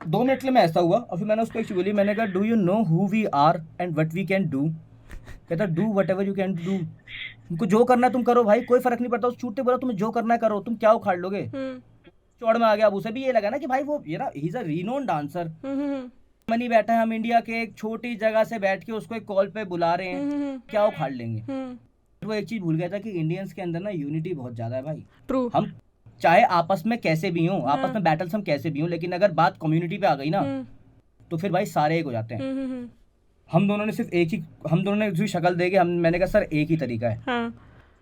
S1: 2 मिनट के लिए मैं ऐसा हुआ, और फिर मैंने उसको एक चीज बोली, मैंने कहा do you know who we are and what we can do. कहता do whatever you can do, तुमको जो करना है तुम करो भाई, कोई फर्क नहीं पड़ता। उस छूटते बोला तुम्हें जो करना है करो, तुम क्या उखाड़ लोगे। चौड़ में आ गया। अब उसे भी ये लगा ना कि भाई वो ये ना he is a renowned dancer, Mani बैठा है, हम इंडिया के एक छोटी जगह से बैठ के उसको एक कॉल पे बुला रहे हैं, क्या उखाड़ लेंगे। वो एक चीज भूल गया था कि इंडियंस के अंदर ना यूनिटी बहुत ज्यादा है भाई।
S2: ट्रू।
S1: हम चाहे आपस में कैसे भी हों, आपस में बैटल्स हम कैसे भी हों, लेकिन अगर बात कम्युनिटी पे आ गई ना तो फिर भाई सारे एक हो जाते हैं। हम दोनों ने सिर्फ एक ही, हम दोनों ने दूसरी शक्ल देके मैंने कहा सर एक ही तरीका है,
S2: हाँ।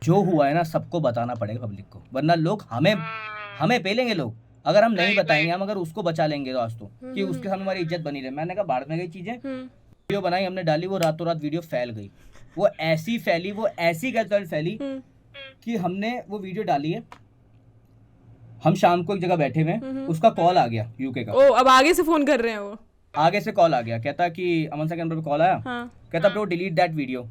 S1: जो हुआ है ना सबको बताना पड़ेगा पब्लिक को, वरना लोग हमें पेलेंगे लोग, अगर हम नहीं बताएंगे, हम अगर उसको बचा लेंगे दोस्तों कि उसके सामने हमारी इज्जत बनी रहे। मैंने कहा बाढ़ में गई चीजें, वीडियो बनाई हमने, डाली, वो रातों रात वीडियो फैल गई, वो ऐसी फैली, वो ऐसी गलत फैली कि हमने वो वीडियो डाली है, हम शाम को एक जगह बैठे हुए हैं, उसका कॉल आ गया यूके का।
S2: ओ अब आगे से फोन कर रहे हैं वो।
S1: आगे से कॉल आ गया, कहता कि अमन सर के नंबर पे कॉल आया, कहता ब्रो डिलीट दैट वीडियो।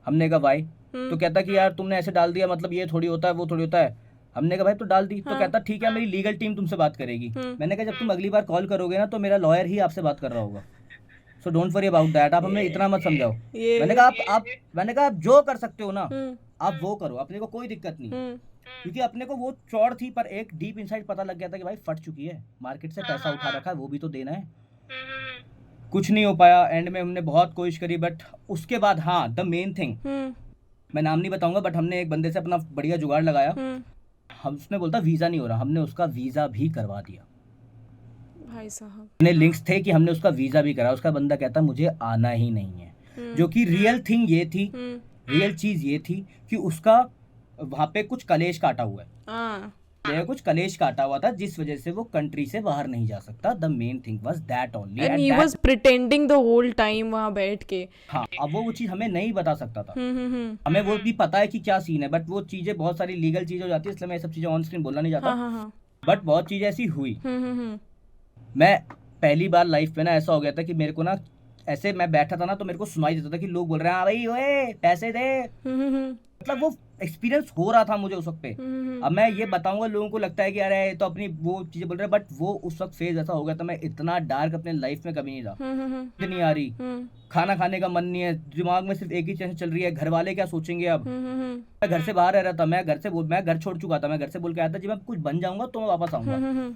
S1: हमने कहा भाई, तो कहता कि यार तुमने ऐसे डाल दिया, मतलब ये थोड़ी होता है, वो थोड़ी होता है। हमने कहा भाई तो डाल दी। तो कहता ठीक है मेरी लीगल टीम तुमसे बात करेगी। मैंने कहा जब तुम अगली बार कॉल करोगे ना तो मेरा लॉयर ही आपसे बात कर रहा होगा, so don't worry about that, आप हमें इतना मत समझाओ। मैंने कहा आप जो कर सकते हो ना आप वो करो, अपने को कोई दिक्कत नहीं, क्योंकि अपने को वो चौड़ थी, पर एक डीप इनसाइड पता लग गया था कि भाई फट चुकी है, मार्केट से पैसा उठा रखा है, वो भी तो देना है। कुछ नहीं हो पाया, एंड में हमने बहुत कोशिश करी, बट उसके बाद हाँ द मेन थिंग, मैं नाम नहीं बताऊंगा, बट हमने एक बंदे से अपना बढ़िया जुगाड़ लगाया। हम उसने बोलता वीजा नहीं हो रहा, हमने उसका वीजा भी करवा दिया
S2: भाई साहब।
S1: अपने लिंक्स थे कि हमने उसका वीजा भी करा। उसका बंदा कहता मुझे आना ही नहीं है, जो कि रियल थिंग ये थी, रियल चीज ये थी कि उसका वहां पे कुछ कलेश काटा हुआ है, कुछ कलेश काटा हुआ था, जिस वजह से वो कंट्री से बाहर नहीं जा सकता। The main thing was that only,
S2: and he was pretending the whole time वहां बैठ के।
S1: हाँ, अब वो चीज हमें नहीं बता सकता था, हमें वो भी पता है कि क्या सीन है, बट वो चीजें बहुत सारी लीगल चीजें हो जाती है, इसलिए मैं ये सब चीजें ऑन स्क्रीन बोलना नहीं चाहता। बट बहुत चीजें ऐसी हुई। मैं पहली बार लाइफ में ना ऐसा हो गया था कि मेरे को ना ऐसे मैं बैठा था ना तो मेरे को सुनाई देता था कि लोग बोल रहे हैं हाँ भाई ओए पैसे दे, मतलब वो एक्सपीरियंस हो रहा था मुझे उस वक्त पे। अब मैं ये बताऊंगा लोगों को लगता है कि अरे तो अपनी वो चीजें बोल रहे हैं, बट वो उस वक्त फेज ऐसा हो गया था, मैं इतना डार्क अपने लाइफ में कभी नहीं था। नहीं आ रही, खाना खाने का मन नहीं है, दिमाग में सिर्फ एक ही चीज चल रही है, घर वाले क्या सोचेंगे। अब मैं घर से बाहर रह रहा था, मैं घर छोड़ चुका था, मैं घर से बोल के आया था जब मैं कुछ बन जाऊंगा तो मैं वापस आऊंगा।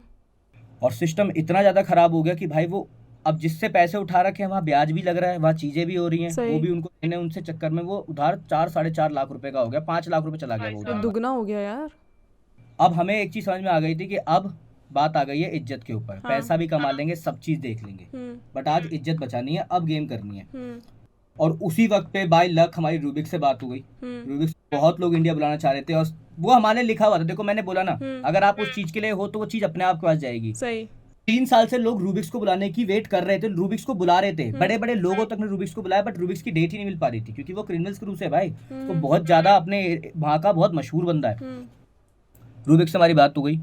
S1: और सिस्टम इतना ज्यादा खराब हो गया कि भाई वो अब जिससे पैसे उठा रखे हैं वहाँ ब्याज भी लग रहा है, वहाँ चीजें भी हो रही हैं, वो भी उनको देने, उनसे चक्कर में वो उधार 4-4.5 लाख रुपए का हो गया, 5 लाख रुपए चला गया वो उधार,
S2: दुगना हो गया यार।
S1: अब हमें एक चीज समझ में आ गई थी कि अब बात आ गई है इज्जत के ऊपर। पैसा भी कमा लेंगे, सब चीज देख लेंगे, बट आज इज्जत बचानी है, अब गेम करनी है। और उसी वक्त पे बाय लक हमारी रूबिक से बात हो गई। रूबिक बहुत लोग इंडिया बुलाना चाह रहे थे, और वो हमारे लिखा हुआ था, देखो मैंने बोला ना अगर आप उस चीज के लिए हो तो वो चीज अपने आप के पास जाएगी।
S2: सही।
S1: 3 साल से लोग रूबिक्स को बुलाने की वेट कर रहे थे, रूबिक्स को बुला रहे थे, बड़े बड़े लोगों तक ने रूबिक्स को बुलाया, बट रूबिक्स की डेट ही नहीं मिल पा रही थी, क्योंकि वो क्रिमिनल्स क्रू से भाई, तो बहुत ज्यादा अपने वहाँ का बहुत मशहूर बंदा है। रूबिक्स से हमारी बात हो गई,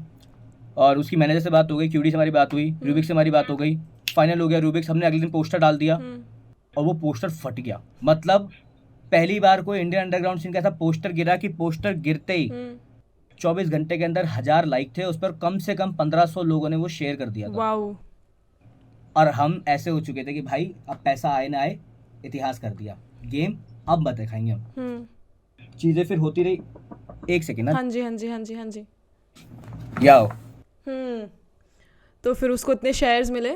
S1: और उसकी मैनेजर से बात हो गई, क्यूडी से हमारी बात हुई, रूबिक्स से हमारी बात हो गई, फाइनल हो गया रूबिक्स। हमने अगले दिन पोस्टर डाल दिया और वो पोस्टर फट गया। मतलब पहली बार कोई इंडियन अंडरग्राउंड सीन का ऐसा पोस्टर गिरा कि पोस्टर गिरते ही 24 घंटे के अंदर 1000 लाइक थे उस पर, कम से कम 1500 लोगों ने वो शेयर कर दिया था। और हम ऐसे हो चुके थे कि भाई अब पैसा आए ना आए, इतिहास कर दिया गेम, अब मत दिखाएंगे हम। चीजें फिर होती रही। एक सेकेंड,
S2: हाँ जी हाँ जी हाँ जी हाँ जी,
S1: याओ।
S2: तो फिर उसको इतने शेयर्स मिले,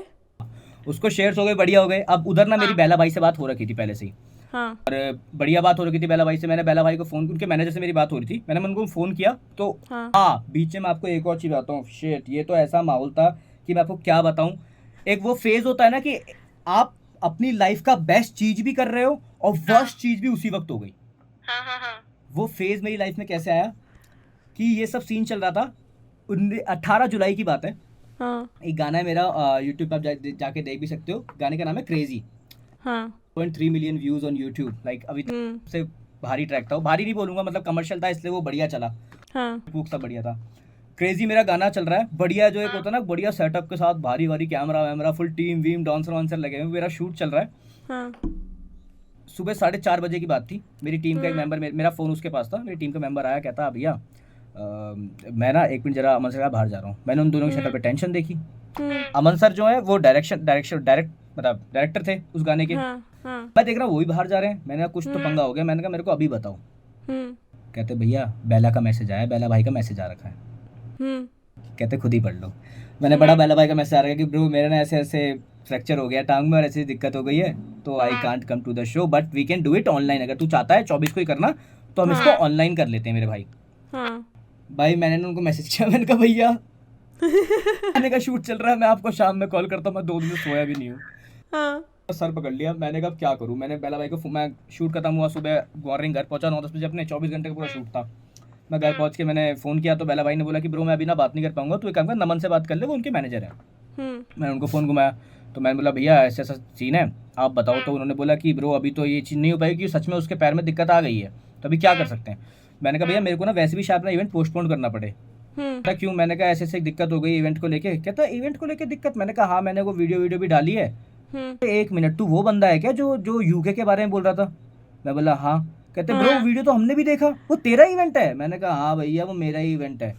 S1: उसको शेयर्स हो गए, बढ़िया हो गए। अब उधर ना मेरी बेला भाई से बात हो रखी थी पहले से ही, और बढ़िया बात हो रखी थी बेला भाई से। मैंने बेला भाई को फोन, उनके मैनेजर से मेरी बात हो रही थी, मैंने उनको फोन किया तो हाँ बीच में मैं आपको एक और चीज बताता हूँ, शिट ये तो ऐसा माहौल था कि मैं आपको क्या बताऊं। एक वो फेज होता है ना कि आप अपनी लाइफ का बेस्ट चीज भी कर रहे हो और वर्स्ट चीज भी उसी वक्त हो गई। वो फेज मेरी लाइफ में कैसे आया, कि ये सब सीन चल रहा था। 18 जुलाई की बात है।
S2: हाँ
S1: एक गाना है मेरा, यूट्यूब पर आप जाके देख भी सकते हो। गाने का नाम है क्रेजी।
S2: हाँ
S1: 0.3 million views on YouTube. Like अभी तक से भारी ट्रैक था वो, भारी नहीं बोलूंगा, मतलब कमर्शियल था इसलिए वो बढ़िया चला,
S2: हाँ
S1: फूक सा बढ़िया था। क्रेजी मेरा गाना चल रहा है बढ़िया, जो एक होता है ना बढ़िया सेटअप के साथ, भारी भारी कैमरा वैमरा, फुल टीम वीम, डांसर वांसर लगे हुए, मेरा शूट चल रहा है।
S2: हाँ
S1: सुबह 4:30 बजे की बात थी। मेरी टीम का एक मेंबर, मेरा फ़ोन उसके पास था, मेरी टीम का मेंबर आया, कहता भैया मैं ना 1 मिनट जरा अमन सर के बाहर जा रहा हूँ। मैंने उन दोनों की शक्ल पे टेंशन देखी। अमन सर जो है वो डायरेक्ट मतलब डायरेक्टर थे उस गाने के।
S2: हाँ हाँ
S1: मैं देख रहा हूँ वो भी बाहर जा रहे हैं। मैंने कहा कुछ तो पंगा हो गया। मैंने कहा मेरे को अभी बताओ। कहते भैया बेला का मैसेज आया, बेला भाई का मैसेज आ रखा है। कहते खुद ही पढ़ लो। मैंने बड़ा बेला भाई का मैसेज आ रहा है कि ब्रो मेरा ना ऐसे ऐसे फ्रैक्चर हो गया टांग में और ऐसी दिक्कत हो गई है, तो I can't come to the show but we can do it online. अगर तू चाहता है 24 को ही करना तो हम इसको ऑनलाइन कर लेते हैं मेरे भाई। भाई मैंने उनको मैसेज किया, मैंने कहा भैया मैंने कहा शूट चल रहा है, मैं आपको शाम में कॉल करता हूँ, मैं 2 दिन से सोया भी नहीं हूँ। सर पकड़ लिया। मैंने कहा क्या करूँ। मैंने बेला भाई को, मैं शूट खत्म हुआ सुबह मॉर्निंग, घर पहुंचा 9-10 बजे, अपने 24 घंटे का पूरा शूट था। मैं घर पहुंच के मैंने फ़ोन किया तो बेला भाई ने बोला कि ब्रो मैं अभी ना बात नहीं कर पाऊंगा, तो एक काम कर नमन से बात कर ले, वो उनके मैनेजर है। मैंने उनको फ़ोन घुमाया तो मैंने बोला भैया ऐसा ऐसा सीन है, आप बताओ। तो उन्होंने बोला कि ब्रो अभी तो ये चीज़ नहीं हो पाएगी क्योंकि सच में उसके पैर में दिक्कत आ गई है, तो अभी क्या कर सकते हैं। मैंने कहा भैया मेरे को ना वैसे भी शायद अपना इवेंट पोस्टपोन करना पड़े। क्यों। मैंने कहा ऐसे ऐसे दिक्कत हो गई इवेंट को लेके। कहता इवेंट को लेके दिक्कत। मैंने कहा हाँ मैंने वो वीडियो भी डाली है। 1 मिनट, तू वो बंदा है क्या जो यूके के बारे में बोल रहा था। मैं बोला हाँ। कहते ब्रो वीडियो तो हमने भी देखा, वो तेरा इवेंट है। मैंने कहा हाँ भैया वो मेरा ही इवेंट है।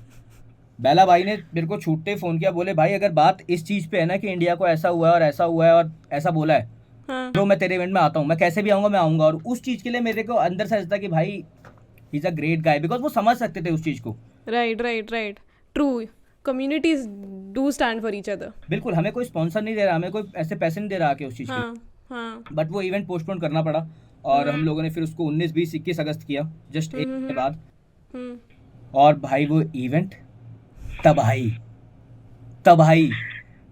S1: बेला भाई ने मेरे को छूटते फ़ोन किया, बोले भाई अगर बात इस चीज़ पे है ना कि इंडिया को ऐसा हुआ है और ऐसा हुआ है और ऐसा बोला है, ब्रो मैं तेरे इवेंट में आता हूँ, मैं कैसे भी आऊँगा, मैं आऊँगा। और उस चीज़ के लिए मेरे को अंदर से ऐसा था कि भाई he is a great guy, because वो समझ सकते थे उस चीज़ को।
S2: Right true. Communities do stand for each other.
S1: बिल्कुल, हमें कोई स्पॉन्सर नहीं दे रहा, हमें कोई ऐसे पैसे नहीं दे रहा कि उस चीज़ के। बट वो इवेंट पोस्टपोन करना पड़ा और हम लोगों ने फिर उसको 19, 20, 21 अगस्त किया, जस्ट एक के बाद। और भाई वो इवेंट तबाही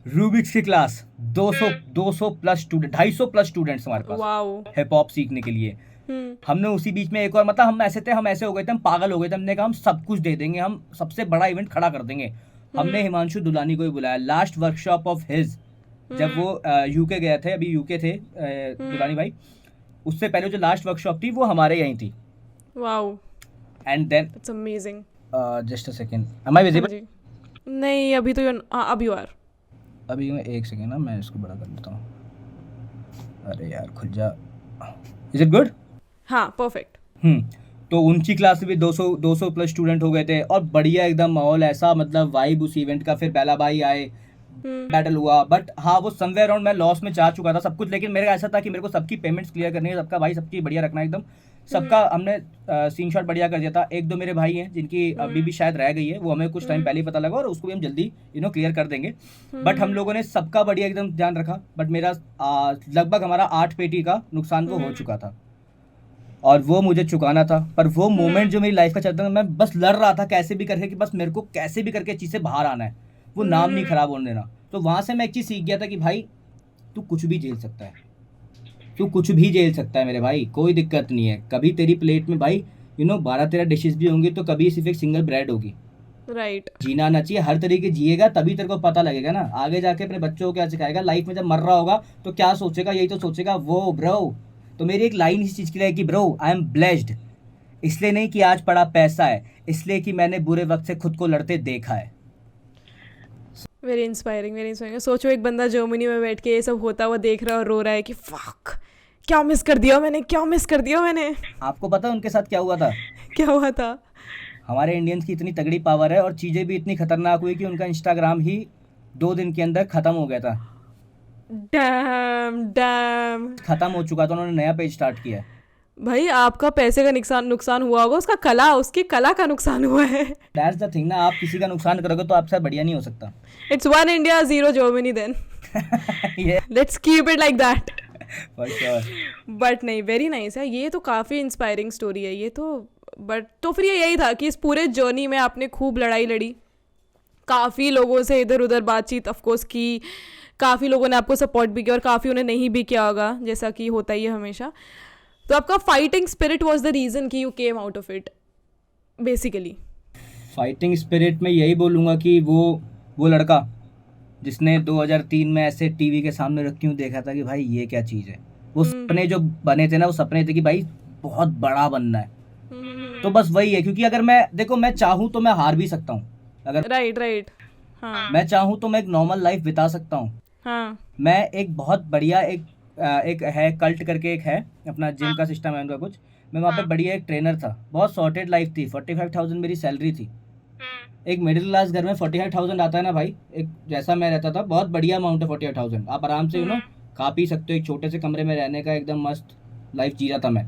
S1: रूबिक्स की class 200 plus student, 250 plus students हमारे पास हिप हॉप सीखने के लिए। हमने उसी बीच में एक और, मतलब हम ऐसे हो गए थे, हम पागल हो गए थे। हमने कहा हम सब कुछ दे देंगे, हम सबसे बड़ा इवेंट खड़ा कर देंगे। हमने हिमांशु दुलानी को भी बुलाया, लास्ट वर्कशॉप ऑफ हिज, जब वो यूके गए थे, अभी यूके थे दुलानी भाई, उससे पहले जो लास्ट वर्कशॉप थी वो हमारे यहीं थी।
S2: Wow.
S1: And then
S2: it's amazing.
S1: Just a second, am I visible?
S2: नहीं अभी तो अब यू आर।
S1: अभी मैं एक सेकंड ना, मैं इसको बड़ा कर लेता हूँ। अरे यार खुल जा। Is it good?
S2: हाँ परफेक्ट।
S1: तो उनकी क्लास में 200 प्लस स्टूडेंट हो गए थे और बढ़िया एकदम माहौल, ऐसा मतलब वाइब उस इवेंट का। फिर बेला भाई आए, बैटल हुआ। बट हाँ वो समवेयर अराउंड मैं लॉस में जा चुका था सब कुछ, लेकिन मेरा ऐसा था कि मेरे को सबकी पेमेंट्स क्लियर करनी है, सबका भाई सबकी बढ़िया रखना एकदम। सबका हमने सीन शॉट बढ़िया कर दिया था। 1-2 मेरे भाई हैं जिनकी अभी भी शायद रह गई है, वो हमें कुछ टाइम पहले ही पता लगा और उसको भी हम जल्दी क्लियर कर देंगे। बट हम लोगों ने सबका बढ़िया एकदम ध्यान रखा। बट मेरा लगभग हमारा 8 पेटी का नुकसान वो हो चुका था और वो मुझे चुकाना था। पर वो मोमेंट जो मेरी लाइफ का चलता था, मैं बस लड़ रहा था कैसे भी करके कि बस मेरे को कैसे भी करके चीज़ से बाहर आना है, वो नाम नहीं खराब होने देना। तो वहाँ से मैं एक चीज़ सीख गया था कि भाई तू कुछ भी झेल सकता है, तू कुछ भी झेल सकता है मेरे भाई, कोई दिक्कत नहीं है। कभी तेरी प्लेट में भाई 12-13 डिशेस भी होंगी तो कभी सिर्फ एक सिंगल ब्रेड होगी।
S2: राइट।
S1: जीना आना चाहिए, हर तरीके जिएगा तभी तेरे को पता लगेगा ना आगे जाके अपने बच्चों को क्या सिखाएगा। लाइफ में जब मर रहा होगा तो क्या सोचेगा, यही तो सोचेगा वो ब्रो। तो मेरी एक लाइन इस चीज़ की है कि ब्रो आई एम ब्लेस्ड, इसलिए नहीं कि आज पड़ा पैसा है, इसलिए कि मैंने बुरे वक्त से खुद को लड़ते देखा है।
S2: Very inspiring. सोचो एक बंदा जर्मनी में बैठ के ये सब होता हुआ देख रहा है और रो रहा है कि फक क्या मिस कर दिया मैंने।
S1: आपको पता है उनके साथ क्या हुआ था?
S2: क्या हुआ था?
S1: हमारे इंडियंस की इतनी तगड़ी पावर है और चीज़ें भी इतनी खतरनाक हुई कि उनका इंस्टाग्राम ही 2 दिन के अंदर ख़त्म हो गया था।
S2: डैम
S1: ख़त्म हो चुका था, उन्होंने नया पेज स्टार्ट किया है।
S2: भाई आपका पैसे का नुकसान हुआ होगा, उसकी कला का नुकसान हुआ है।
S1: दैट्स द थिंग ना, आप किसी का नुकसान करोगे तो आपसे बढ़िया नहीं हो सकता।
S2: It's 1 India 0 Germany then. Let's keep it like that.
S1: For sure.
S2: But नहीं, वेरी नाइस है, ये तो काफ़ी इंस्पायरिंग स्टोरी है ये तो। बट तो फिर ये यही था कि इस पूरे जर्नी में आपने खूब लड़ाई लड़ी, काफ़ी लोगों से इधर उधर बातचीत ऑफकोर्स की, काफ़ी लोगों ने आपको सपोर्ट भी किया और काफ़ी उन्हें नहीं भी किया होगा, जैसा कि होता ही है हमेशा। तो आपका fighting spirit was the reason कि you came out of it basically.
S1: Fighting spirit में यही बोलूँगा कि वो लड़का जिसने 2003 में ऐसे टीवी के सामने रख क्यों देखा था कि भाई ये क्या चीज़ है। वो सपने जो बने थे ना, वो सपने थे कि भाई बहुत बड़ा बनना है। तो बस वही है, क्योंकि अगर मैं चाहूँ तो मैं हार भी सकता हूँ। अगर
S2: राइट हाँ
S1: मैं चाहूँ तो मैं एक नॉर्मल लाइफ बिता सकता हूँ।
S2: हाँ
S1: मैं एक बहुत बढ़िया एक है कल्ट करके, एक है अपना जिम का सिस्टम है उनका कुछ। मैं वहाँ पे बढ़िया एक ट्रेनर था, बहुत सॉर्टेड लाइफ थी, 45,000 मेरी सैलरी थी। एक मिडिल क्लास घर में 45,000 आता है ना भाई, एक जैसा मैं रहता था, बहुत बढ़िया अमाउंट है 45,000। आप आराम से खा पी सकते हो, एक छोटे से कमरे में रहने का एकदम मस्त लाइफ जी रहा था मैं।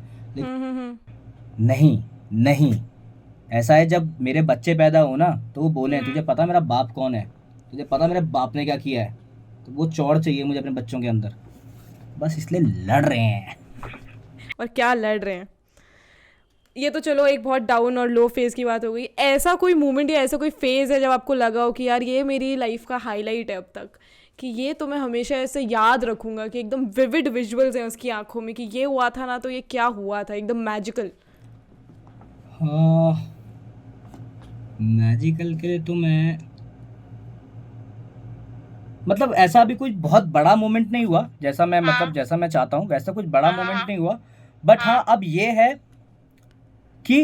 S1: नहीं नहीं, ऐसा है जब मेरे बच्चे पैदा हो ना तो वो बोले तुझे पता मेरा बाप कौन है, तुझे पता मेरे बाप ने क्या किया है, तो वो चौड़ चाहिए मुझे अपने बच्चों के अंदर, बस इसलिए लड़ रहे हैं।
S2: और क्या लड़ रहे हैं। ये तो चलो एक बहुत डाउन और लो फेज़ की बात हो गई। ऐसा कोई मोमेंट या ऐसा कोई फेज़ है जब आपको लगा हो कि यार ये मेरी लाइफ का हाईलाइट है अब तक, कि ये तो मैं हमेशा ऐसे याद रखूंगा, कि एकदम विविड विजुअल्स हैं उसकी आंखों में कि ये हुआ था ना, तो ये क्या हुआ था, एकदम मैजिकल।
S1: हाँ, मैजिकल के लिए तो मैं मतलब ऐसा अभी कोई बहुत बड़ा मोमेंट नहीं हुआ, जैसा मैं मतलब जैसा मैं चाहता हूँ वैसा कुछ बड़ा मोमेंट नहीं हुआ। बट हाँ, अब ये है कि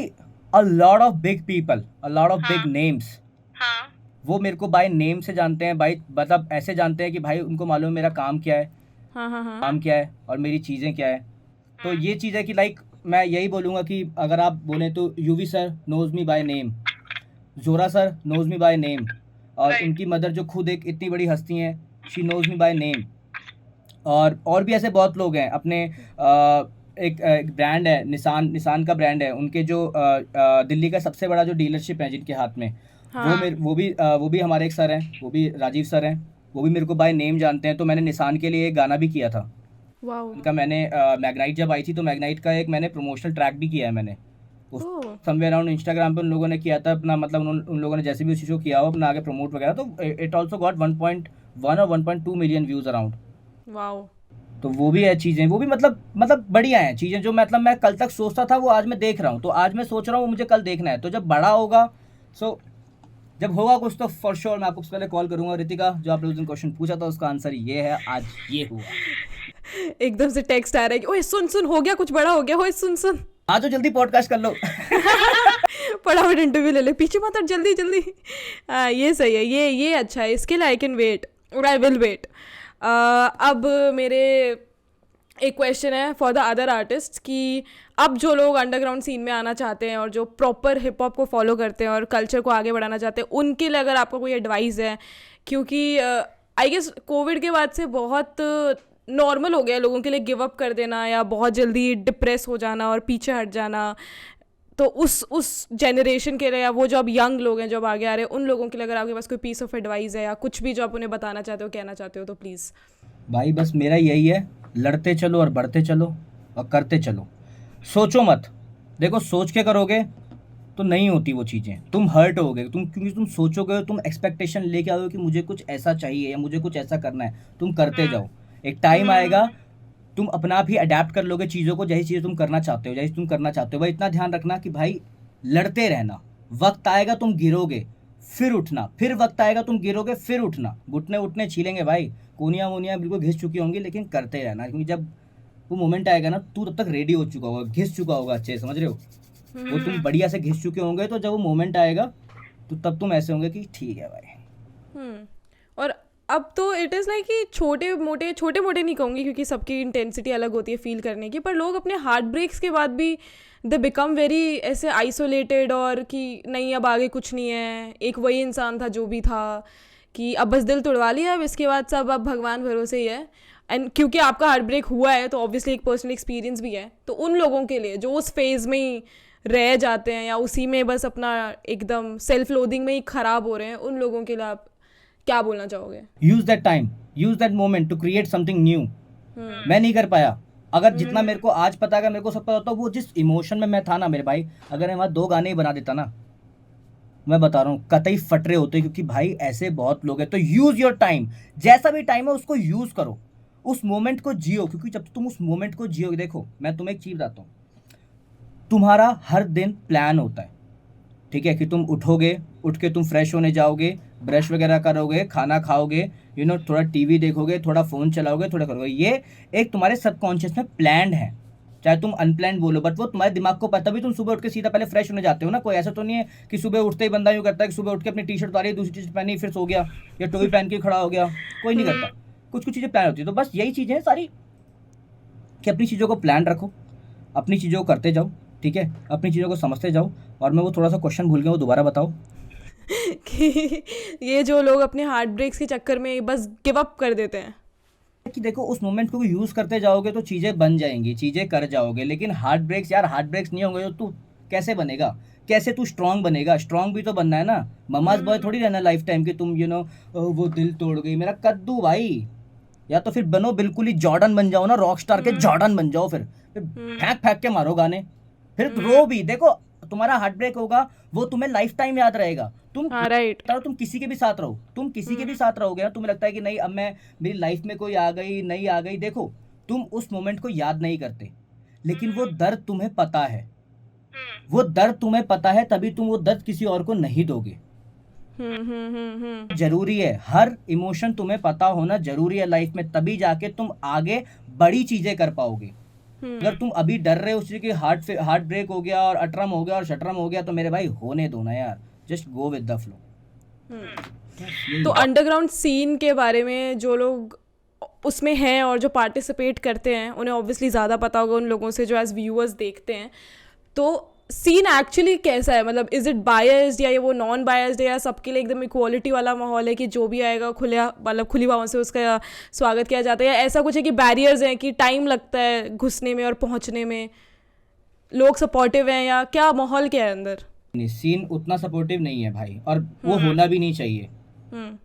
S1: a lot of big people, a lot of big names, वो मेरे को बाय नेम से जानते हैं भाई, मतलब ऐसे जानते हैं कि भाई उनको मालूम है मेरा काम क्या है, काम क्या है और मेरी चीज़ें क्या है। तो ये चीज़ है कि लाइक मैं यही बोलूँगा कि अगर आप बोलें तो Yuvi sir knows me by name, Zora sir knows me by name, और उनकी मदर जो खुद एक इतनी बड़ी हस्ती हैं, she knows me by name. और भी ऐसे बहुत लोग हैं अपने एक ब्रांड है निसान का ब्रांड है, उनके जो दिल्ली का सबसे बड़ा जो डीलरशिप है जिनके हाथ में, वो भी हमारे एक सर हैं, वो भी राजीव सर हैं, वो भी मेरे को बाय नेम जानते हैं। तो मैंने निसान के लिए एक गाना भी किया था उनका, मैंने मैग्नाइट जब आई थी तो मैग्नाइट का एक मैंने प्रमोशनल ट्रैक भी किया है मैंने, समवेयर अराउंड इंस्टाग्राम पे उन लोगों ने किया था अपना, मतलब उन लोगों ने जैसे भी उस चीज़ को किया हो अपना आगे प्रमोट वगैरह, तो इट ऑल्सो गॉट 1.1 और 1.2 मिलियन व्यूज अराउंड। तो वो भी है चीज़ें, वो भी मतलब बढ़िया हैं चीज़ें, जो मतलब मैं कल तक सोचता था वो आज मैं देख रहा हूँ, तो आज मैं सोच रहा हूँ वो मुझे कल देखना है। तो जब बड़ा होगा, सो जब होगा कुछ तो फॉर श्योर मैं आपको पहले कॉल करूंगा। रितिका, जो आपने उस दिन क्वेश्चन पूछा था उसका आंसर ये है, आज ये हुआ।
S2: एकदम से टेक्स्ट आ रहा है कि ओए सुन हो गया, कुछ बड़ा हो गया, ओए सुन
S1: आ जाओ जल्दी पॉडकास्ट कर लो।
S2: फटाफट इंटरव्यू ले ले, पीछे मत हट, जल्दी। ये सही है, ये अच्छा है, इसके लिए आई कैन वेट और आई विल वेट। अब मेरे एक क्वेश्चन है फॉर द अदर आर्टिस्ट, कि अब जो लोग अंडरग्राउंड सीन में आना चाहते हैं और जो प्रॉपर हिप हॉप को फॉलो करते हैं और कल्चर को आगे बढ़ाना चाहते हैं, उनके लिए अगर आपका कोई एडवाइस है, क्योंकि आई गेस कोविड के बाद से बहुत नॉर्मल हो गया लोगों के लिए गिव अप कर देना या बहुत जल्दी डिप्रेस हो जाना और पीछे हट जाना। तो उस जनरेशन के लिए, या वो जो अब यंग लोग हैं जो अब आगे आ रहे हैं, उन लोगों के लिए अगर आपके पास कोई पीस ऑफ एडवाइस है या कुछ भी जो आप उन्हें बताना चाहते हो, कहना चाहते हो, तो प्लीज़।
S1: भाई बस मेरा यही है, लड़ते चलो और बढ़ते चलो और करते चलो, सोचो मत। देखो सोच के करोगे तो नहीं होती वो चीज़ें, तुम हर्ट होगे, क्योंकि तुम सोचोगे, तुम एक्सपेक्टेशन लेके आओगे कि मुझे कुछ ऐसा चाहिए या मुझे कुछ ऐसा करना है, तुम करते जाओ, एक टाइम आएगा तुम अपना आप ही अडेप्ट कर लोगे चीज़ों को, जैसी चीज़ें तुम करना चाहते हो, जैसी तुम करना चाहते हो। भाई इतना ध्यान रखना कि भाई लड़ते रहना, वक्त आएगा तुम गिरोगे फिर उठना, फिर वक्त आएगा तुम गिरोगे फिर उठना, घुटने उठने छीलेंगे भाई, कोनियाँ वोनियाँ बिल्कुल घिस चुकी होंगी, लेकिन करते रहना, क्योंकि जब वो मोमेंट आएगा ना तू तब तक रेडी हो चुका होगा, घिस चुका होगा, अच्छे से समझ रहे हो, वो तुम बढ़िया से घिस चुके होंगे, तो जब वो मोमेंट आएगा तो तब तुम ऐसे होंगे कि ठीक है भाई।
S2: और अब तो इट इज़ लाइक कि छोटे मोटे नहीं कहूँगी क्योंकि सबकी इंटेंसिटी अलग होती है फील करने की, पर लोग अपने हार्ट ब्रेक्स के बाद भी दे बिकम वेरी ऐसे आइसोलेटेड, और कि नहीं अब आगे कुछ नहीं है, एक वही इंसान था जो भी था, कि अब बस दिल तोड़वा लिया, अब इसके बाद सब अब भगवान भरोसे ही है। एंड क्योंकि आपका हार्ट ब्रेक हुआ है तो ऑब्वियसली एक पर्सनल एक्सपीरियंस भी है, तो उन लोगों के लिए जो उस फेज़ में ही रह जाते हैं या उसी में बस अपना एकदम सेल्फ लोडिंग में ही ख़राब हो रहे हैं, उन लोगों के लिए आप क्या बोलना चाहोगे?
S1: Use that time, use that moment to create something new. मैं नहीं कर पाया, अगर जितना मेरे को आज पता है, मेरे को सब पता होता, वो जिस इमोशन में मैं था ना मेरे भाई, अगर मैं वहाँ 2 गाने ही बना देता ना, मैं बता रहा हूँ कतई फटरे होते, क्योंकि भाई ऐसे बहुत लोग हैं। तो यूज योर टाइम, जैसा भी टाइम है उसको यूज करो, उस मोमेंट को जियो, क्योंकि जब तुम उस मोमेंट को जियोगे, देखो मैं तुम्हें एक चीज बताता हूँ, तुम्हारा हर दिन प्लान होता है, ठीक है, कि तुम उठोगे, उठ के तुम फ्रेश होने जाओगे, ब्रश वगैरह करोगे, खाना खाओगे, थोड़ा टीवी देखोगे, थोड़ा फ़ोन चलाओगे, थोड़ा करोगे। ये एक तुम्हारे सबकॉन्शियस में प्लान्ड है, चाहे तुम अनप्लान्ड बोलो, बट वो तुम्हारे दिमाग को पता भी। तुम सुबह उठ के सीधा पहले फ्रेश होने जाते हो ना, कोई ऐसा तो नहीं है कि सुबह उठते ही बंदा यूँ करता है कि सुबह उठ के अपनी टी शर्ट उतारी, दूसरी टी शर्ट पहनी, फिर सो गया, या टोपी पहन के खड़ा हो गया। कोई नहीं करता, कुछ कुछ चीज़ें प्लान होती है। तो बस यही चीज़ें हैं सारी, कि अपनी चीज़ों को प्लान रखो, अपनी चीज़ों को करते जाओ, ठीक है, अपनी चीज़ों को समझते जाओ। और मैं वो थोड़ा सा क्वेश्चन भूल गया, वो दोबारा बताओ।
S2: कि ये जो लोग अपने हार्ट ब्रेक्स के चक्कर में बस गिव अप कर देते हैं।
S1: कि देखो, उस मोमेंट को यूज़ करते जाओगे तो चीज़ें बन जाएंगी, चीज़ें कर जाओगे, लेकिन हार्ट ब्रेक्स यार, हार्ट ब्रेक्स नहीं होंगे तो तू कैसे बनेगा, कैसे तू स्ट्रांग बनेगा? स्ट्रांग भी तो बनना है ना, ममाज बॉय थोड़ी रहना लाइफ टाइम कि तुम वो दिल तोड़ गई मेरा कद्दू भाई। या तो फिर बनो बिल्कुल ही जॉर्डन बन जाओ ना, रॉक स्टार के जॉर्डन बन जाओ, फिर फेंक फेंक के मारो गाने, फिर रो भी। देखो, तुम्हारा हार्ट ब्रेक होगा, वो तुम्हें लाइफ टाइम याद रहेगा। तुम
S2: हाँ राइट।
S1: तुम किसी के भी साथ रहो, तुम किसी के भी साथ रहोगे ना, तुम्हें लगता है कि नहीं अब मैं, मेरी लाइफ में कोई आ गई नहीं आ गई, देखो तुम उस मोमेंट को याद नहीं करते, लेकिन वो दर्द तुम्हें पता है, वो दर्द तुम्हें पता है, तभी तुम वो दर्द किसी और को नहीं दोगे। जरूरी है, हर इमोशन तुम्हें पता होना जरूरी है लाइफ में, तभी जाके तुम आगे बड़ी चीजें कर पाओगे। अगर तुम अभी डर रहे हो उससे कि हार्ट ब्रेक हो गया और अटरम हो गया और शटरम हो गया, तो मेरे भाई होने दो ना यार, just go with the flow.
S2: तो अंडरग्राउंड सीन के बारे में जो लोग उसमें हैं और जो पार्टिसिपेट करते हैं, उन्हें ऑब्वियसली ज़्यादा पता होगा उन लोगों से जो एज व्यूअर्स देखते हैं। तो सीन एक्चुअली कैसा है, मतलब इज़ इट बायस्ड या ये वो नॉन बायस्ड है, या सबके लिए एकदम इक्वालिटी वाला माहौल है कि जो भी आएगा खुली बाहों से उसका स्वागत किया जाता है, या ऐसा कुछ है कि बैरियर्स हैं कि टाइम लगता है घुसने में और पहुंचने में, लोग सपोर्टिव हैं, या क्या माहौल क्या है अंदर?
S1: नहीं, सीन उतना सपोर्टिव नहीं है भाई, और वो होना भी नहीं चाहिए,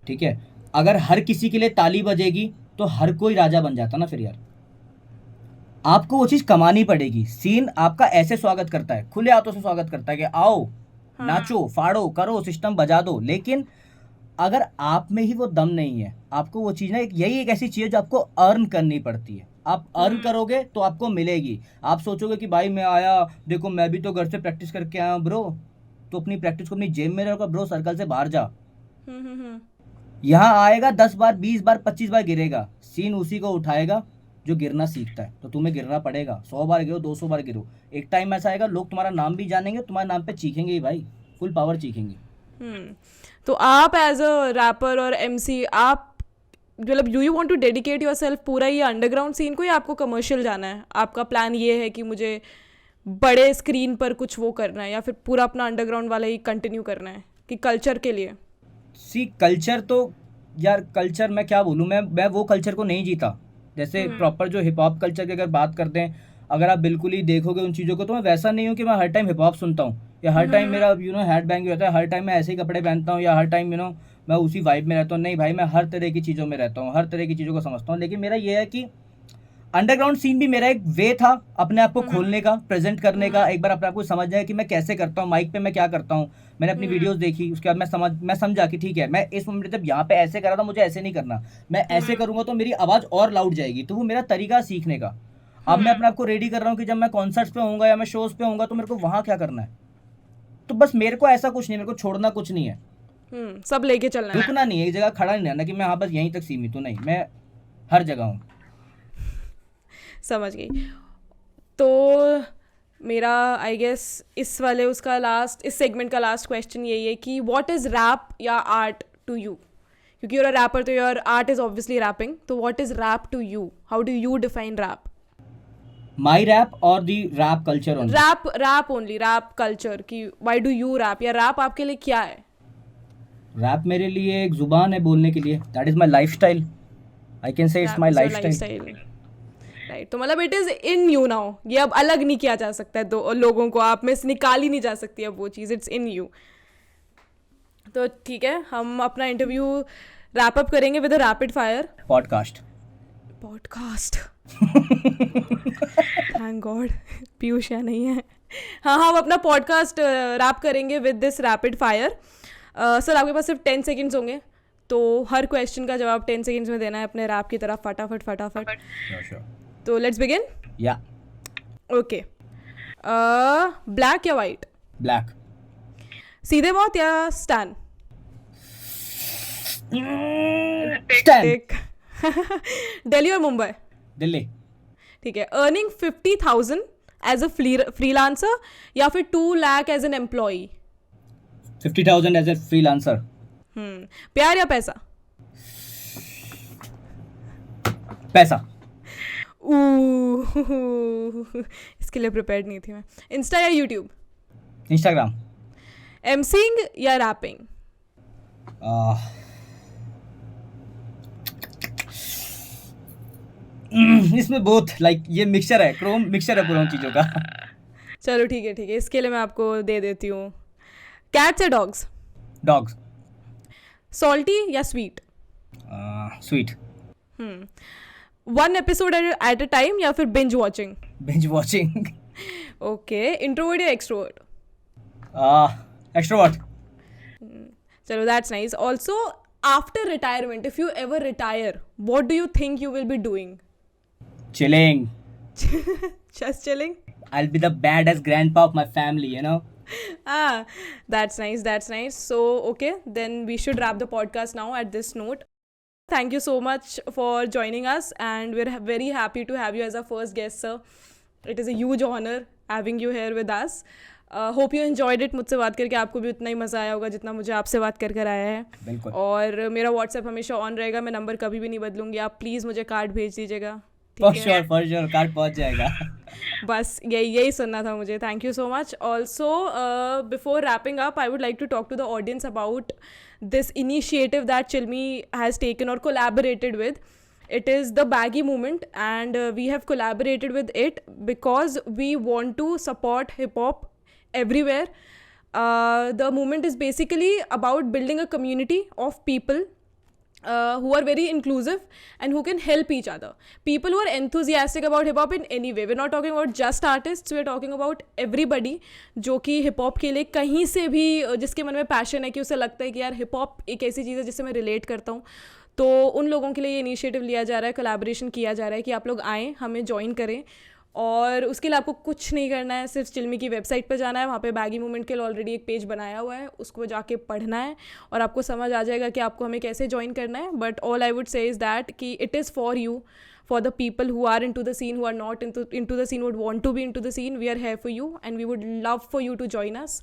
S1: ठीक है। अगर हर किसी के लिए ताली बजेगी तो हर कोई राजा बन जाता ना फिर यार। आपको वो चीज कमानी पड़ेगी। सीन आपका ऐसे स्वागत करता है, खुले हाथों से स्वागत करता है कि आओ नाचो फाड़ो करो सिस्टम बजा दो, लेकिन अगर आप में ही वो दम नहीं है, आपको वो चीज़ ना, यही एक ऐसी चीज़ है जो आपको अर्न करनी पड़ती है। आप अर्न करोगे तो आपको मिलेगी। आप सोचोगे कि भाई मैं आया, देखो मैं भी तो घर से प्रैक्टिस करके आया हूं ब्रो, तो अपनी प्रैक्टिस को अपनी जेब में रखो ब्रो, सर्कल से बाहर जा। यहाँ आएगा 10 बार 20 बार 25 बार गिरेगा, सीन उसी को उठाएगा जो गिरना सीखता है। तो तुम्हें गिरना पड़ेगा, 100 बार गिरो 200 बार गिरो, एक टाइम ऐसा आएगा लोग तुम्हारा नाम भी जानेंगे, तुम्हारे नाम पे चीखेंगे ही भाई, फुल पावर चीखेंगे।
S2: तो आप एज अ रैपर और एमसी, आप मतलब do you want to dedicate yourself पूरा ये अंडरग्राउंड सीन को, या आपको कमर्शियल जाना है? आपका प्लान ये है कि मुझे बड़े स्क्रीन पर कुछ वो करना है, या फिर पूरा अपना अंडरग्राउंड वाला ही कंटिन्यू करना है कि कल्चर के लिए?
S1: सी कल्चर तो यार, कल्चर मैं क्या बोलूँ, मैं वो कल्चर को नहीं जीता। जैसे प्रॉपर जो हिप हॉप कल्चर की अगर बात करते हैं, अगर आप बिल्कुल ही देखोगे उन चीज़ों को, तो मैं वैसा नहीं हूँ कि मैं हर टाइम हिप हॉप सुनता हूँ, या हर टाइम मेरा हेड बैंग रहता है, हर टाइम मैं ऐसे ही कपड़े पहनता हूँ, या हर टाइम मैं उसी वाइब में रहता हूँ। नहीं भाई, मैं हर तरह की चीज़ों में रहता हूँ, हर तरह की चीज़ों को समझता हूँ। लेकिन मेरा ये है कि अंडरग्राउंड सीन भी मेरा एक वे था अपने आप को खोलने का, प्रेजेंट करने का, एक बार अपने आप को समझना है कि मैं कैसे करता हूँ, माइक पे मैं क्या करता हूँ। मैंने अपनी वीडियोस देखी, उसके बाद मैं समझा कि ठीक है, मैं इस मोमेंट जब यहाँ पे ऐसे कर रहा था, मुझे ऐसे नहीं करना, मैं ऐसे करूंगा तो मेरी आवाज़ और लाउड जाएगी। तो वो मेरा तरीका सीखने का। अब मैं अपने आप को रेडी कर रहा हूँ कि जब मैं कॉन्सर्ट्स पे होऊंगा या मैं शोज पे होऊंगा, तो मेरे को वहाँ क्या करना है। तो बस मेरे को ऐसा कुछ नहीं, मेरे को छोड़ना कुछ नहीं है,
S2: सब लेके चलना है,
S1: रुकना नहीं है, एक जगह खड़ा नहीं रहना कि मैं हाँ बस यहीं तक सीमित हूँ। नहीं, मैं हर जगह हूँ।
S2: समझ गई। तो मेरा आई गेस इस वाले उसका लास्ट, इस सेगमेंट का लास्ट क्वेश्चन यही है कि व्हाट इज़ रैप या आर्ट टू यू? क्योंकि यूर अ रैपर, तो your art is obviously rapping, तो what is rap to you? How do you define rap?
S1: My rap और the rap culture only?
S2: Rap only, rap culture की why do you rap, या rap आपके लिए क्या है?
S1: Rap मेरे लिए एक जुबान है बोलने के लिए, that is my life style, I can say it's my life style.
S2: Right, तो मतलब it is in you now, ये अब अलग नहीं किया जा सकता है, दो लोगों को आप में से निकाल ही नहीं जा सकती अब वो चीज़, इट्स इन यू। तो ठीक है, हम अपना इंटरव्यू रैप अप करेंगे with a rapid fire
S1: podcast.
S2: Thank God Piyush यहाँ नहीं है। हाँ, हम अपना पॉडकास्ट रैप करेंगे with this rapid fire. Sir, आपके पास सिर्फ 10 सेकेंड्स होंगे, तो हर क्वेश्चन का जवाब 10 सेकेंड्स में देना है अपने रैप की तरफ, फटाफट। तो लेट्स बिगिन।
S1: या
S2: ओके, ब्लैक या वाइट?
S1: ब्लैक।
S2: सीधे मौत या स्टैन?
S1: स्टैन।
S2: टिक। दिल्ली और मुंबई?
S1: दिल्ली।
S2: ठीक है। अर्निंग 50,000 एज अ फ्रीलांसर या फिर 2 lakh as an employee?
S1: 50,000 as a freelancer.
S2: प्यार या पैसा?
S1: पैसा।
S2: इसके लिए प्रिपेयर्ड नहीं थी मैं। इंस्टा या यूट्यूब?
S1: इंस्टाग्राम।
S2: एमसिंग या रैपिंग?
S1: इसमें बोथ लाइक ये मिक्सचर है, क्रोम मिक्सचर है पूरा उन चीज़ों का।
S2: चलो ठीक है, ठीक है, इसके लिए मैं आपको दे देती हूँ। कैट्स या डॉग्स?
S1: डॉग्स।
S2: सॉल्टी या sweet?
S1: Sweet.
S2: 1 episode at a time या फिर binge watching?
S1: Binge watching.
S2: Okay. Introvert या एक्सट्रोवर्ट?
S1: एक्सट्रोवर्ट।
S2: चलो, that's nice. Also, after retirement, if you ever retire, what do you think you will be doing?
S1: Chilling.
S2: Just chilling?
S1: I'll be the baddest grandpa of my family, you know?
S2: That's nice, that's nice. So, okay, then we should wrap the podcast now at this note. Thank you so much for joining us, and we're very happy to have you as our first guest, sir. It is a huge honor having you here with us. Hope you enjoyed it. मुझसे बात करके आपको भी उतना ही मज़ा आया होगा जितना मुझे आपसे बात कर कर आया है।
S1: बिल्कुल।
S2: और मेरा व्हाट्सएप हमेशा ऑन रहेगा, मैं नंबर कभी भी नहीं बदलूंगी। आप प्लीज़ मुझे कार्ड भेज दीजिएगा,
S1: फॉर
S2: ठीक है?
S1: श्योर कार्ड पहुंच जाएगा।
S2: बस यही सुनना था मुझे। Thank you so much. Also, before wrapping up, I would like to talk to the audience about this initiative that Chilmi has taken or collaborated with. It is the Baggy Movement, and we have collaborated with it because we want to support hip hop everywhere. The movement is basically about building a community of people who are very inclusive and who can help each other. People who are enthusiastic about hip hop in any way. We're not talking about just artists, we're talking about everybody जो कि hip hop के लिए कहीं से भी जिसके मन में पैशन है कि उसे लगता है कि यार hip hop एक ऐसी चीज़ है जिससे मैं रिलेट करता हूँ, तो उन लोगों के लिए ये इनिशिएटिव लिया जा रहा है, कोलैबोरेशन किया जा रहा है कि आप लोग आएँ, हमें ज्वाइन करें। और उसके लिए आपको कुछ नहीं करना है, सिर्फ चिल्मी की वेबसाइट पर जाना है, वहाँ पे बैगी मूवमेंट के लिए ऑलरेडी एक पेज बनाया हुआ है, उसको जाके पढ़ना है और आपको समझ आ जाएगा कि आपको हमें कैसे ज्वाइन करना है। But all I would say is that कि it is for you, for the people who are into the scene, who are not into the scene, would want to be into the scene. We are here for you and we would love for you to join us.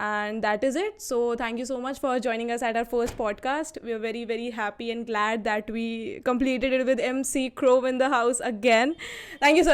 S2: And that is it. So thank you so much for joining us at our first podcast. We are very, very happy and glad that we completed it with MC Crow in the house again. Thank you so